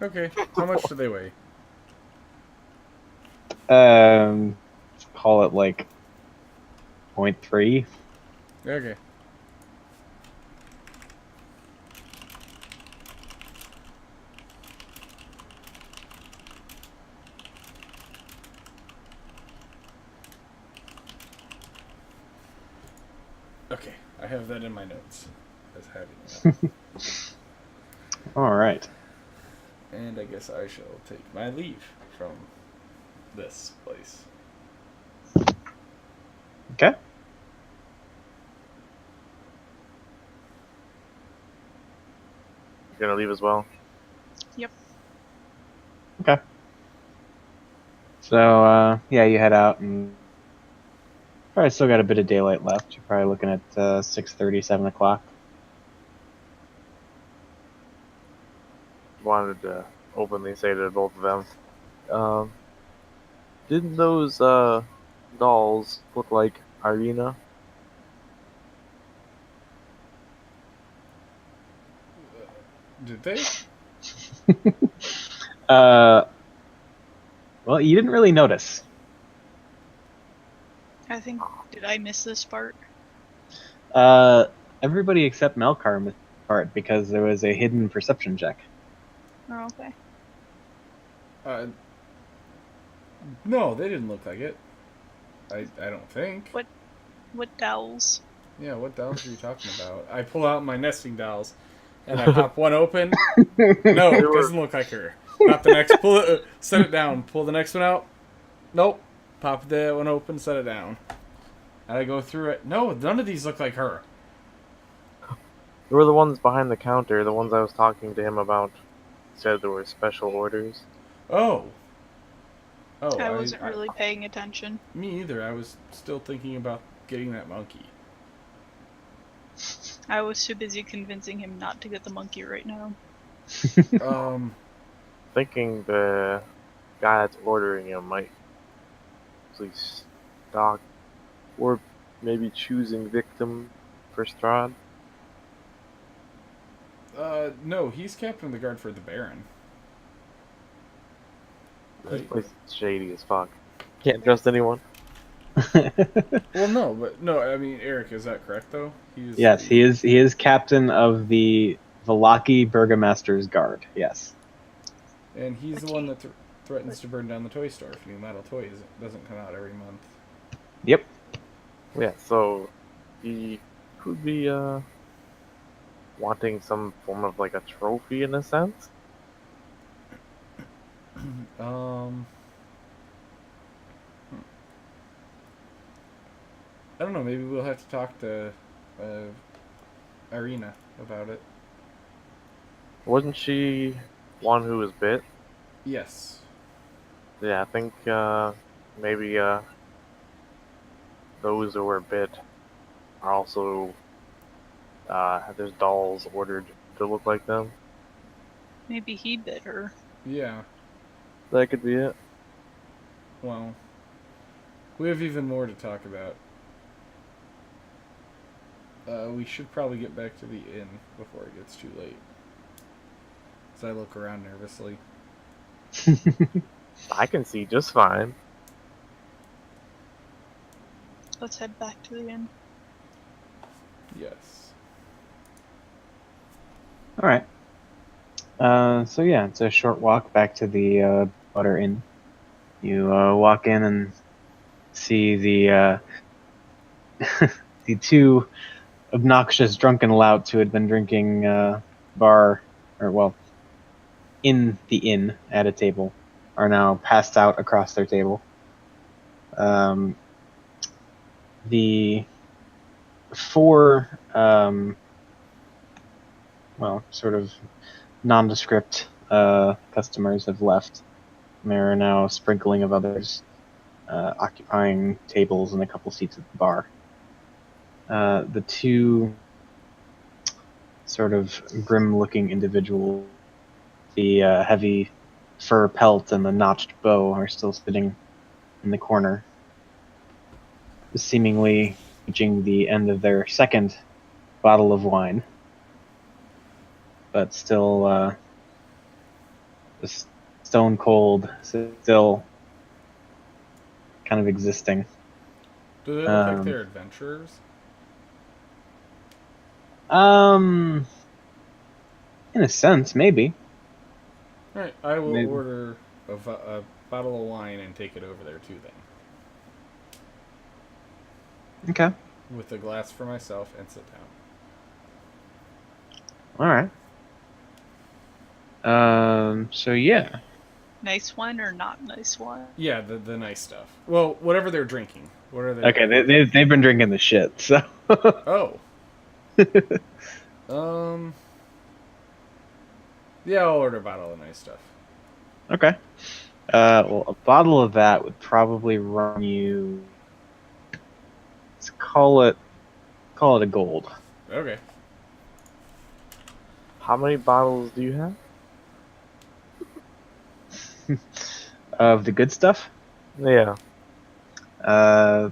Okay, how much do they weigh? Call it like 0.3. Okay. Okay, I have that in my notes as having that. Alright. And I guess I shall take my leave from this place. Okay. You're gonna leave as well? Yep. Okay. So, yeah, you head out and probably still got a bit of daylight left. You're probably looking at 6:30, 7 o'clock. Wanted to openly say to both of them, didn't those dolls look like Irina? Did they? Well, you didn't really notice. I think. Did I miss this part? Everybody except Melkar missed the part because there was a hidden perception check. Oh, okay. No, they didn't look like it. I don't think. What dowels? Yeah, what dolls are you talking about? I pull out my nesting dolls, and I pop one open. No, it doesn't look like her. Pop the next, pull it, set it down. Pull the next one out. Nope. Pop that one open, set it down. And I go through it. No, none of these look like her. They were the ones behind the counter, the ones I was talking to him about. Said there were special orders. Oh. I wasn't really paying attention. Me either. I was still thinking about getting that monkey. I was too busy convincing him not to get the monkey right now. Thinking the guy that's ordering him might please stock or maybe choosing victim for Strahd. No, he's captain of the guard for the Baron. This Right? place is shady as fuck. Can't trust anyone. Well, no, but no. I mean, Eric, is that correct though? He's Yes, he is. He is captain of the Valaki Burgomaster's Guard. Yes. and he's the Okay. one that threatens to burn down the toy store if New Metal Toys doesn't come out every month. Yep. Yeah, so he could be wanting some form of like a trophy in a sense. Um, I don't know. Maybe we'll have to talk to Irina about it. Wasn't she one who was bit? Yes. Yeah, I think maybe those who were bit are also there's dolls ordered to look like them. Maybe he bit her. Yeah. That could be it. Well, we have even more to talk about. We should probably get back to the inn before it gets too late. As I look around nervously. I can see just fine. Let's head back to the inn. Yes. All right. So yeah, it's a short walk back to the Butter Inn. You walk in and see the the two obnoxious drunken louts who had been drinking in the inn at a table are now passed out across their table. The four sort of nondescript customers have left. There are now a sprinkling of others occupying tables and a couple seats at the bar. The two sort of grim-looking individuals, the heavy fur pelt and the notched bow, are still sitting in the corner, seemingly reaching the end of their second bottle of wine, but still stone cold, still kind of existing. Do they look like they're adventurers? In a sense, maybe. Alright, I will Maybe. order a bottle of wine and take it over there too then. Okay. With a glass for myself and sit down. All right. So yeah. Nice wine or not nice wine? Yeah, the nice stuff. Well, whatever they're drinking. What are they? Okay, they've been drinking the shit. So. Oh. Yeah, I'll order a bottle of nice stuff. Okay. Well, a bottle of that would probably run you. Let's call it a gold. Okay. How many bottles do you have? Of the good stuff. Yeah.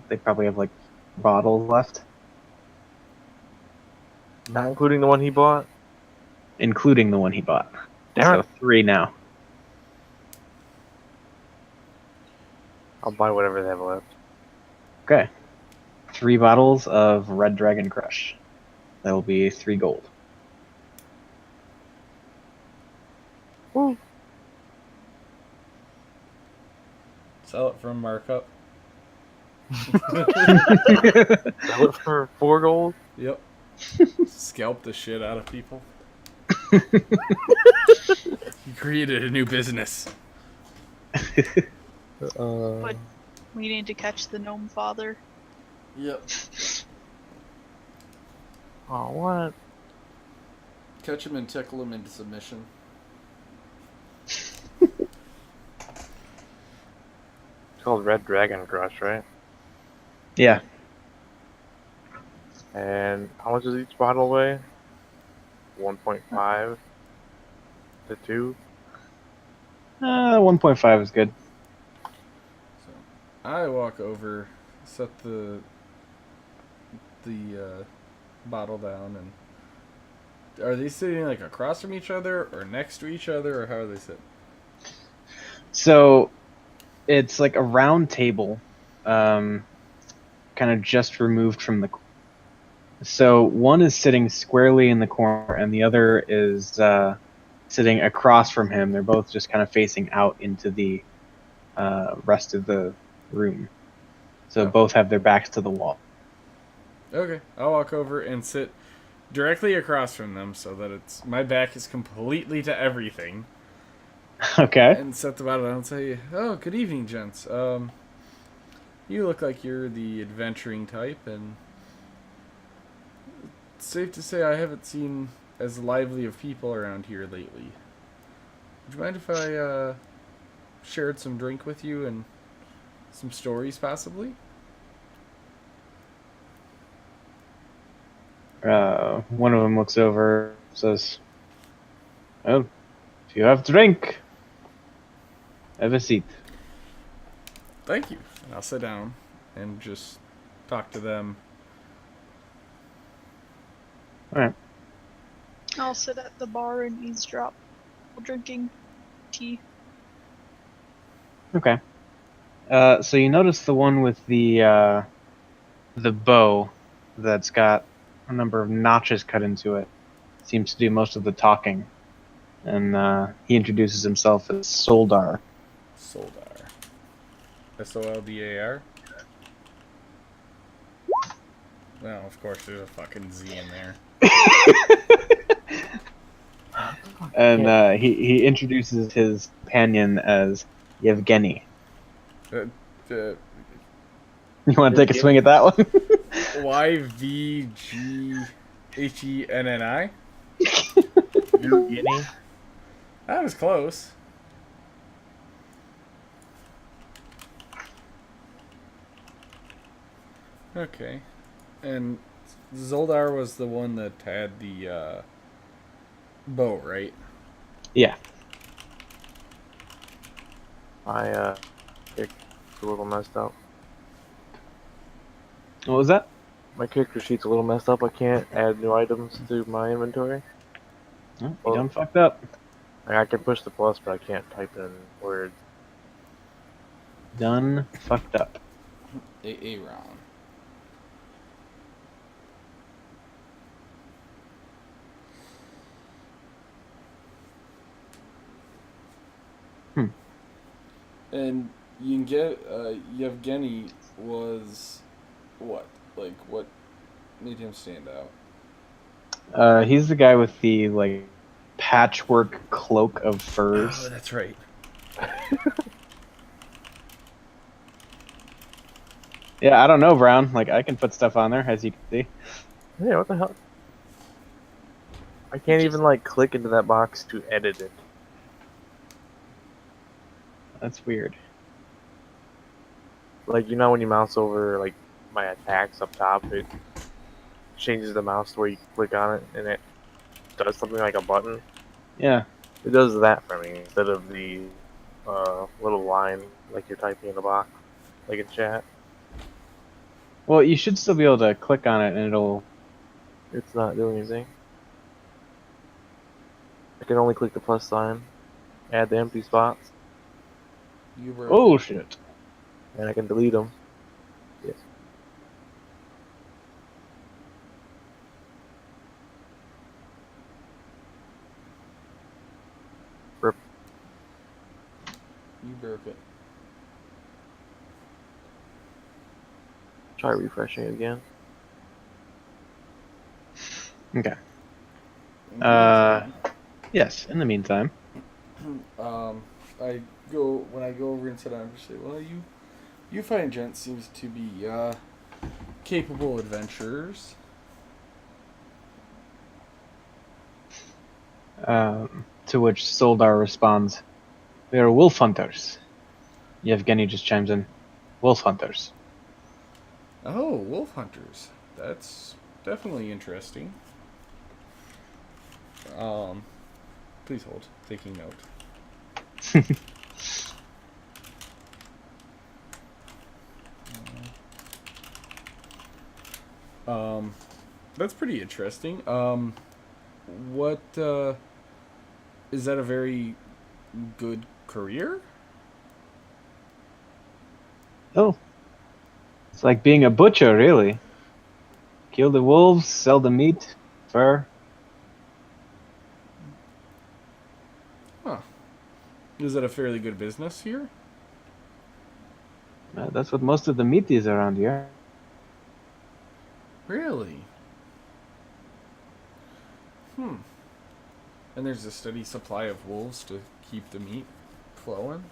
They probably have like bottles left, Not including the one he bought? including the one he bought. Damn So it. 3 now. I'll buy whatever they have left. Okay. 3 bottles of Red Dragon Crush. That'll be 3 gold. Woo. Sell it for a markup. Sell it for 4 gold? Yep. Scalp the shit out of people. You created a new business. But we need to catch the gnome father. Yep. Oh, what? Catch him and tickle him into submission. It's called Red Dragon Crush, right? Yeah. And how much does each bottle weigh? 1.5 to 2? 1.5 is good. So I walk over, set the bottle down, and are they sitting like across from each other or next to each other, or how are they sitting? So it's like a round table, kind of just removed from the. So one is sitting squarely in the corner, and the other is sitting across from him. They're both just kind of facing out into the rest of the room. So Oh. both have their backs to the wall. Okay, I'll walk over and sit directly across from them so that it's my back is completely to everything. Okay. And set the bottle down and say, "Oh, good evening, gents. You look like you're the adventuring type, and it's safe to say I haven't seen as lively of people around here lately. Would you mind if I shared some drink with you and some stories, possibly?" One of them looks over, says, "Oh, if you have drink, have a seat." Thank you. And I'll sit down and just talk to them. All right. I'll sit at the bar and eavesdrop while drinking tea. Okay. So you notice the one with the bow that's got a number of notches cut into it seems to do most of the talking, and he introduces himself as Soldar. Soldar. Soldar? Well, of course, there's a fucking Z in there. And he introduces his companion as Yevgeny. Uh, You want to take a swing at that one? YVGHENNI? Guinea? That was close. Okay. And Zoldar was the one that had the bow, right? Yeah. My it's a little messed up. What was that? My character sheet's a little messed up. I can't add new items to my inventory. Oh, you done fucked up. I can push the plus, but I can't type in words. Done fucked up. Aaron. And you can get Yevgeny was what? Like what made him stand out? He's the guy with the patchwork cloak of Oh, furs. that's right. Yeah, I don't know, Brown. I can put stuff on there, as you can see. Yeah, what the hell? I can't even click into that box to edit it. That's weird. When you mouse over my attacks up top, it changes the mouse to where you click on it and it does something like a button. Yeah. It does that for me instead of the little line like you're typing in the box, like in chat. Well, you should still be able to click on it, and it'll. It's not doing anything. I can only click the plus sign, add the empty spots, You were Oh shit! and I can delete them. Yes. Rip. You broke it. Try refreshing again. Okay. In the meantime, Yes. In the meantime. when I go over and sit down and say, well, you fine gents seems to be capable adventurers. To which Soldar responds, "We are wolf hunters." Yevgeny just chimes in, "Wolf hunters." Oh, wolf hunters. That's definitely interesting. Please hold. Taking note. That's pretty interesting. What is that a very good career? Oh. It's like being a butcher, really. Kill the wolves, sell the meat, fur. Huh. Is that a fairly good business here? That's what most of the meat is around here. Really? And there's a steady supply of wolves to keep the meat flowing?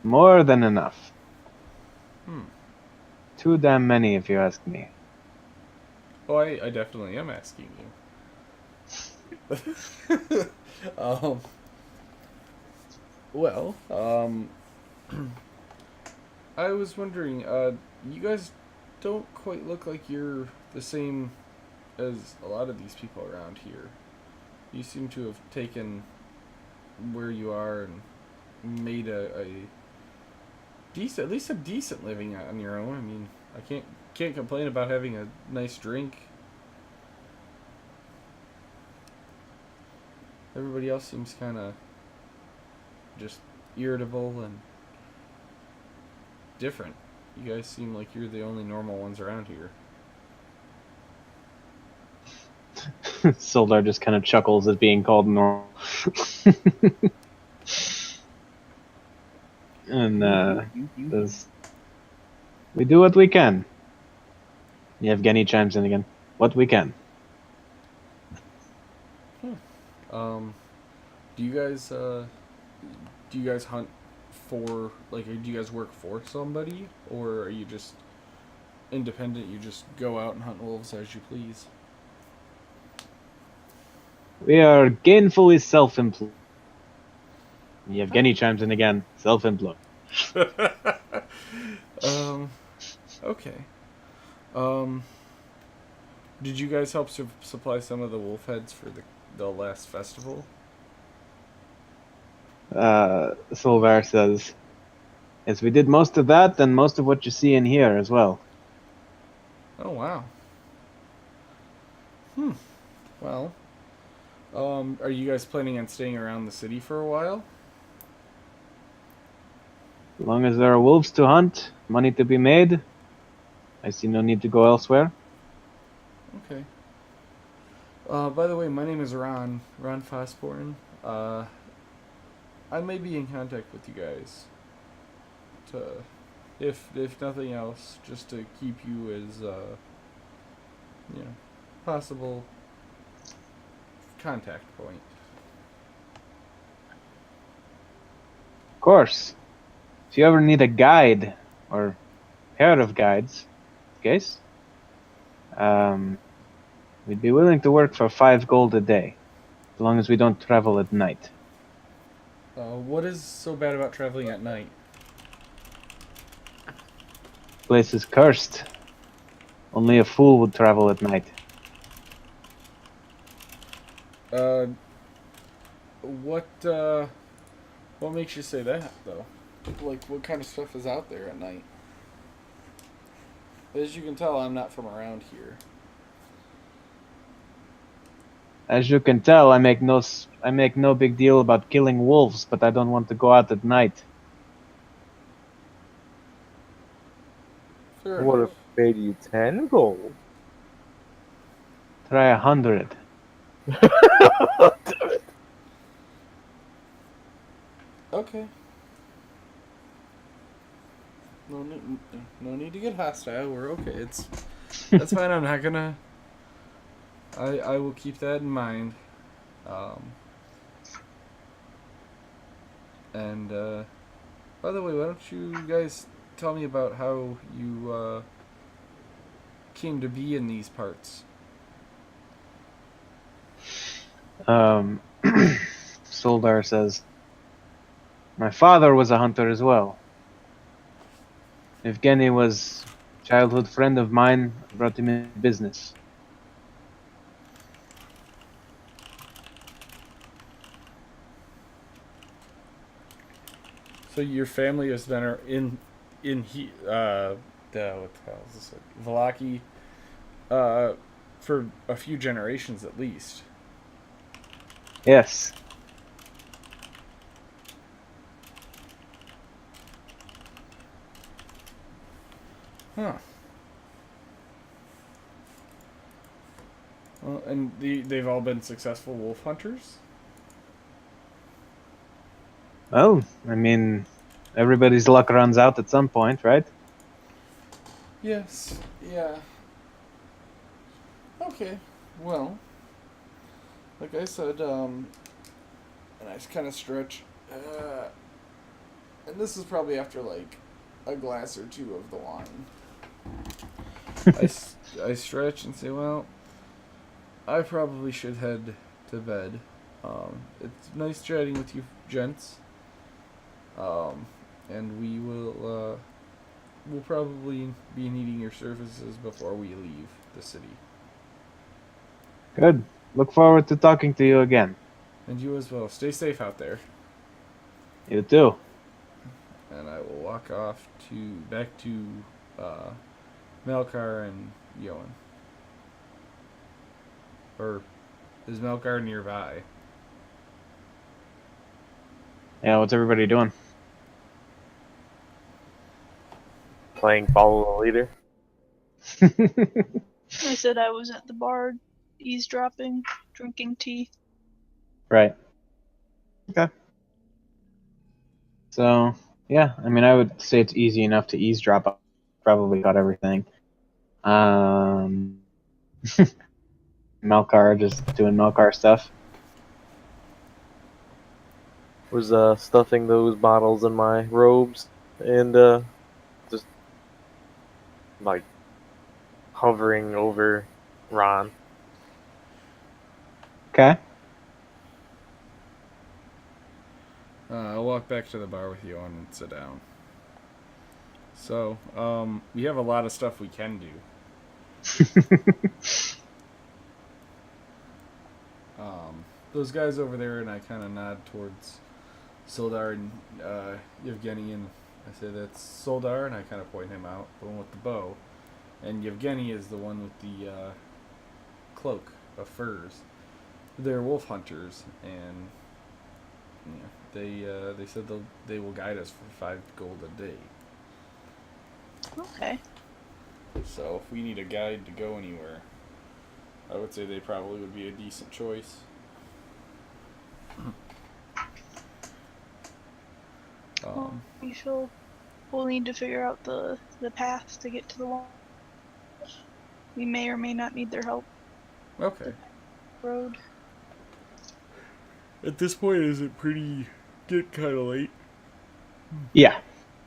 More than enough. Hmm. Too damn many, if you ask me. Oh, I definitely am asking you. Well, I was wondering, you guys don't quite look like you're the same as a lot of these people around here. You seem to have taken where you are and made a decent, at least a decent living on your own. I mean, I can't complain about having a nice drink. Everybody else seems kind of just irritable and different. You guys seem like you're the only normal ones around here. Soldar just kind of chuckles at being called normal. And says, we do what we can. Yevgeny chimes in again. What we can. Do you guys hunt for, like, do you guys work for somebody, or are you just independent? You just go out and hunt wolves as you please? We are gainfully self-employed. Yevgeny chimes in again. Self-employed. Okay. Did you guys help supply some of the wolf heads for the last festival? Solvar says, yes, we did most of that and most of what you see in here as well. Oh, wow. Well, are you guys planning on staying around the city for a while? As long as there are wolves to hunt, money to be made, I see no need to go elsewhere. Okay. By the way, my name is Ron Fosborn. I may be in contact with you guys to, if nothing else, just to keep you as, possible contact point. Of course. If you ever need a guide, or pair of guides, case, we'd be willing to work for 5 gold a day, as long as we don't travel at night. What is so bad about traveling at night? This place is cursed. Only a fool would travel at night. What makes you say that, though? Like, what kind of stuff is out there at night? As you can tell, I'm not from around here. As you can tell, I make no big deal about killing wolves, but I don't want to go out at night. Fair Would enough. have paid you 10 gold. Try 100. Okay. No need to get hostile. We're okay. That's fine. I'm not gonna. I will keep that in mind. And by the way, why don't you guys tell me about how you came to be in these parts? Soldar says, my father was a hunter as well. Evgeny was a childhood friend of mine. I brought him in business. So your family has been what the hell is this? Vallaki, for a few generations at least. Yes. Huh. And they've all been successful wolf hunters? Oh, I mean, everybody's luck runs out at some point, right? Yes. Yeah. Okay. Well, like I said, and I kind of stretch. And this is probably after like a glass or two of the wine. I stretch and say, well, I probably should head to bed. It's nice chatting with you, gents. And we'll probably be needing your services before we leave the city. Good. Look forward to talking to you again. And you as well. Stay safe out there. You too. And I will walk off back to Melkar and Yoan. Or is Melkar nearby? Yeah, what's everybody doing? Playing follow the leader. I said I was at the bar, eavesdropping, drinking tea. Right. Okay. So, yeah, I mean, I would say it's easy enough to eavesdrop. Probably got everything. Melkar just doing Melkar stuff. Was stuffing those bottles in my robes and just like hovering over Ron. Okay. I'll walk back to the bar with Yoan and sit down. So, we have a lot of stuff we can do. Those guys over there, and I kind of nod towards Soldar and Yevgeny, and I say that's Soldar, and I kind of point him out, the one with the bow, and Yevgeny is the one with the cloak of furs. They're wolf hunters, and they said they will guide us for 5 gold a day. Okay. So if we need a guide to go anywhere, I would say they probably would be a decent choice. We'll need to figure out the path to get to the wall. We may or may not need their help. Okay. Road. At this point, is it get kind of late? Yeah.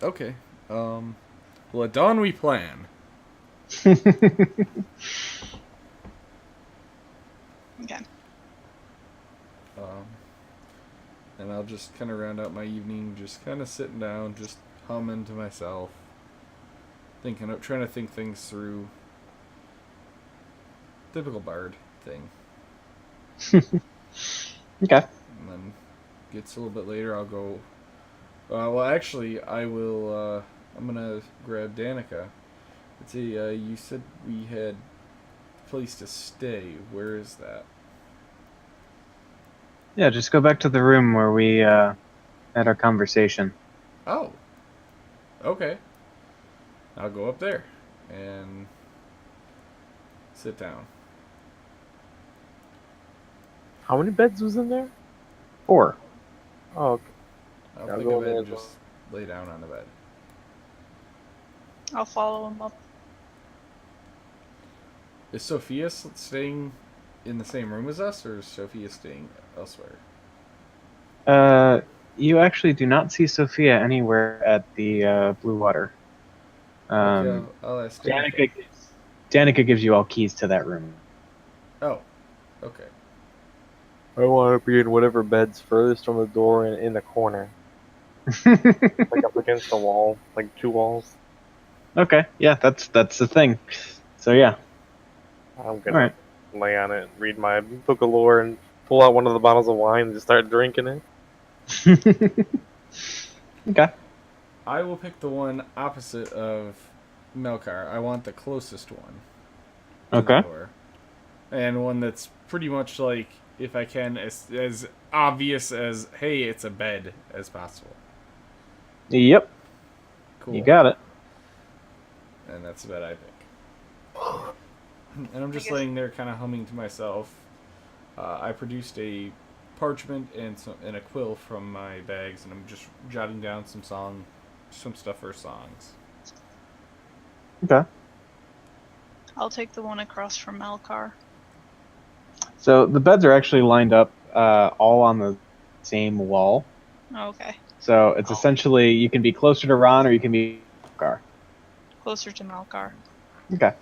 Okay. Well, at dawn we plan. Okay. And I'll just kind of round out my evening, just kind of sitting down, just humming to myself, trying to think things through. Typical bard thing. Okay. And then gets a little bit later, I'll go. Well, actually, I will. I'm gonna grab Danica. Let's see. You said we had a place to stay. Where is that? Yeah, just go back to the room where we had our conversation. Oh. Okay. I'll go up there and sit down. How many beds was in there? 4. Oh, okay. I'll I'll take go a in bed there and as just lay down on the bed. I'll follow him up. Is Sophia staying in the same room as us, or is Sophia staying elsewhere? You actually do not see Sophia anywhere at the Blue Water. Okay, I'll ask Danica. Danica gives you all keys to that room. Oh, okay. I want to be in whatever bed's furthest from the door and in the corner, like up against the wall, like 2 walls. Okay, yeah, that's the thing. So yeah. I'm gonna Alright. lay on it, read my book of lore, and pull out one of the bottles of wine and just start drinking it. Okay. I will pick the one opposite of Melkar. I want the closest one. To Okay. the door. And one that's pretty much like, if I can, as obvious as, hey, it's a bed as possible. Yep. Cool. You got it. And that's the bed I pick. And I'm just guess- laying there, kind of humming to myself. I produced a parchment and a quill from my bags, and I'm just jotting down some stuff for songs. Okay. I'll take the one across from Malkar. So the beds are actually lined up all on the same wall. Okay, So it's essentially you can be closer to Ron or you can be Car. closer to Malkar. Okay.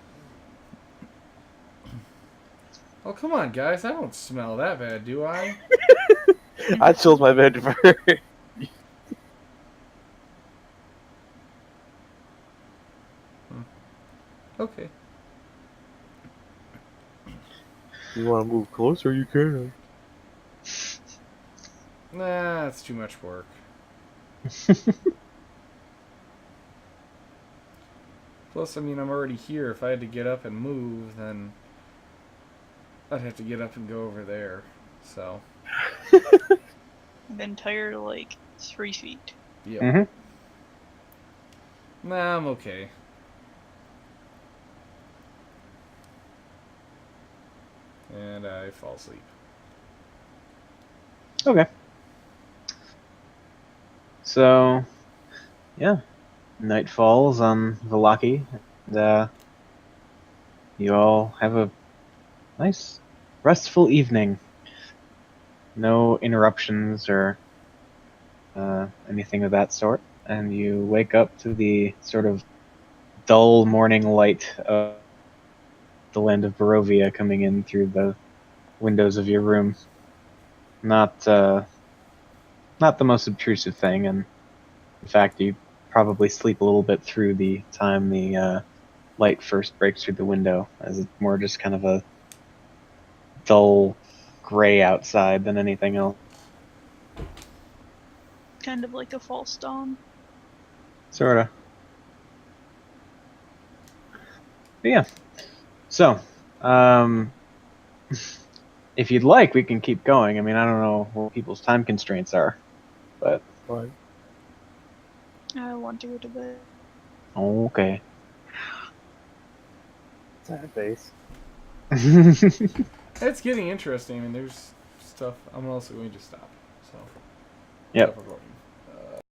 Oh, come on, guys. I don't smell that bad, do I? I chose my bed first. Okay. You want to move closer? You can. Nah, that's too much work. Plus, I mean, I'm already here. If I had to get up and move, then I'd have to get up and go over there. So, I've been tired like 3 feet. yep. Mm-hmm. Nah, I'm okay. And I fall asleep. Okay. So, yeah, night falls on Velaki, and you all have a nice, restful evening. No interruptions or anything of that sort, and you wake up to the sort of dull morning light of the land of Barovia coming in through the windows of your room. Not the most obtrusive thing, and in fact, you probably sleep a little bit through the time the light first breaks through the window, as it's more just kind of a dull gray outside than anything else. Kind of like a false dawn. Sorta. But yeah. So, if you'd like, we can keep going. I mean, I don't know what people's time constraints are, but What? I want to go to bed. okay. Sad face. It's getting interesting. I mean, there's stuff. I'm also going to stop. So, Yep. stop recording.